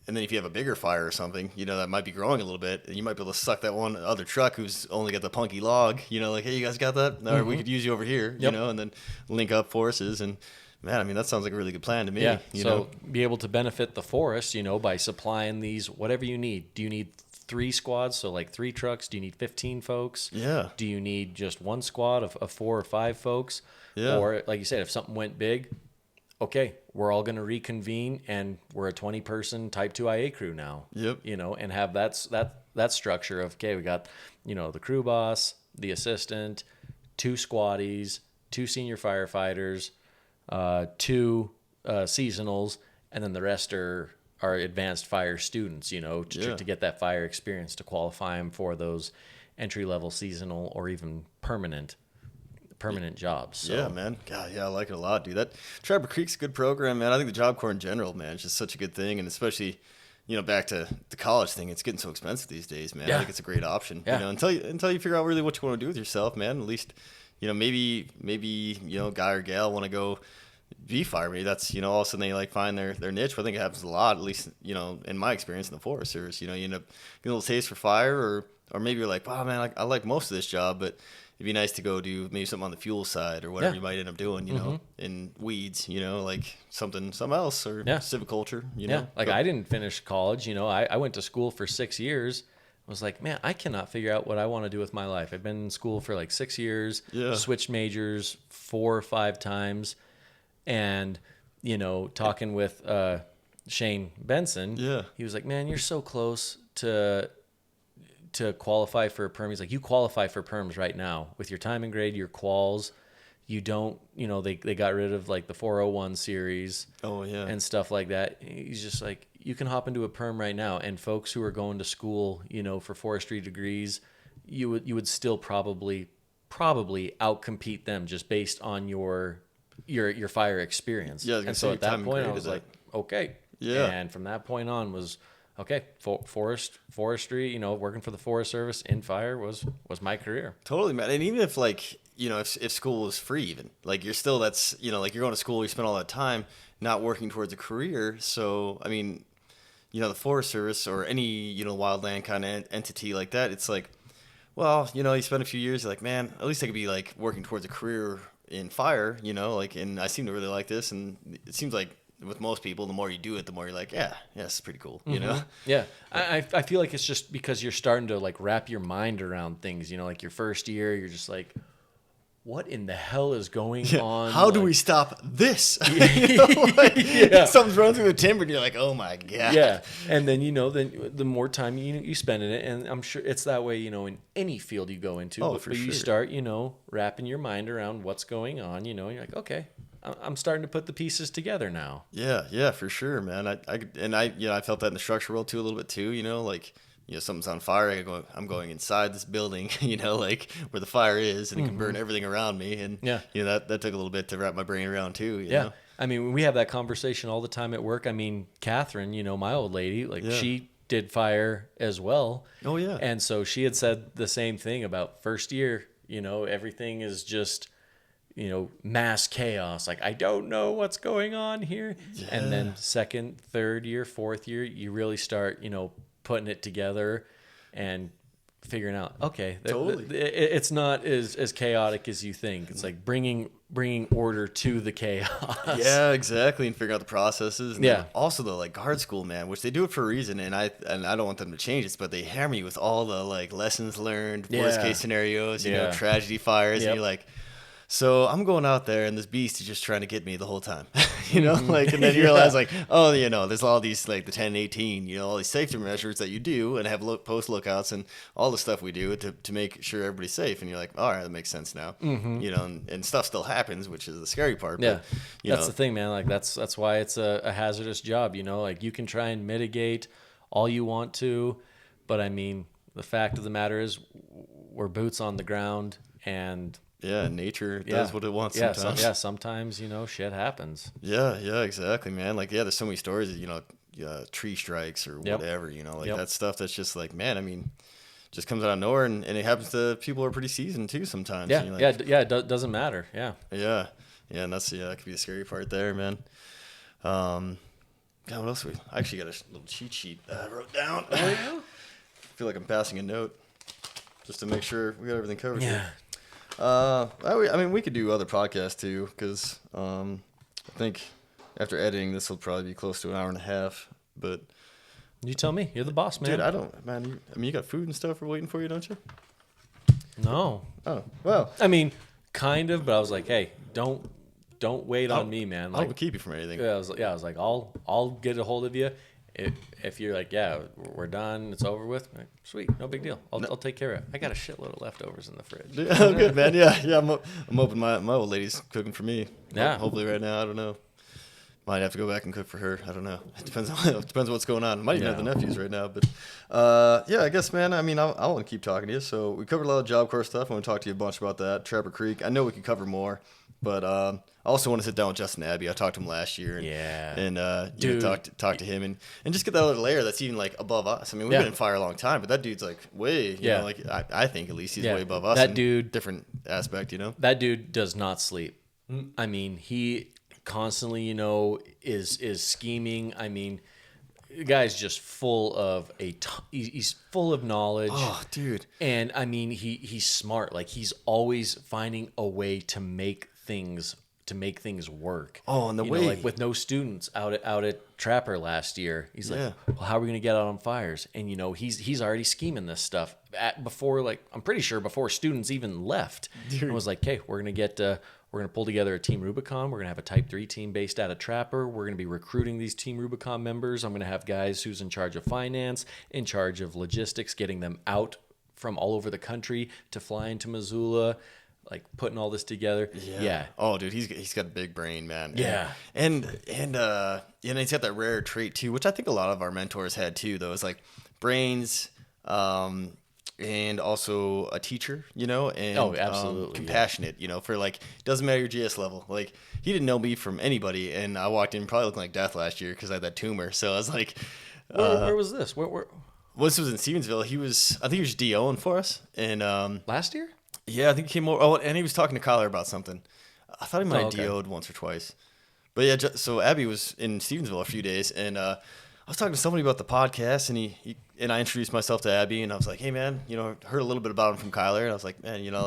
And then if you have a bigger fire or something, that might be growing a little bit, you might be able to suck that one other truck who's only got the punky log, like, hey, you guys got that? No, we could use you over here, and then link up forces. And man, I mean, that sounds like a really good plan to me. Yeah. So be able to benefit the forest, by supplying these, whatever you need. Do you need 3 squads? So like 3 trucks? Do you need 15 folks? Yeah. Do you need just 1 squad of 4 or 5 folks? Yeah. Or like you said, if something went big, okay, we're all going to reconvene, and we're a 20-person Type 2 IA crew now. Yep. And have that structure of, okay, we got, the crew boss, the assistant, 2 squaddies, 2 senior firefighters, 2 seasonals, and then the rest are advanced fire students, to get that fire experience, to qualify them for those entry-level seasonal or even permanent jobs. So. Yeah, man. God, yeah, I like it a lot, dude. That Trapper Creek's a good program, man. I think the Job Corps in general, man, is just such a good thing, and especially, back to the college thing, it's getting so expensive these days, man. I think it's a great option. Until you figure out really what you want to do with yourself, man. At least, maybe guy or gal want to go be fireman. That's all of a sudden they like find their niche. But I think it happens a lot, at least in my experience in the Forest Service. You end up getting a little taste for fire, or maybe you're like, wow, man, I like most of this job, but it'd be nice to go do maybe something on the fuel side or whatever you might end up doing, in weeds, like something else, or civiculture, Like, I didn't finish college, I went to school for 6 years. I was like, man, I cannot figure out what I want to do with my life. I've been in school for like 6 years, switched majors 4 or 5 times. And, talking with Shane Benson, he was like, man, you're so close to qualify for a perm. He's like, you qualify for perms right now with your time and grade, your quals. You don't, they got rid of like the 401 series and stuff like that. He's just like, you can hop into a perm right now. And folks who are going to school, for forestry degrees, you would still probably outcompete them just based on your fire experience. Yeah, and so at that point I was like, okay. Yeah. And from that point on was, okay, forestry, you know, working for the Forest Service in fire was my career. Totally, man. And even if like, you know, if school was free, even like you're still, that's, you know, like you're going to school, you spend all that time not working towards a career. So, I mean, you know, the Forest Service or any, you know, wildland kind of entity like that, it's like, well, you know, you spend a few years, you're like, man, at least I could be like working towards a career in fire, you know, like, and I seem to really like this. And it seems like with most people, the more you do it, the more you're like, yeah, it's pretty cool, you know? Yeah. I feel like it's just because you're starting to like wrap your mind around things, you know, like your first year, you're just like, what in the hell is going on? How do we stop this? You know, like, something's running through the timber and you're like, oh my God. Yeah. And then, you know, then the more time you spend in it, and I'm sure it's that way, you know, in any field you go into, but you start, you know, wrapping your mind around what's going on, you know, and you're like, okay, I'm starting to put the pieces together now. Yeah, for sure, man. I felt that in the structure world too, a little bit too, you know, like, you know, something's on fire, I'm going inside this building, you know, like where the fire is, and it can burn everything around me. And, you know, that took a little bit to wrap my brain around too, you know? I mean, we have that conversation all the time at work. I mean, Catherine, you know, my old lady, like she did fire as well. Oh, yeah. And so she had said the same thing about first year, you know, everything is just, you know, mass chaos. Like, I don't know what's going on here. Yeah. And then second, third year, fourth year, you really start, you know, putting it together and figuring out, okay, it's not as chaotic as you think. It's like bringing order to the chaos. Yeah, exactly, and figuring out the processes. And also the like guard school, man, which they do it for a reason, and I don't want them to change it, but they hammer you with all the like lessons learned, worst case scenarios, you know, tragedy fires, and you're like, so I'm going out there, and this beast is just trying to get me the whole time, you know, like, and then you realize like, oh, you know, there's all these like the 10-18, you know, all these safety measures that you do and have post lookouts and all the stuff we do to make sure everybody's safe. And you're like, all right, that makes sense now, you know, and stuff still happens, which is the scary part. Yeah. But, that's the thing, man. Like that's why it's a hazardous job, you know, like you can try and mitigate all you want to, but I mean, the fact of the matter is we're boots on the ground, and nature does what it wants sometimes. Sometimes, you know, shit happens. Yeah, exactly, man. Like, there's so many stories that, you know, tree strikes or whatever, you know, like that stuff that's just like, man, I mean, just comes out of nowhere, and it happens to people who are pretty seasoned too sometimes. Yeah, like, it doesn't matter. Yeah, and that's, that could be the scary part there, man. God, what else I actually got a little cheat sheet that I wrote down. Oh, yeah? I feel like I'm passing a note just to make sure we got everything covered here. I mean, we could do other podcasts too, because I think after editing, this will probably be close to an hour and a half. But you tell me, you're the boss, man. Dude, I don't, man. I mean, you got food and stuff we're waiting for you, don't you? No. Oh, well. I mean, kind of, but I was like, hey, don't wait on me, man. Like, I'll keep you from anything. I was like, I'll get a hold of you. If you're like, we're done, it's over with, like, sweet, no big deal. I'll take care of it. I got a shitload of leftovers in the fridge. Oh, good, man. Yeah. I'm hoping my old lady's cooking for me. Yeah. Hopefully right now. I don't know. Might have to go back and cook for her. I don't know. It depends on what's going on. Might even have the nephews right now. But I guess, man. I mean, I want to keep talking to you. So we covered a lot of Job Corps stuff. I want to talk to you a bunch about that. Trapper Creek. I know we could cover more, but I also want to sit down with Justin Abbey. I talked to him last year, and talk to him and just get that other layer that's even like above us. I mean, we've been in fire a long time, but that dude's like way, you know, like I think at least he's way above us. That dude, different aspect, you know. That dude does not sleep. I mean, he constantly, you know, is scheming. I mean, the guy's just full of he's full of knowledge. Oh, dude. And I mean, he's smart. Like, he's always finding a way to make things work. Oh, and the way, like with no students out at Trapper last year, he's like, well, how are we going to get out on fires? And, you know, he's already scheming this stuff before, like, I'm pretty sure before students even left. I was like, okay, we're going to pull together a Team Rubicon. We're going to have a Type 3 team based out of Trapper. We're going to be recruiting these Team Rubicon members. I'm going to have guys who's in charge of finance, in charge of logistics, getting them out from all over the country to fly into Missoula, like putting all this together. Yeah. Oh, dude, he's got a big brain, man. Yeah. And he's got that rare trait too, which I think a lot of our mentors had too, though. Is like brains, and also a teacher, and absolutely, compassionate, for like, doesn't matter your GS level. Like, he didn't know me from anybody, and I walked in probably looking like death last year because I had that tumor. So I was like, where was this? Where? Well, this was in Stevensville. I think he was DOing for us, and last year? Yeah, I think he came over. Oh, and he was talking to Kyler about something. I thought he might have DO'd once or twice. But yeah, so Abby was in Stevensville a few days, and I was talking to somebody about the podcast, and I introduced myself to Abby, and I was like, hey, man, heard a little bit about him from Kyler, and I was like, man, I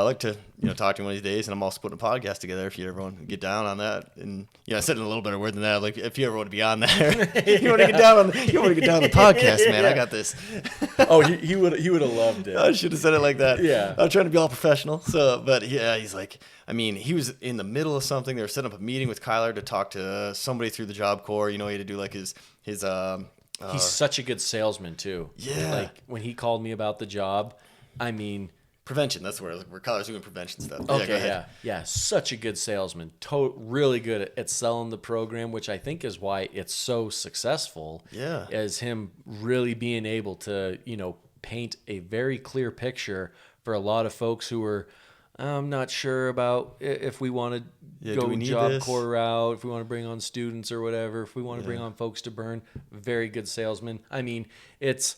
like to, talk to him one of these days, and I'm also putting a podcast together if you ever want to get down on that. And, I said in a little better word than that, like, if you ever want to be on there, you want to get down on the podcast, man, I got this. Oh, he would have loved it. I should have said it like that. Yeah. I was trying to be all professional. So, but yeah, he's like, he was in the middle of something. They were setting up a meeting with Kyler to talk to somebody through the Job Corps. He had to do like his he's such a good salesman too. Yeah. Like when he called me about the job, prevention. That's where Kyler's doing prevention stuff. Okay, yeah. Such a good salesman. Really good at selling the program, which I think is why it's so successful. Yeah. Is him really being able to, paint a very clear picture for a lot of folks who are, I'm not sure about if we want to go Job Corps route, if we want to bring on students or whatever, if we want to bring on folks to burn. Very good salesman. It's,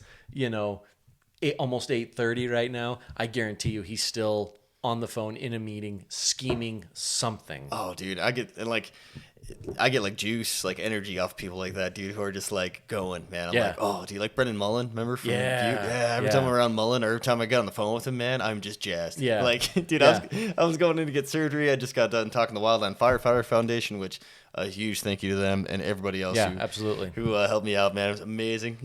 almost 8:30 right now. I guarantee you he's still on the phone in a meeting scheming something. Oh, dude, I get like juice, like energy off people like that, dude, who are just like going, man. I'm like, oh, do you like Brendan Mullen? Remember from Butte? Yeah, every time I'm around Mullen or every time I get on the phone with him, man, I'm just jazzed. Yeah. Like, dude, I was going in to get surgery. I just got done talking to the Wildland Firefighter Foundation, which a huge thank you to them and everybody else who helped me out, man. It was amazing,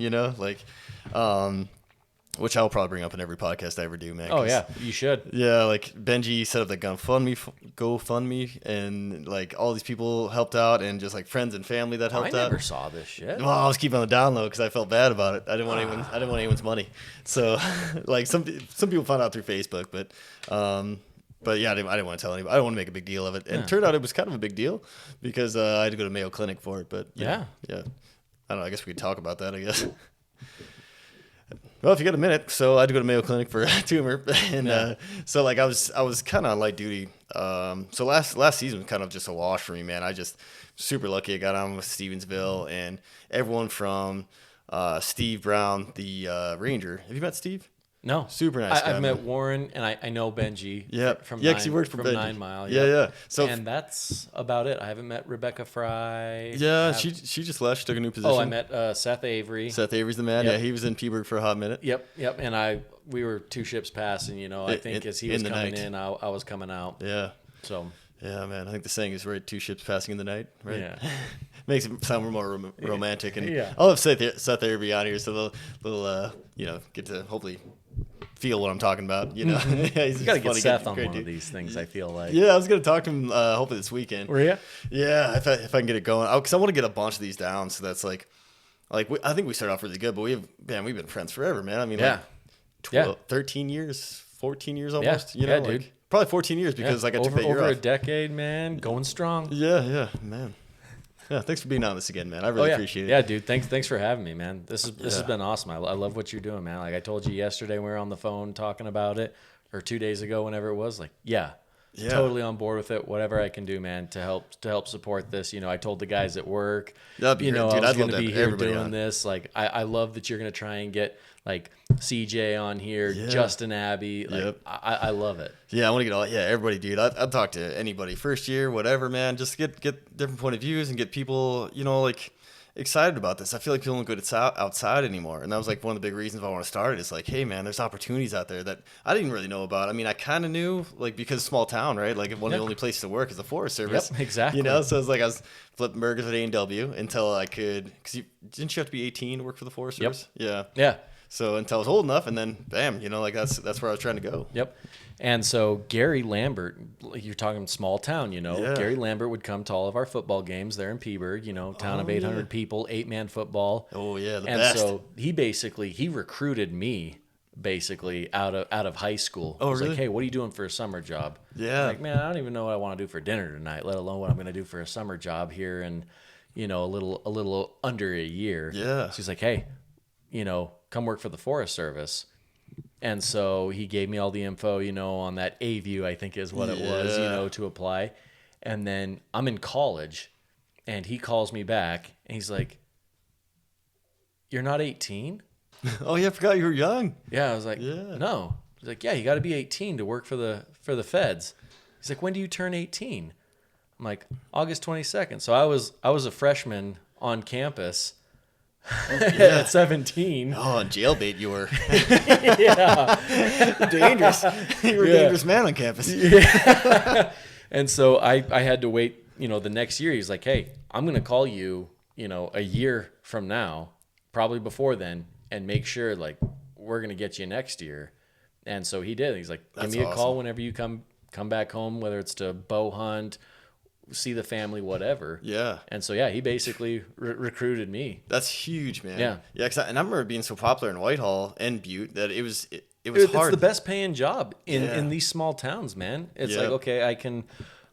which I'll probably bring up in every podcast I ever do, man. Oh, yeah, you should. Yeah, like Benji set up the GoFundMe, and like all these people helped out, and just like friends and family that helped out. I never saw this shit. Well, I was keeping on the down low because I felt bad about it. I didn't want anyone's money. So, like some people found out through Facebook, but yeah, I didn't want to tell anybody. I don't want to make a big deal of it. And it turned out it was kind of a big deal because I had to go to Mayo Clinic for it. But yeah. I don't know. I guess we could talk about that, I guess. Well, if you got a minute, so I had to go to Mayo Clinic for a tumor, and so like I was kind of on light duty. So last season was kind of just a wash for me, man. I just super lucky. I got on with Stevensville, and everyone from Steve Brown, the Ranger. Have you met Steve? No, super nice guy. I've met Warren, and I know Benji. From because he worked from 9 Mile. Yeah. So and that's about it. I haven't met Rebecca Fry. Yeah, she just left. She took a new position. Oh, I met Seth Avery. Seth Avery's the man. Yep. Yeah, he was in Peaburg for a hot minute. Yep. And we were 2 ships passing. I think as he was coming in, I was coming out. Yeah. So. Yeah, man. I think the saying is right. 2 ships passing in the night. Right. Yeah. Makes it sound more romantic, and I'll have Seth Avery on here, so they'll get to hopefully feel what I'm talking about. You got to get Seth on one of these things. I feel like. Yeah, I was gonna talk to him hopefully this weekend. Were you? Yeah, if I can get it going, because I want to get a bunch of these down. So that's like I think we started off really good, but we've been friends forever, man. 13 years, 14 years almost. Yeah, dude. Probably 14 years because I took that year over off. a decade, man, going strong. Yeah, man. Yeah, thanks for being on this again, man. I really appreciate it. Yeah, dude. Thanks for having me, man. This has been awesome. I love what you're doing, man. Like I told you yesterday when we were on the phone talking about it, or 2 days ago, whenever it was. Like, totally on board with it. Whatever I can do, man, to help support this. I told the guys at work, that'd be great, dude. I was going to be here doing on this. Like, I love that you're going to try and get like CJ on here, Justin Abby. Like, I love it. Yeah, I want to get everybody, dude. I'd talk to anybody, first year, whatever, man. Just get different point of views and get people, excited about this. I feel like people don't go outside anymore, and that was like one of the big reasons why I want to start it. Is like, hey, man, there's opportunities out there that I didn't really know about. I kind of knew, like, because small town, right? Like, one of the only places to work is the Forest Service. Yep, exactly. So it's like I was flipping burgers at A&W until I could, because didn't you have to be 18 to work for the Forest Service? Yeah. So until I was old enough, and then bam, that's where I was trying to go. Yep. And so Gary Lambert, you're talking small town, Gary Lambert would come to all of our football games there in Peaburg, town of 800 people, 8-man football. Oh yeah, the and best. So he recruited me basically out of high school. Oh, really? Like, hey, what are you doing for a summer job? Yeah. I'm like, man, I don't even know what I want to do for dinner tonight, let alone what I'm going to do for a summer job here in, a little under a year. Yeah. So he's like, hey, come work for the Forest Service. And so he gave me all the info, on that A-View, I think is what it was, to apply. And then I'm in college, and he calls me back, and he's like, "You're not 18?" Oh, yeah, I forgot you were young. Yeah, I was like, "No." He's like, "Yeah, you got to be 18 to work for the feds." He's like, "When do you turn 18?" I'm like, "August 22nd." So I was a freshman on campus at 17. Oh, and jailbait you were. Yeah. Dangerous. You were a dangerous man on campus. Yeah. And so I had to wait, the next year. He's like, "Hey, I'm going to call you, a year from now, probably before then, and make sure like we're going to get you next year." And so he did. He's like, "Give me a call whenever you come back home, whether it's to bow hunt, see the family, whatever." Yeah. And so, yeah, he basically recruited me. That's huge, man. Yeah. Yeah. And I remember being so popular in Whitehall and Butte that it was hard. It's the best paying job in these small towns, man. It's like, okay, I can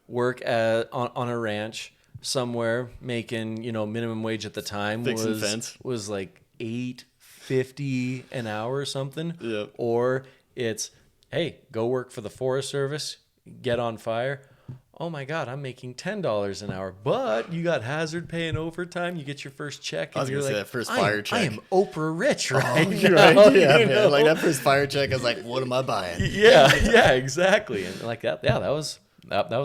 work on a ranch somewhere making, minimum wage at the time was like $8.50 an hour or something. Yep. Or it's, hey, go work for the Forest Service, get on fire. Oh my God, I'm making $10 an hour, but you got hazard pay and overtime. You get your first check, and I was you're gonna like, say that first fire check. I am Oprah rich right now. Right? Yeah, man. Like that first fire check, I was like, what am I buying? Yeah, exactly. And like that, that was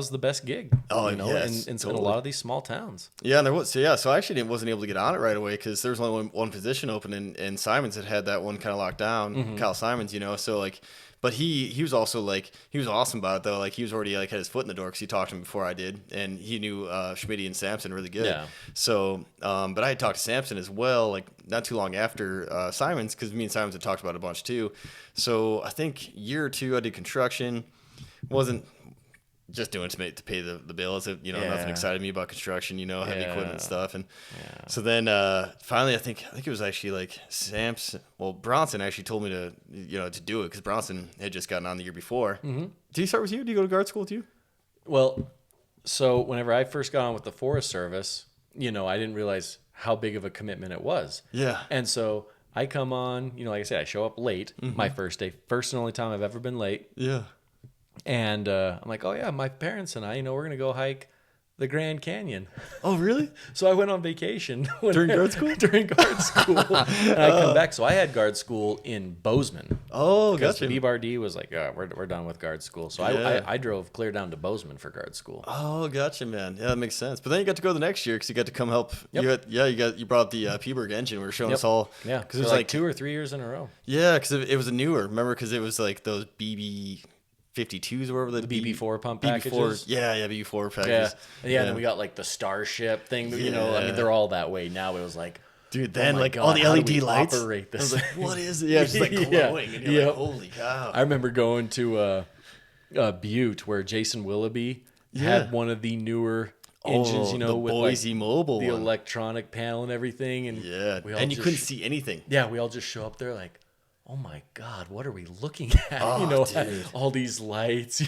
the best gig. Oh, yes, in a lot of these small towns. Yeah, and there was so I actually wasn't able to get on it right away because there was only one position open, and Simons had that one kind of locked down. Kyle Simons, so like. But he was also like, he was awesome about it though. Like he was already like had his foot in the door because he talked to him before I did, and he knew Schmitty and Sampson really good. Yeah. So, but I had talked to Sampson as well, like not too long after Simons, because me and Simons had talked about it a bunch too. So I think year or two I did construction, wasn't just doing it to pay the bills. Nothing excited me about construction, heavy equipment and stuff. And so then finally, I think it was actually like Bronson actually told me to do it because Bronson had just gotten on the year before. Mm-hmm. Did he start with you? Did he go to guard school with you? Well, so whenever I first got on with the Forest Service, I didn't realize how big of a commitment it was. Yeah. And so I come on, like I said, I show up late my first day, first and only time I've ever been late. Yeah. And I'm like, oh, yeah, my parents and I, we're going to go hike the Grand Canyon. Oh, really? So I went on vacation. During guard school? During guard school. And I come back. So I had guard school in Bozeman. Oh, gotcha. Because BBRD was like, we're done with guard school. So I drove clear down to Bozeman for guard school. Oh, gotcha, man. Yeah, that makes sense. But then you got to go the next year because you got to come help. Yep. You brought the Peaberg engine. We were showing us all. Yeah, because it was like 2 or 3 years in a row. Yeah, because it was a newer. Remember, because it was like those BB52s or whatever the BB4 pump packages. Yeah, BB4 packages. Yeah. And then we got like the Starship thing. I mean, they're all that way now. It was like, dude, then oh like God, all the LED lights. Operate this. I was like, what is it? Yeah, it's just like glowing. And you're like, holy cow. I remember going to Butte where Jason Willoughby had one of the newer engines, the with Boise like Mobile the one. Electronic panel and everything. And and you couldn't see anything. Yeah, we all just show up there like, oh my God, what are we looking at? Dude. All these lights,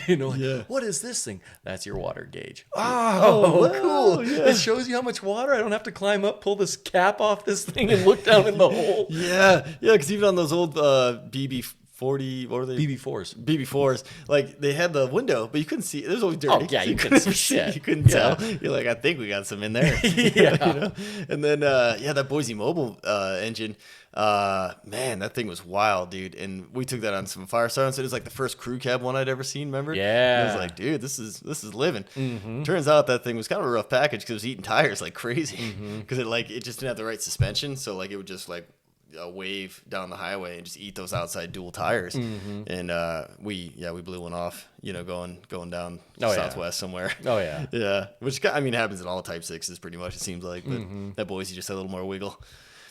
what is this thing? That's your water gauge. Oh, cool. Yeah. It shows you how much water. I don't have to climb up, pull this cap off this thing and look down in the hole. Yeah, because even on those old BB40, what were they? BB4s, like they had the window, but you couldn't see. It was always dirty. Oh, yeah, you couldn't see shit. You couldn't tell. You're like, I think we got some in there. Yeah. And then, that Boise Mobile engine, man, that thing was wild, dude. And we took that on some fire sirens. It was like the first crew cab one I'd ever seen, remember? Yeah. And I was like, dude, this is living. Mm-hmm. Turns out that thing was kind of a rough package because it was eating tires like crazy. Because it just didn't have the right suspension. So like it would just like wave down the highway and just eat those outside dual tires. And we blew one off, going down southwest somewhere. Oh yeah. Yeah, which happens in all Type 6s pretty much, it seems like, but that Boise just had a little more wiggle.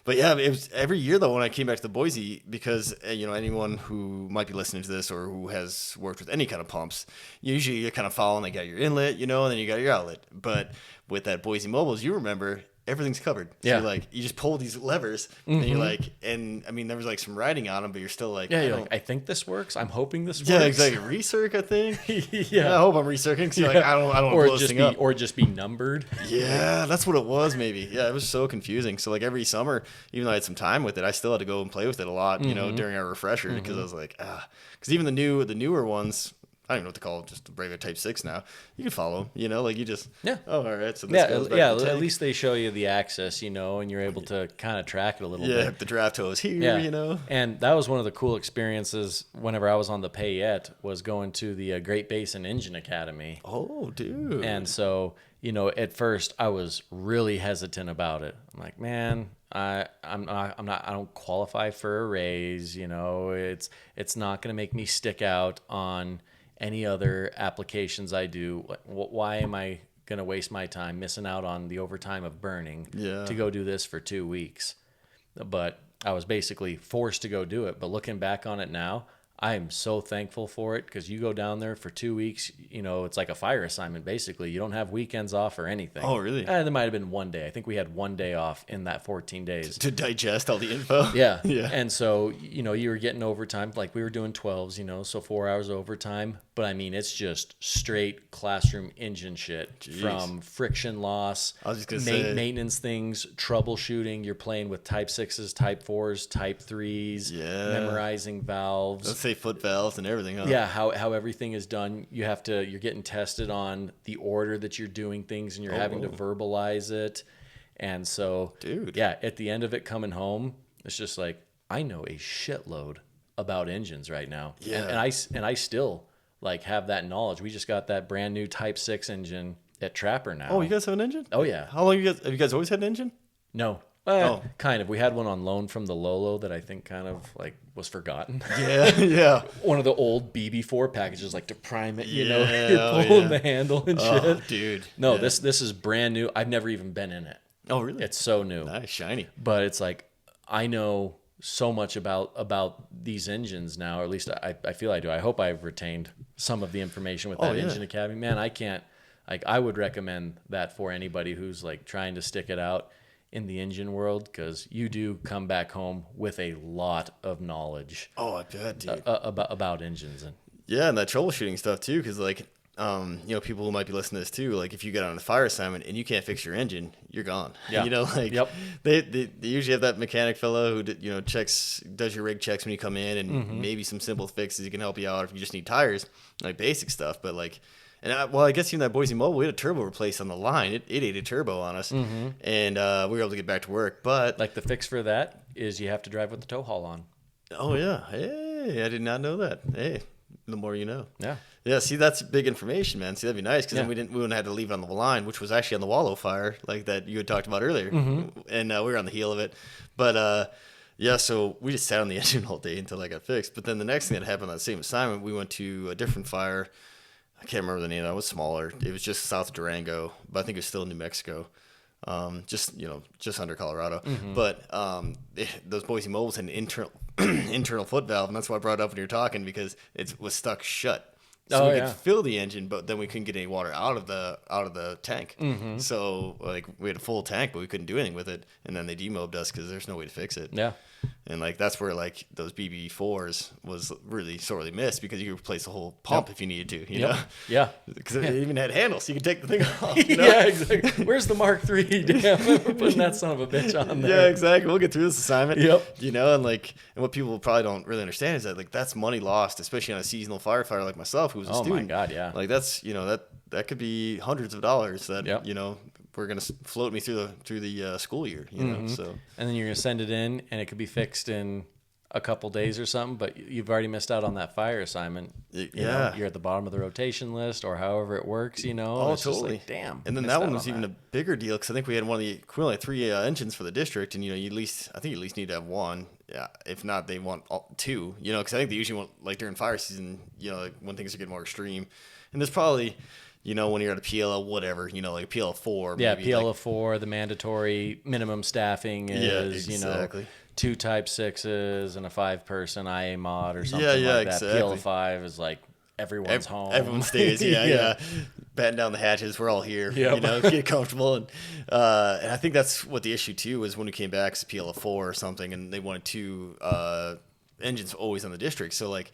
But yeah, it was every year though when I came back to the Boise, because anyone who might be listening to this or who has worked with any kind of pumps, usually you're kind of following, like, you got your inlet, and then you got your outlet. But with that Boise Mobile, as you remember, everything's covered. So you're like, you just pull these levers, and you're like, and I mean, there was like some writing on them, but you're still like, I think this works. I'm hoping this works. Yeah, exactly. Recirc, I think. I hope I'm recircing because you're like, I don't want to blow this thing up. Or just be numbered. Yeah, that's what it was. Maybe. Yeah, it was so confusing. So like every summer, even though I had some time with it, I still had to go and play with it a lot, you know, during our refresher because I was like, because even the newer ones. I don't even know what to call it, just a regular Type 6 now. You can follow them, you know, like you just, all right, so this goes back to the tank. At least they show you the access, you know, and you're able to kind of track it a little bit. Yeah, the draft hose here, you know. And that was one of the cool experiences whenever I was on the Payette, was going to the Great Basin Engine Academy. Oh, dude. And so, you know, at first I was really hesitant about it. I'm like, man, I don't qualify for a raise, you know, it's not going to make me stick out on any other applications I do. Why am I going to waste my time missing out on the overtime of burning to go do this for 2 weeks? But I was basically forced to go do it. But looking back on it now, I am so thankful for it because you go down there for 2 weeks, you know, it's like a fire assignment, basically. You don't have weekends off or anything. Oh, really? There might have been 1 day. I think we had 1 day off in that 14 days. To digest all the info? Yeah. And so, you know, you were getting overtime, like we were doing 12s, you know, so 4 hours overtime. But I mean, it's just straight classroom engine shit. Jeez. From friction loss, I was just gonna say, maintenance things, troubleshooting. You're playing with Type 6s, Type 4s, Type 3s, memorizing valves. Let's say foot valves and everything, huh? Yeah, how everything is done. You're getting tested on the order that you're doing things, and you're having to verbalize it. And so, dude, yeah, at the end of it coming home, it's just like, I know a shitload about engines right now. Yeah. And I still like have that knowledge. We just got that brand new Type 6 engine at Trapper now. Oh, you guys have an engine? Oh yeah. How long have you guys always had an engine? No. Kind of. We had one on loan from the Lolo that I think kind of like was forgotten. Yeah. One of the old BB4 packages, like to prime it, you know, you're pulling the handle and shit. Oh, dude. No, this is brand new. I've never even been in it. Oh, really? It's so new. Nice, shiny. But it's like, I know so much about these engines now, or at least I feel I do. I hope I've retained some of the information with that Engine Academy. Man, I can't, like, I would recommend that for anybody who's like trying to stick it out in the engine world, because you do come back home with a lot of knowledge. Oh, I bet, dude. About engines. And yeah, and that troubleshooting stuff too, because like, you know, people who might be listening to this too, like if you get on a fire assignment and you can't fix your engine, you're gone. Yeah. You know, like they usually have that mechanic fellow who, you know, does your rig checks when you come in, and maybe some simple fixes he can help you out if you just need tires, like basic stuff. But like, I guess even that Boise Mobile, we had a turbo replaced on the line. It ate a turbo on us, and we were able to get back to work. But like the fix for that is you have to drive with the tow haul on. Oh yeah, hey, I did not know that. Hey, the more you know. Yeah. See, that's big information, man. See, that'd be nice because then we wouldn't have to leave it on the line, which was actually on the Wallow fire, like that you had talked about earlier, and we were on the heel of it. But yeah, so we just sat on the engine all day until I got fixed. But then the next thing that happened on that same assignment, we went to a different fire. I can't remember the name. That was smaller. It was just south of Durango, but I think it was still in New Mexico. Just under Colorado. But those Boise Mobiles had an internal foot valve, and that's why I brought it up when you were talking, because it was stuck shut. So we could fill the engine, but then we couldn't get any water out of the tank. So like we had a full tank, but we couldn't do anything with it. And then they demobbed us because there's no way to fix it. Yeah. And like that's where like those BB4s was really sorely missed, because you could replace the whole pump if you needed to, you know? Yeah. Because it even had handles, so you could take the thing off. You know? Yeah, exactly. Where's the Mark III? Damn, we're putting that son of a bitch on there. Yeah, exactly. We'll get through this assignment. Yep. You know, and what people probably don't really understand is that like that's money lost, especially on a seasonal firefighter like myself who was a student. Oh my God, yeah. Like that's, you know, that could be hundreds of dollars that, you know, we're going to float me through the school year, you know, so. And then you're going to send it in, and it could be fixed in a couple days or something, but you've already missed out on that fire assignment. You know, you're at the bottom of the rotation list, or however it works, you know. Oh, it's totally. Just like, damn. And then that one was even a bigger deal, because I think we had one of the equivalent 3 engines for the district, and, you know, you at least need to have one. Yeah, if not, they want 2, you know, because I think they usually want, like during fire season, you know, like when things are getting more extreme. And there's probably, you know, when you're at a PLL, whatever, you know, like a PLL4. Yeah, maybe PLL4, the mandatory minimum staffing is, exactly. you know, 2 Type 6s and a 5-person IA mod or something like that. Exactly. PLL5 is like everyone's home. Everyone stays. Yeah. Batten down the hatches. We're all here. Yep. Get comfortable. And I think that's what the issue too was when we came back. It's PL4 or something, and they wanted 2 engines always on the district. So like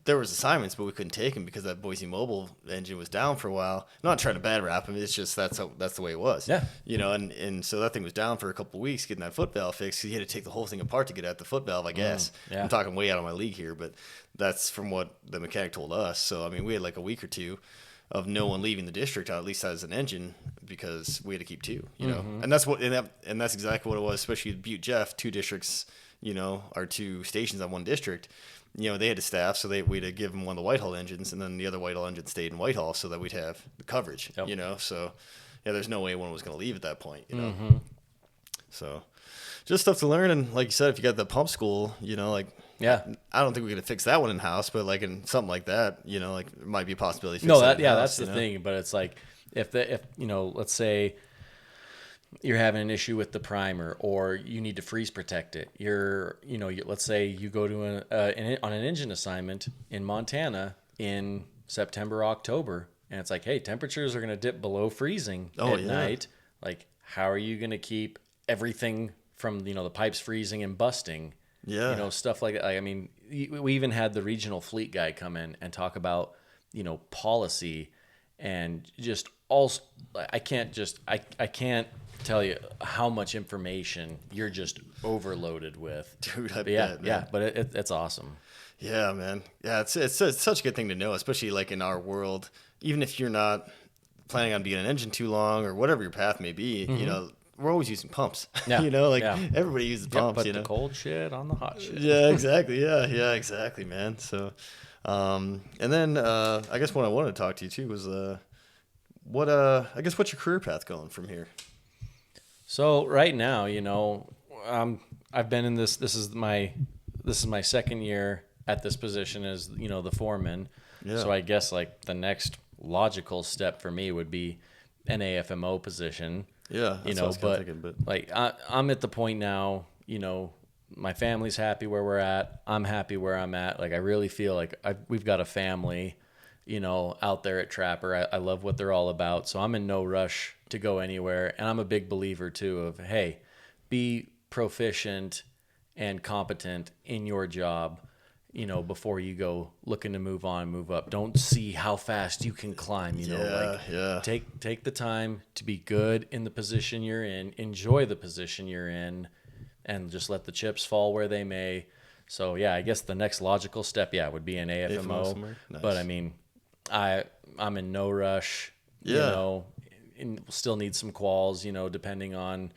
there was assignments, but we couldn't take them because that Boise Mobile engine was down for a while. I'm not trying to bad rap him. It's just that's the way it was. Yeah. And so that thing was down for a couple of weeks getting that foot valve fixed. Because you had to take the whole thing apart to get at the foot valve, I guess. Yeah. I'm talking way out of my league here, but that's from what the mechanic told us. So I mean, we had like a week or 2 of no one leaving the district, at least as an engine, because we had to keep 2. And that's that's exactly what it was. Especially with Butte Jeff, 2 districts. Our 2 stations on one district. They had a staff, so we'd have given one of the Whitehall engines, and then the other Whitehall engine stayed in Whitehall so that we'd have the coverage, So, there's no way one was going to leave at that point, So, just stuff to learn, and like you said, if you got the pump school, I don't think we could fix that one in-house, but like in something like that, like it might be a possibility. That's the thing, but it's like if let's say you're having an issue with the primer, or you need to freeze protect it. Let's say you go to on an engine assignment in Montana in September, October, and it's like, hey, temperatures are going to dip below freezing at night. Like, how are you going to keep everything from the pipes freezing and busting? Yeah, Stuff like that. I mean, we even had the regional fleet guy come in and talk about policy and just also. I can't tell you how much information you're just overloaded with. Dude, I bet, man. But it's awesome. Yeah, man. Yeah, it's such a good thing to know, especially like in our world. Even if you're not planning on being an engine too long or whatever your path may be, we're always using pumps. Yeah. Everybody uses pumps. Put the cold shit on the hot shit. Yeah, exactly. Yeah, exactly, man. So, and then I guess what I wanted to talk to you too was what's your career path going from here? So right now, I've been in this. This is my second year at this position as the foreman. Yeah. So I guess like the next logical step for me would be an AFMO position. Yeah, that's what I was thinking, but like I'm at the point now. My family's happy where we're at. I'm happy where I'm at. Like I really feel like we've got a family. Out there at Trapper. I love what they're all about. So I'm in no rush to go anywhere. And I'm a big believer too of, hey, be proficient and competent in your job, before you go looking to move on, move up. Don't see how fast you can climb, Take the time to be good in the position you're in, enjoy the position you're in, and just let the chips fall where they may. So yeah, I guess the next logical step, would be an AFMO. Nice. But I mean, I'm in no rush, and still need some quals, depending on,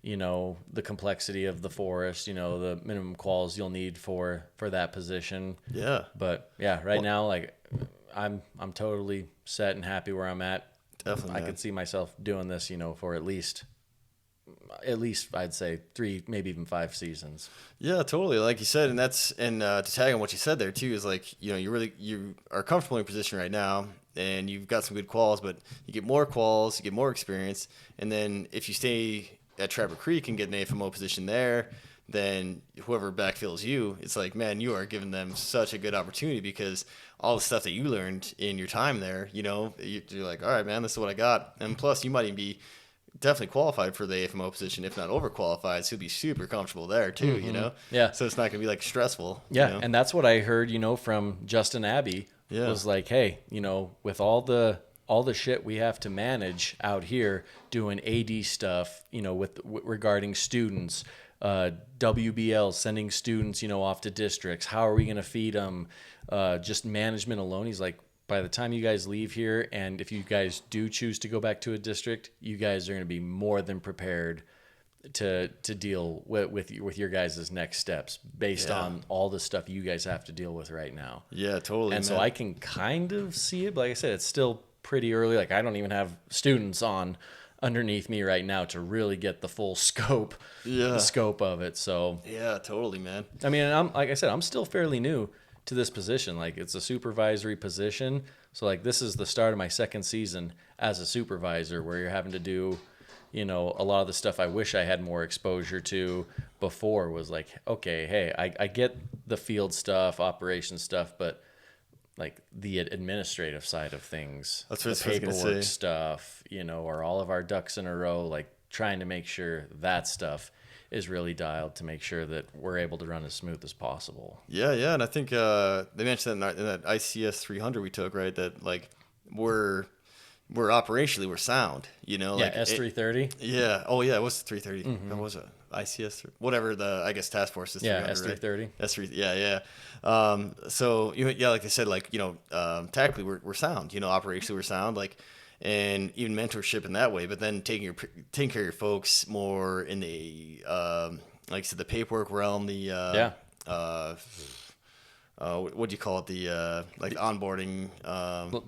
the complexity of the forest, the minimum quals you'll need for that position. Yeah. But yeah, now, like I'm totally set and happy where I'm at. Definitely. I could see myself doing this, for at least I'd say 3, maybe even 5 seasons. Yeah, totally. Like you said, and to tag on what you said there too is like, you are comfortable in your position right now and you've got some good quals, but you get more quals, you get more experience. And then if you stay at Trapper Creek and get an AFMO position there, then whoever backfills you, it's like, man, you are giving them such a good opportunity because all the stuff that you learned in your time there, you're like, all right, man, this is what I got. And plus you might even be definitely qualified for the AFMO position, if not overqualified. So you'll be super comfortable there too, Yeah. So it's not going to be like stressful. Yeah. And that's what I heard, from Justin Abbey was like, hey, with all the shit we have to manage out here doing AD stuff, regarding students, WBL sending students, off to districts. How are we going to feed them? Just management alone. He's like, by the time you guys leave here, and if you guys do choose to go back to a district, you guys are going to be more than prepared to deal with your guys' next steps based on all the stuff you guys have to deal with right now. Yeah, totally. And so I can kind of see it, but like I said, it's still pretty early. Like I don't even have students on underneath me right now to really get the full scope, the scope of it. So yeah, totally, man. I mean, like I said, I'm still fairly new to this position. Like it's a supervisory position. So like this is the start of my second season as a supervisor where you're having to do, a lot of the stuff I wish I had more exposure to before was like, okay, hey, I get the field stuff, operation stuff, but like the administrative side of things, That's what the I was gonna paperwork say. stuff, are all of our ducks in a row, like trying to make sure that stuff is really dialed to make sure that we're able to run as smooth as possible. Yeah, yeah, and I think they mentioned that in that ICS 300 we took, right? That like we're operationally we're sound, like S330. Yeah. Oh yeah, it was 330. What was it? ICS, whatever the I guess task force is. 300, S330. Right? S3. Yeah, yeah. So yeah, like they said, like tactically we're sound. Operationally we're sound. Like, and even mentorship in that way. But then taking care of your folks more in the like I said, the paperwork realm. The what do you call it? The like onboarding.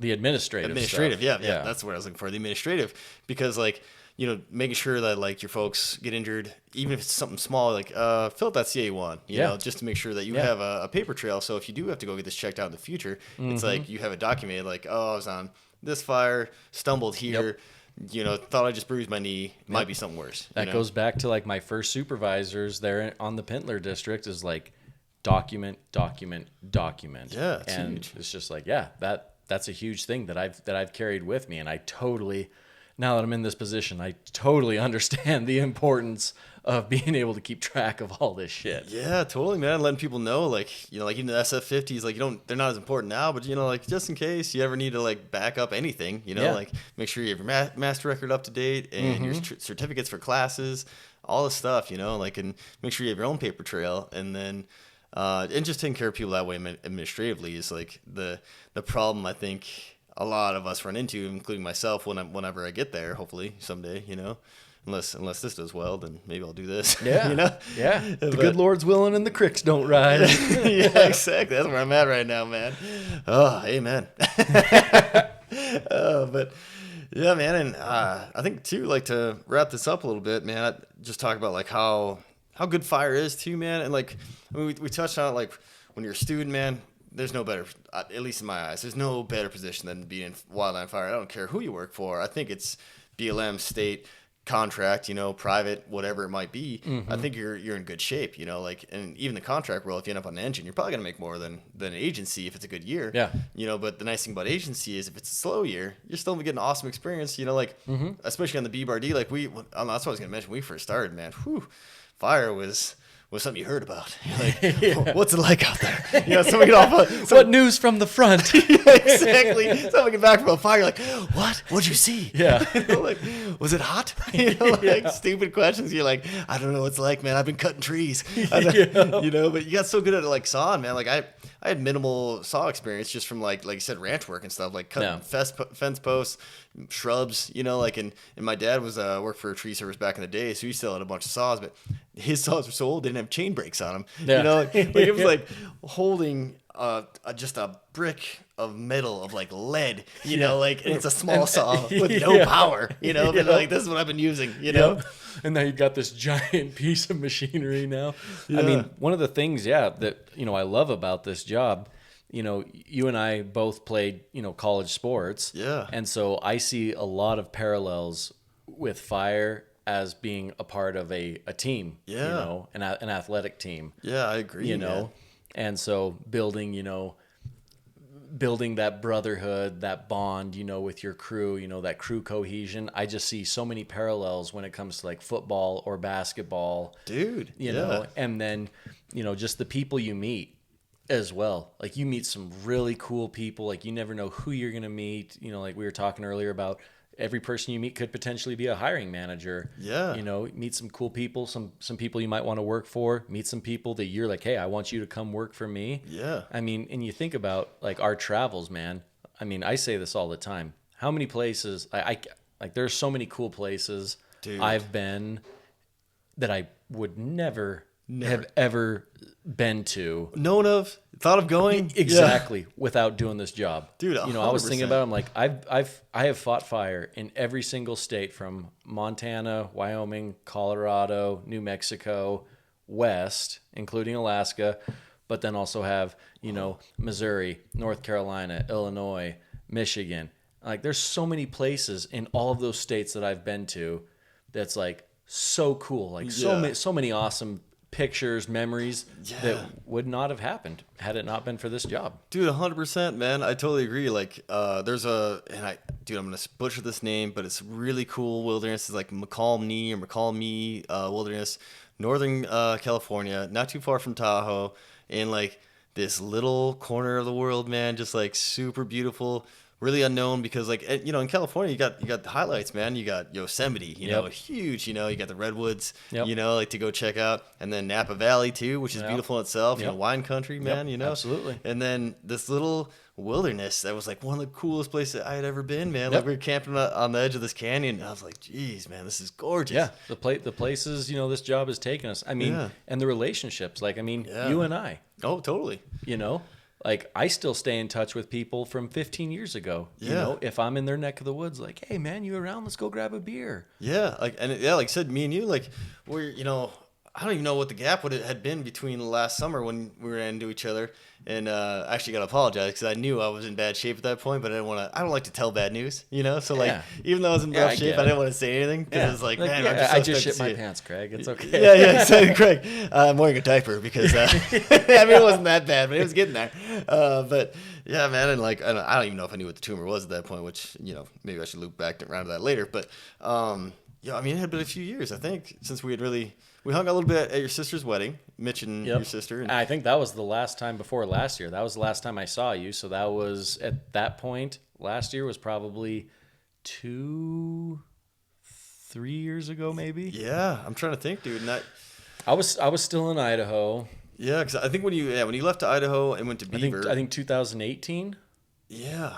The administrative Administrative, stuff. yeah, that's what I was looking for. The administrative, because like making sure that like your folks get injured, even if it's something small, like fill out that CA1, just to make sure that you have a paper trail. So if you do have to go get this checked out in the future, it's like you have it documented. Like, oh, I was on this fire, stumbled here. Thought I just bruised my knee. Might be something worse. That goes back to like my first supervisors there on the Pintler district is like document. Yeah, it's and huge. it's just like, that's a huge thing that I've carried with me, and I totally, now that I'm in this position, I totally understand the importance of being able to keep track of all this shit. Yeah, totally, man. Letting people know, like, like even the SF50s, like they're not as important now, but like just in case you ever need to like back up anything, like make sure you have your master record up to date and your certificates for classes, all this stuff, like, and make sure you have your own paper trail, and then and just taking care of people that way administratively is like the problem I think a lot of us run into, including myself, whenever I get there, hopefully someday, unless this does well, then maybe I'll do this. Yeah. The good Lord's willing and the creeks don't rise. Yeah, exactly. That's where I'm at right now, man. Oh, amen. But yeah, man, and I think too, like, to wrap this up a little bit, man, I just talk about like how good fire is too, man, and like I mean, we touched on it, like when you're a student, man. There's no better, at least in my eyes, there's no better position than being in wildland fire. I don't care who you work for. I think it's BLM, state, contract, private, whatever it might be. I think you're in good shape, like, and even the contract role, if you end up on an engine, you're probably gonna make more than an agency if it's a good year. Yeah. But the nice thing about agency is if it's a slow year, you're still gonna get an awesome experience. Like, especially on the BBRD, like that's what I was gonna mention. When we first started, man, fire was something you heard about. Like, what's it like out there? Somebody get off. What news from the front? Yeah, exactly. Somebody get back from a fire, like, what? What'd you see? Yeah. Like, was it hot? Stupid questions. You're like, I don't know what it's like, man. I've been cutting trees. But you got so good at like sawing, man. Like I had minimal saw experience just from like you said, ranch work and stuff, like cutting fence posts, shrubs, like, and my dad was worked for a tree service back in the day, so he still had a bunch of saws, but his saws were so old they didn't have chain brakes on them. Like it was like holding just a brick of metal of like lead, like, and it's a small saw with no power, but like this is what I've been using, And now you've got this giant piece of machinery now. I mean, one of the things, that, I love about this job, you and I both played, college sports. Yeah. And so I see a lot of parallels with fire as being a part of a team, an athletic team. Yeah, I agree, man. And so building that brotherhood, that bond, with your crew, that crew cohesion. I just see so many parallels when it comes to like football or basketball. Dude, you know, and then, just the people you meet as well. Like you meet some really cool people. Like you never know who you're going to meet. Like we were talking earlier about every person you meet could potentially be a hiring manager. Yeah. Meet some cool people, some people you might want to work for, meet some people that you're like, hey, I want you to come work for me. Yeah. I mean, and you think about like our travels, man. I mean, I say this all the time. How many places, I like there's so many cool places I've been that I would never have ever been to, known of, thought of going exactly without doing this job, dude. 100%. I was thinking about it, I'm like, I have fought fire in every single state from Montana, Wyoming, Colorado, New Mexico, West, including Alaska, but then also have Missouri, North Carolina, Illinois, Michigan. Like there's so many places in all of those states that I've been to that's like so cool, like so many awesome pictures, memories that would not have happened had it not been for this job. Dude, 100%, man. I totally agree. Like, I'm going to butcher this name, but it's really cool wilderness. It's like McCall Wilderness, Northern California, not too far from Tahoe, in like this little corner of the world, man. Just like super beautiful. Really unknown because, like, in California, you got the highlights, man. You got Yosemite, you know, huge. You got the redwoods, like to go check out, and then Napa Valley too, which is beautiful in itself. Wine country, man. Absolutely. And then this little wilderness that was like one of the coolest places I had ever been, man. Like we were camping on the edge of this canyon, and I was like, geez, man, this is gorgeous. Yeah, the places this job has taken us. I mean, and the relationships. Like, I mean, you and I. Oh, totally. Like, I still stay in touch with people from 15 years ago. If I'm in their neck of the woods, like, hey, man, you around? Let's go grab a beer. Yeah, like I said, me and you, like, we're, I don't even know what the gap had been between last summer when we ran into each other. And I actually got to apologize because I knew I was in bad shape at that point, but I don't like to tell bad news, So, like, even though I was in rough shape, I didn't want to say anything because it's like, man, I just shit my pants, Craig. It's okay. Yeah, exactly, Craig. I'm wearing a diaper because, I mean, it wasn't that bad, but it was getting there. But, yeah, man, and, like, I don't even know if I knew what the tumor was at that point, which, maybe I should loop back around to that later. But, yeah, I mean, it had been a few years, I think, since we hung out a little bit at your sister's wedding, Mitch and your sister. And I think that was the last time before last year. That was the last time I saw you. So that was, at that point, last year was probably 2-3 years ago, maybe. Yeah, I'm trying to think, dude. And I was still in Idaho. Yeah, because I think when you left to Idaho and went to Beaver. I think 2018. Yeah,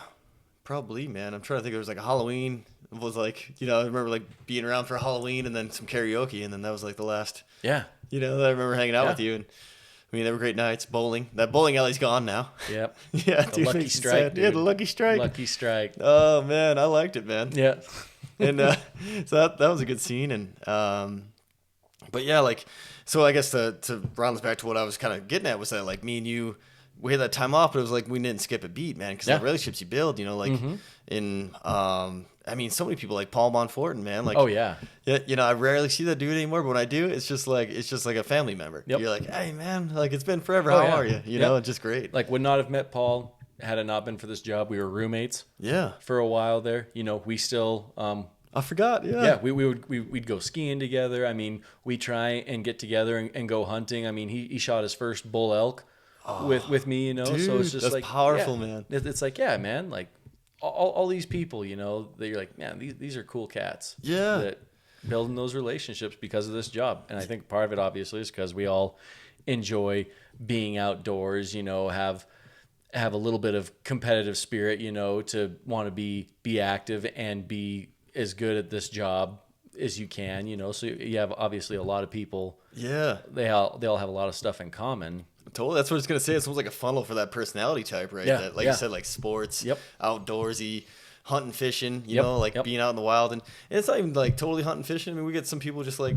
probably, man. I'm trying to think. There was like a Halloween. It was like, I remember like being around for Halloween and then some karaoke, and then that was like the last. Yeah. That I remember hanging out with you, and I mean, they were great nights. Bowling. That bowling alley's gone now. Yep. Yeah, the Lucky Strike, dude. Yeah, the Lucky Strike. Lucky Strike. Oh man, I liked it, man. Yeah. And so that was a good scene, and but yeah, like, so I guess to round this back to what I was kind of getting at was that, like, me and you, we had that time off, but it was like we didn't skip a beat, man, because the relationships you build, like in I mean, so many people like Paul Monfortin, man. Like, oh yeah, I rarely see that dude anymore. But when I do, it's just like a family member. Yep. You're like, hey, man, like it's been forever. How are you? You know, it's just great. Like, would not have met Paul had it not been for this job. We were roommates. Yeah. For a while there, we still. I forgot. Yeah. Yeah, we'd go skiing together. I mean, we try and get together and go hunting. I mean, he shot his first bull elk with me. Dude, so it's just that's like powerful, man. It's like, yeah, man, like. All these people, that you're like, man, these are cool cats. Yeah. That building those relationships because of this job. And I think part of it obviously is because we all enjoy being outdoors, have a little bit of competitive spirit, to want to be active and be as good at this job as you can, so you have obviously a lot of people. Yeah. They all have a lot of stuff in common. Totally. That's what I was going to say. It's almost like a funnel for that personality type, right? Yeah. That, like you said, like sports, outdoorsy, hunting, fishing, Yep. being out in the wild. And it's not even like totally hunting, fishing. I mean, we get some people just like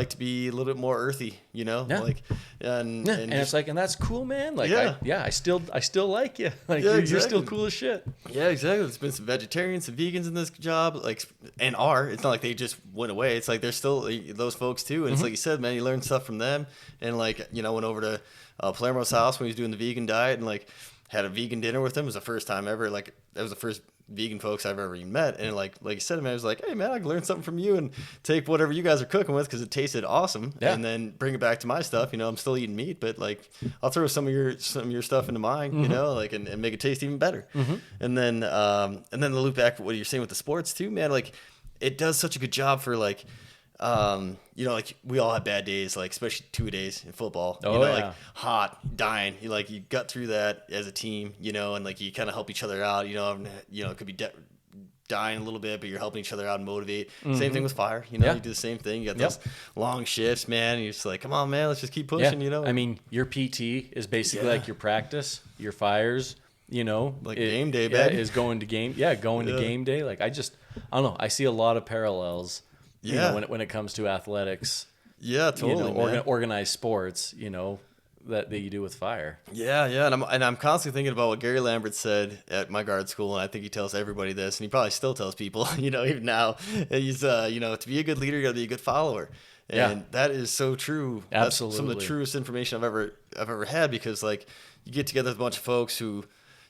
to be a little bit more earthy, Like, and it's like, and that's cool, man. Like, I still like you. Like, exactly. You're still cool as shit. Yeah, exactly. There's been some vegetarians, some vegans in this job, like, and it's not like they just went away. It's like there's still those folks too. And it's like you said, man, you learn stuff from them. And like, went over to Palermo's house when he was doing the vegan diet and like had a vegan dinner with him. It was the first time ever. Like, that was the first vegan folks I've ever even met. And like you said, man, I was like, hey man, I can learn something from you and take whatever you guys are cooking with because it tasted awesome. Yeah. And then bring it back to my stuff. I'm still eating meat, but like I'll throw some of your stuff into mine, like and make it taste even better. And then the loop back what you're saying with the sports too, man, like it does such a good job for like like we all have bad days, like especially 2 days in football, like hot, dying. You got through that as a team, and like you kind of help each other out, it could be dying a little bit, but you're helping each other out and motivate. Same thing with fire, you do the same thing. You got those long shifts, man. And you're just like, come on, man, let's just keep pushing, I mean, your PT is basically like your practice, your fires, like game day, baby. Is going to game day. Like I don't know. I see a lot of parallels. When it comes to athletics, totally, organized sports, that you do with fire. Yeah, and I'm constantly thinking about what Gary Lambert said at my guard school, and I think he tells everybody this, and he probably still tells people, even now. He's, to be a good leader, you got to be a good follower. And that is so true. Absolutely. That's some of the truest information I've ever had, because like you get together with a bunch of folks who,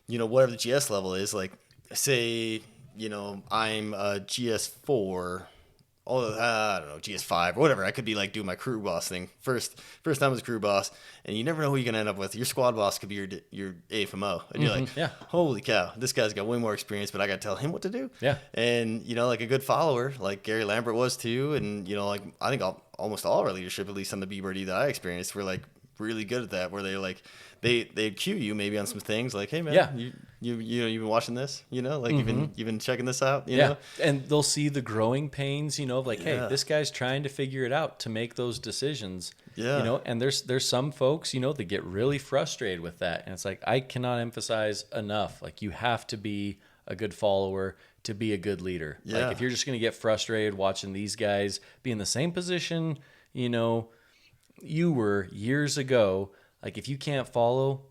you know, whatever the GS level is, like say, you know, I'm a GS4, I don't know, GS5 or whatever. I could be like doing my crew boss thing. First time as a crew boss, and you never know who you're going to end up with. Your squad boss could be your AFMO. And you're like, holy cow, this guy's got way more experience, but I got to tell him what to do. Yeah. And, you know, like a good follower, like Gary Lambert was too. And, you know, like I think almost all our leadership, at least on the B-Birdie that I experienced, were like really good at that, where they like, they'd cue you maybe on some things like, hey man, you know, you've been watching this, you know, like you've been checking this out, you know? And they'll see the growing pains, you know, of like, hey, this guy's trying to figure it out to make those decisions. Yeah. You know, and there's some folks, you know, that get really frustrated with that. And it's like, I cannot emphasize enough. Like, you have to be a good follower to be a good leader. Yeah. Like, if you're just going to get frustrated watching these guys be in the same position, you know, you were years ago, like, if you can't follow,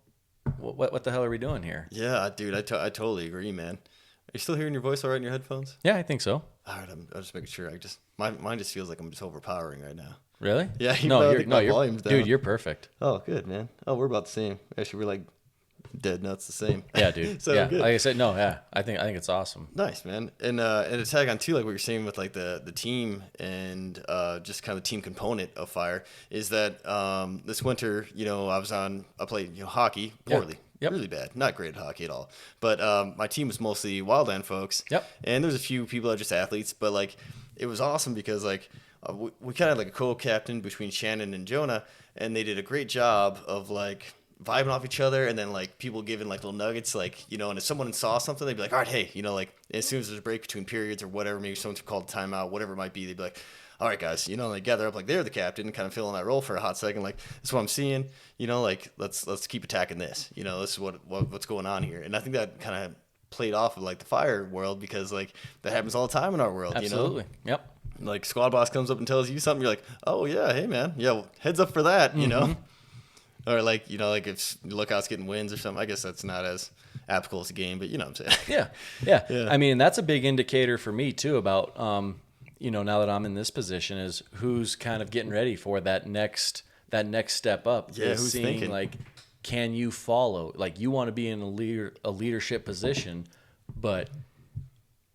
what the hell are we doing here? Yeah, dude, I totally agree, man. Are you still hearing your voice all right in your headphones? Yeah, I think so. All right, I'm just making sure. Mine just feels like I'm just overpowering right now. Really? Yeah. You're volume's down. Dude, you're perfect. Oh, good, man. Oh, we're about the same. Actually, we're like dead nuts the same. Yeah, dude. So yeah, good. like I said, I think it's awesome. Nice, man. And to tag on too, like what you're saying with like the team and just kind of the team component of fire, is that this winter, you know, I played, you know, hockey poorly. Yep. Really bad. Not great at hockey at all. But my team was mostly wildland folks. Yep. And there's a few people that are just athletes, but like it was awesome because like we kind of had like a co-captain between Shannon and Jonah, and they did a great job of like vibing off each other, and then like people giving like little nuggets, like, you know, and if someone saw something, they'd be like, all right, hey, you know, like as soon as there's a break between periods or whatever, maybe someone's called a timeout, whatever it might be, they'd be like, all right, guys, you know, and they gather up like they're the captain and kind of fill in that role for a hot second, like, this is what I'm seeing, you know, like let's keep attacking this, you know, this is what's going on here. And I think that kind of played off of like the fire world, because like that happens all the time in our world. Absolutely. You know? Yep. Like squad boss comes up and tells you something, you're like, oh yeah, hey man, yeah, well, heads up for that, you know. Or like, you know, like if Lookout's getting wins or something, I guess that's not as applicable as a game, but you know what I'm saying. Yeah. I mean, that's a big indicator for me too about, you know, now that I'm in this position, is who's kind of getting ready for that next step up. Yeah, who's seeing, thinking? like, can you follow? Like, you want to be in a leadership position, but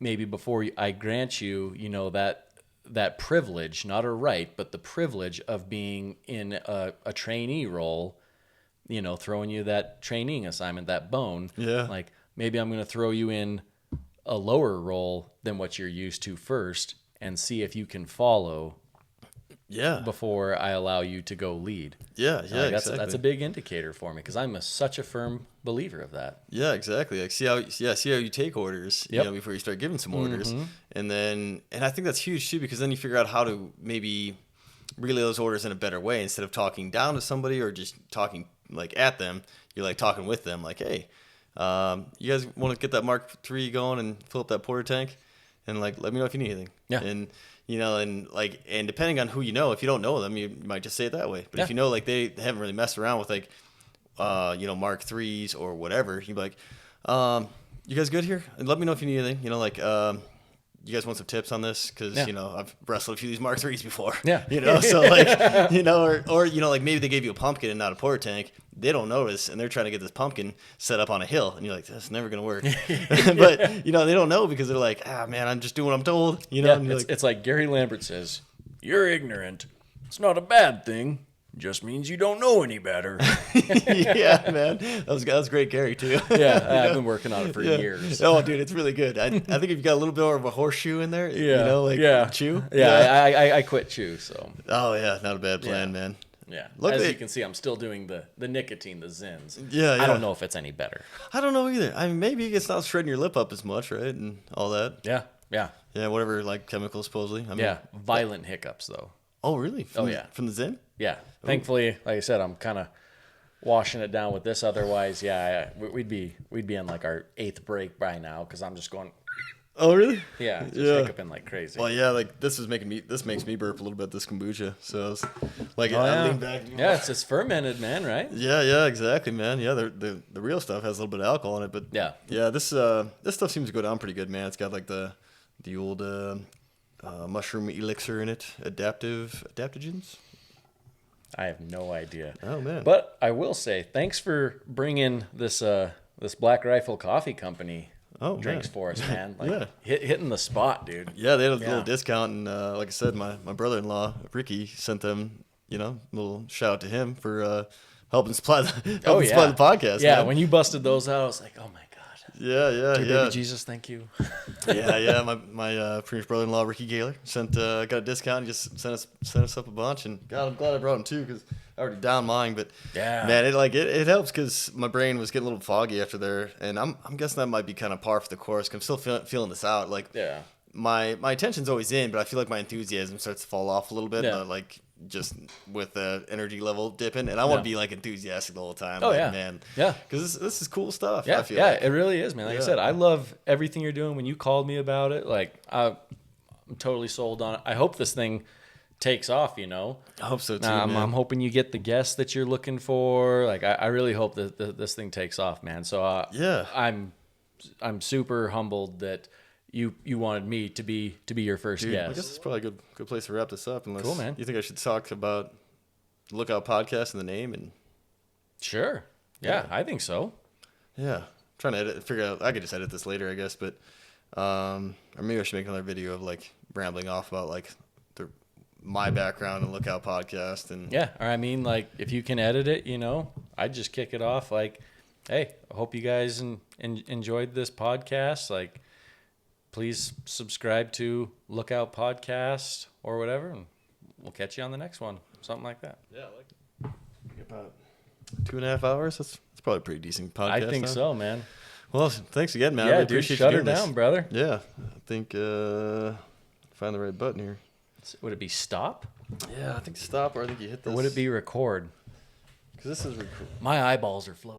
maybe before I grant you, you know, that privilege, not a right, but the privilege of being in a trainee role, you know, throwing you that training assignment, that bone. Yeah. Like, maybe I'm going to throw you in a lower role than what you're used to first, and see if you can follow. Yeah. Before I allow you to go lead. Yeah, exactly. That's a big indicator for me, because I'm such a firm believer of that. Yeah, exactly. Like see how you take orders, you know, before you start giving some orders, and I think that's huge too, because then you figure out how to maybe relay those orders in a better way, instead of talking down to somebody or just talking like at them. You're like talking with them, like, hey, you guys want to get that Mark III going and fill up that porter tank, and like let me know if you need anything. Yeah. And you know, and like, and depending on who you know, if you don't know them, you might just say it that way. But if you know, like they haven't really messed around with like, you know, Mark IIIs or whatever, you'd be like, you guys good here? And let me know if you need anything. You know, like, you guys want some tips on this? Because, you know, I've wrestled a few of these Mark IIIs before. Yeah. You know, so like, you know, or, you know, like maybe they gave you a pumpkin and not a porter tank. They don't notice, and they're trying to get this pumpkin set up on a hill. And you're like, that's never going to work. But, you know, they don't know, because they're like, man, I'm just doing what I'm told. You know, and it's like Gary Lambert says, you're ignorant. It's not a bad thing. It just means you don't know any better. Yeah, man. That was great, Gary, too. Yeah, I've been working on it for years. Oh, dude, it's really good. I think if you got a little bit more of a horseshoe in there, you know, like chew. Yeah, I quit chew, so. Oh, yeah, not a bad plan, man. Yeah, as you can see, I'm still doing the nicotine, the Zins. Yeah. I don't know if it's any better. I don't know either. I mean, maybe it's not shredding your lip up as much, right, and all that. Yeah. Yeah, whatever, like chemicals, supposedly. I mean, violent hiccups, though. Oh, really? From the Zin? Yeah. Thankfully, like I said, I'm kind of washing it down with this. Otherwise, we'd be in like our 8th break by now, because I'm just going. Oh, really? Yeah, just hiccuping like crazy. Well, yeah, like this makes me burp a little bit, this kombucha. So it's like I lean back. Yeah, it's fermented, man, right? Yeah, exactly, man. Yeah, the real stuff has a little bit of alcohol in it, but this stuff seems to go down pretty good, man. It's got like the old mushroom elixir in it. Adaptogens. I have no idea. Oh man! But I will say, thanks for bringing this Black Rifle Coffee Company drinks for us, man. Like, hitting the spot, dude. Yeah, they had a little discount, and like I said, my brother-in-law Ricky sent them. A little shout out to him for helping supply the podcast. Yeah, man. when you busted those out, I was like, oh my god. Yeah. Baby Jesus, thank you. yeah. My previous brother-in-law Ricky Gaylor got a discount and just sent us up a bunch, and God, I'm glad I brought him too because I already downed mine. But man, it helps because my brain was getting a little foggy after there, and I'm guessing that might be kind of par for the course. 'Cause I'm still feeling this out. Like my attention's always in, but I feel like my enthusiasm starts to fall off a little bit. Like just with the energy level dipping, and I want to be like enthusiastic the whole time. Man. Yeah. Because this is cool stuff. Yeah. I feel like. It really is, man. Like I said, I love everything you're doing. When you called me about it, like I'm totally sold on it. I hope this thing takes off. I hope so too. I'm hoping you get the guests that you're looking for. Like I really hope that this thing takes off, man. So I'm super humbled that you wanted me to be your first guest. I guess it's probably a good place to wrap this up. Unless cool, man. You think I should talk about Lookout Podcast and the name and sure. Yeah, I think so. Yeah. Trying to figure out I could just edit this later, I guess, but or maybe I should make another video of like rambling off about like my background and Lookout Podcast and or I mean like if you can edit it, I'd just kick it off like, hey, I hope you guys enjoyed this podcast. Like, please subscribe to Lookout Podcast or whatever, and we'll catch you on the next one. Something like that. Yeah, like about 2.5 hours. That's probably a pretty decent podcast. I think so, man. Well, thanks again, man. Yeah, I really dude, appreciate shut you her doing down, this. brother. Yeah, I think find the right button here. Would it be stop? Yeah, I think stop, or I think you hit this. Or would it be record? Because this is record. My eyeballs are floating.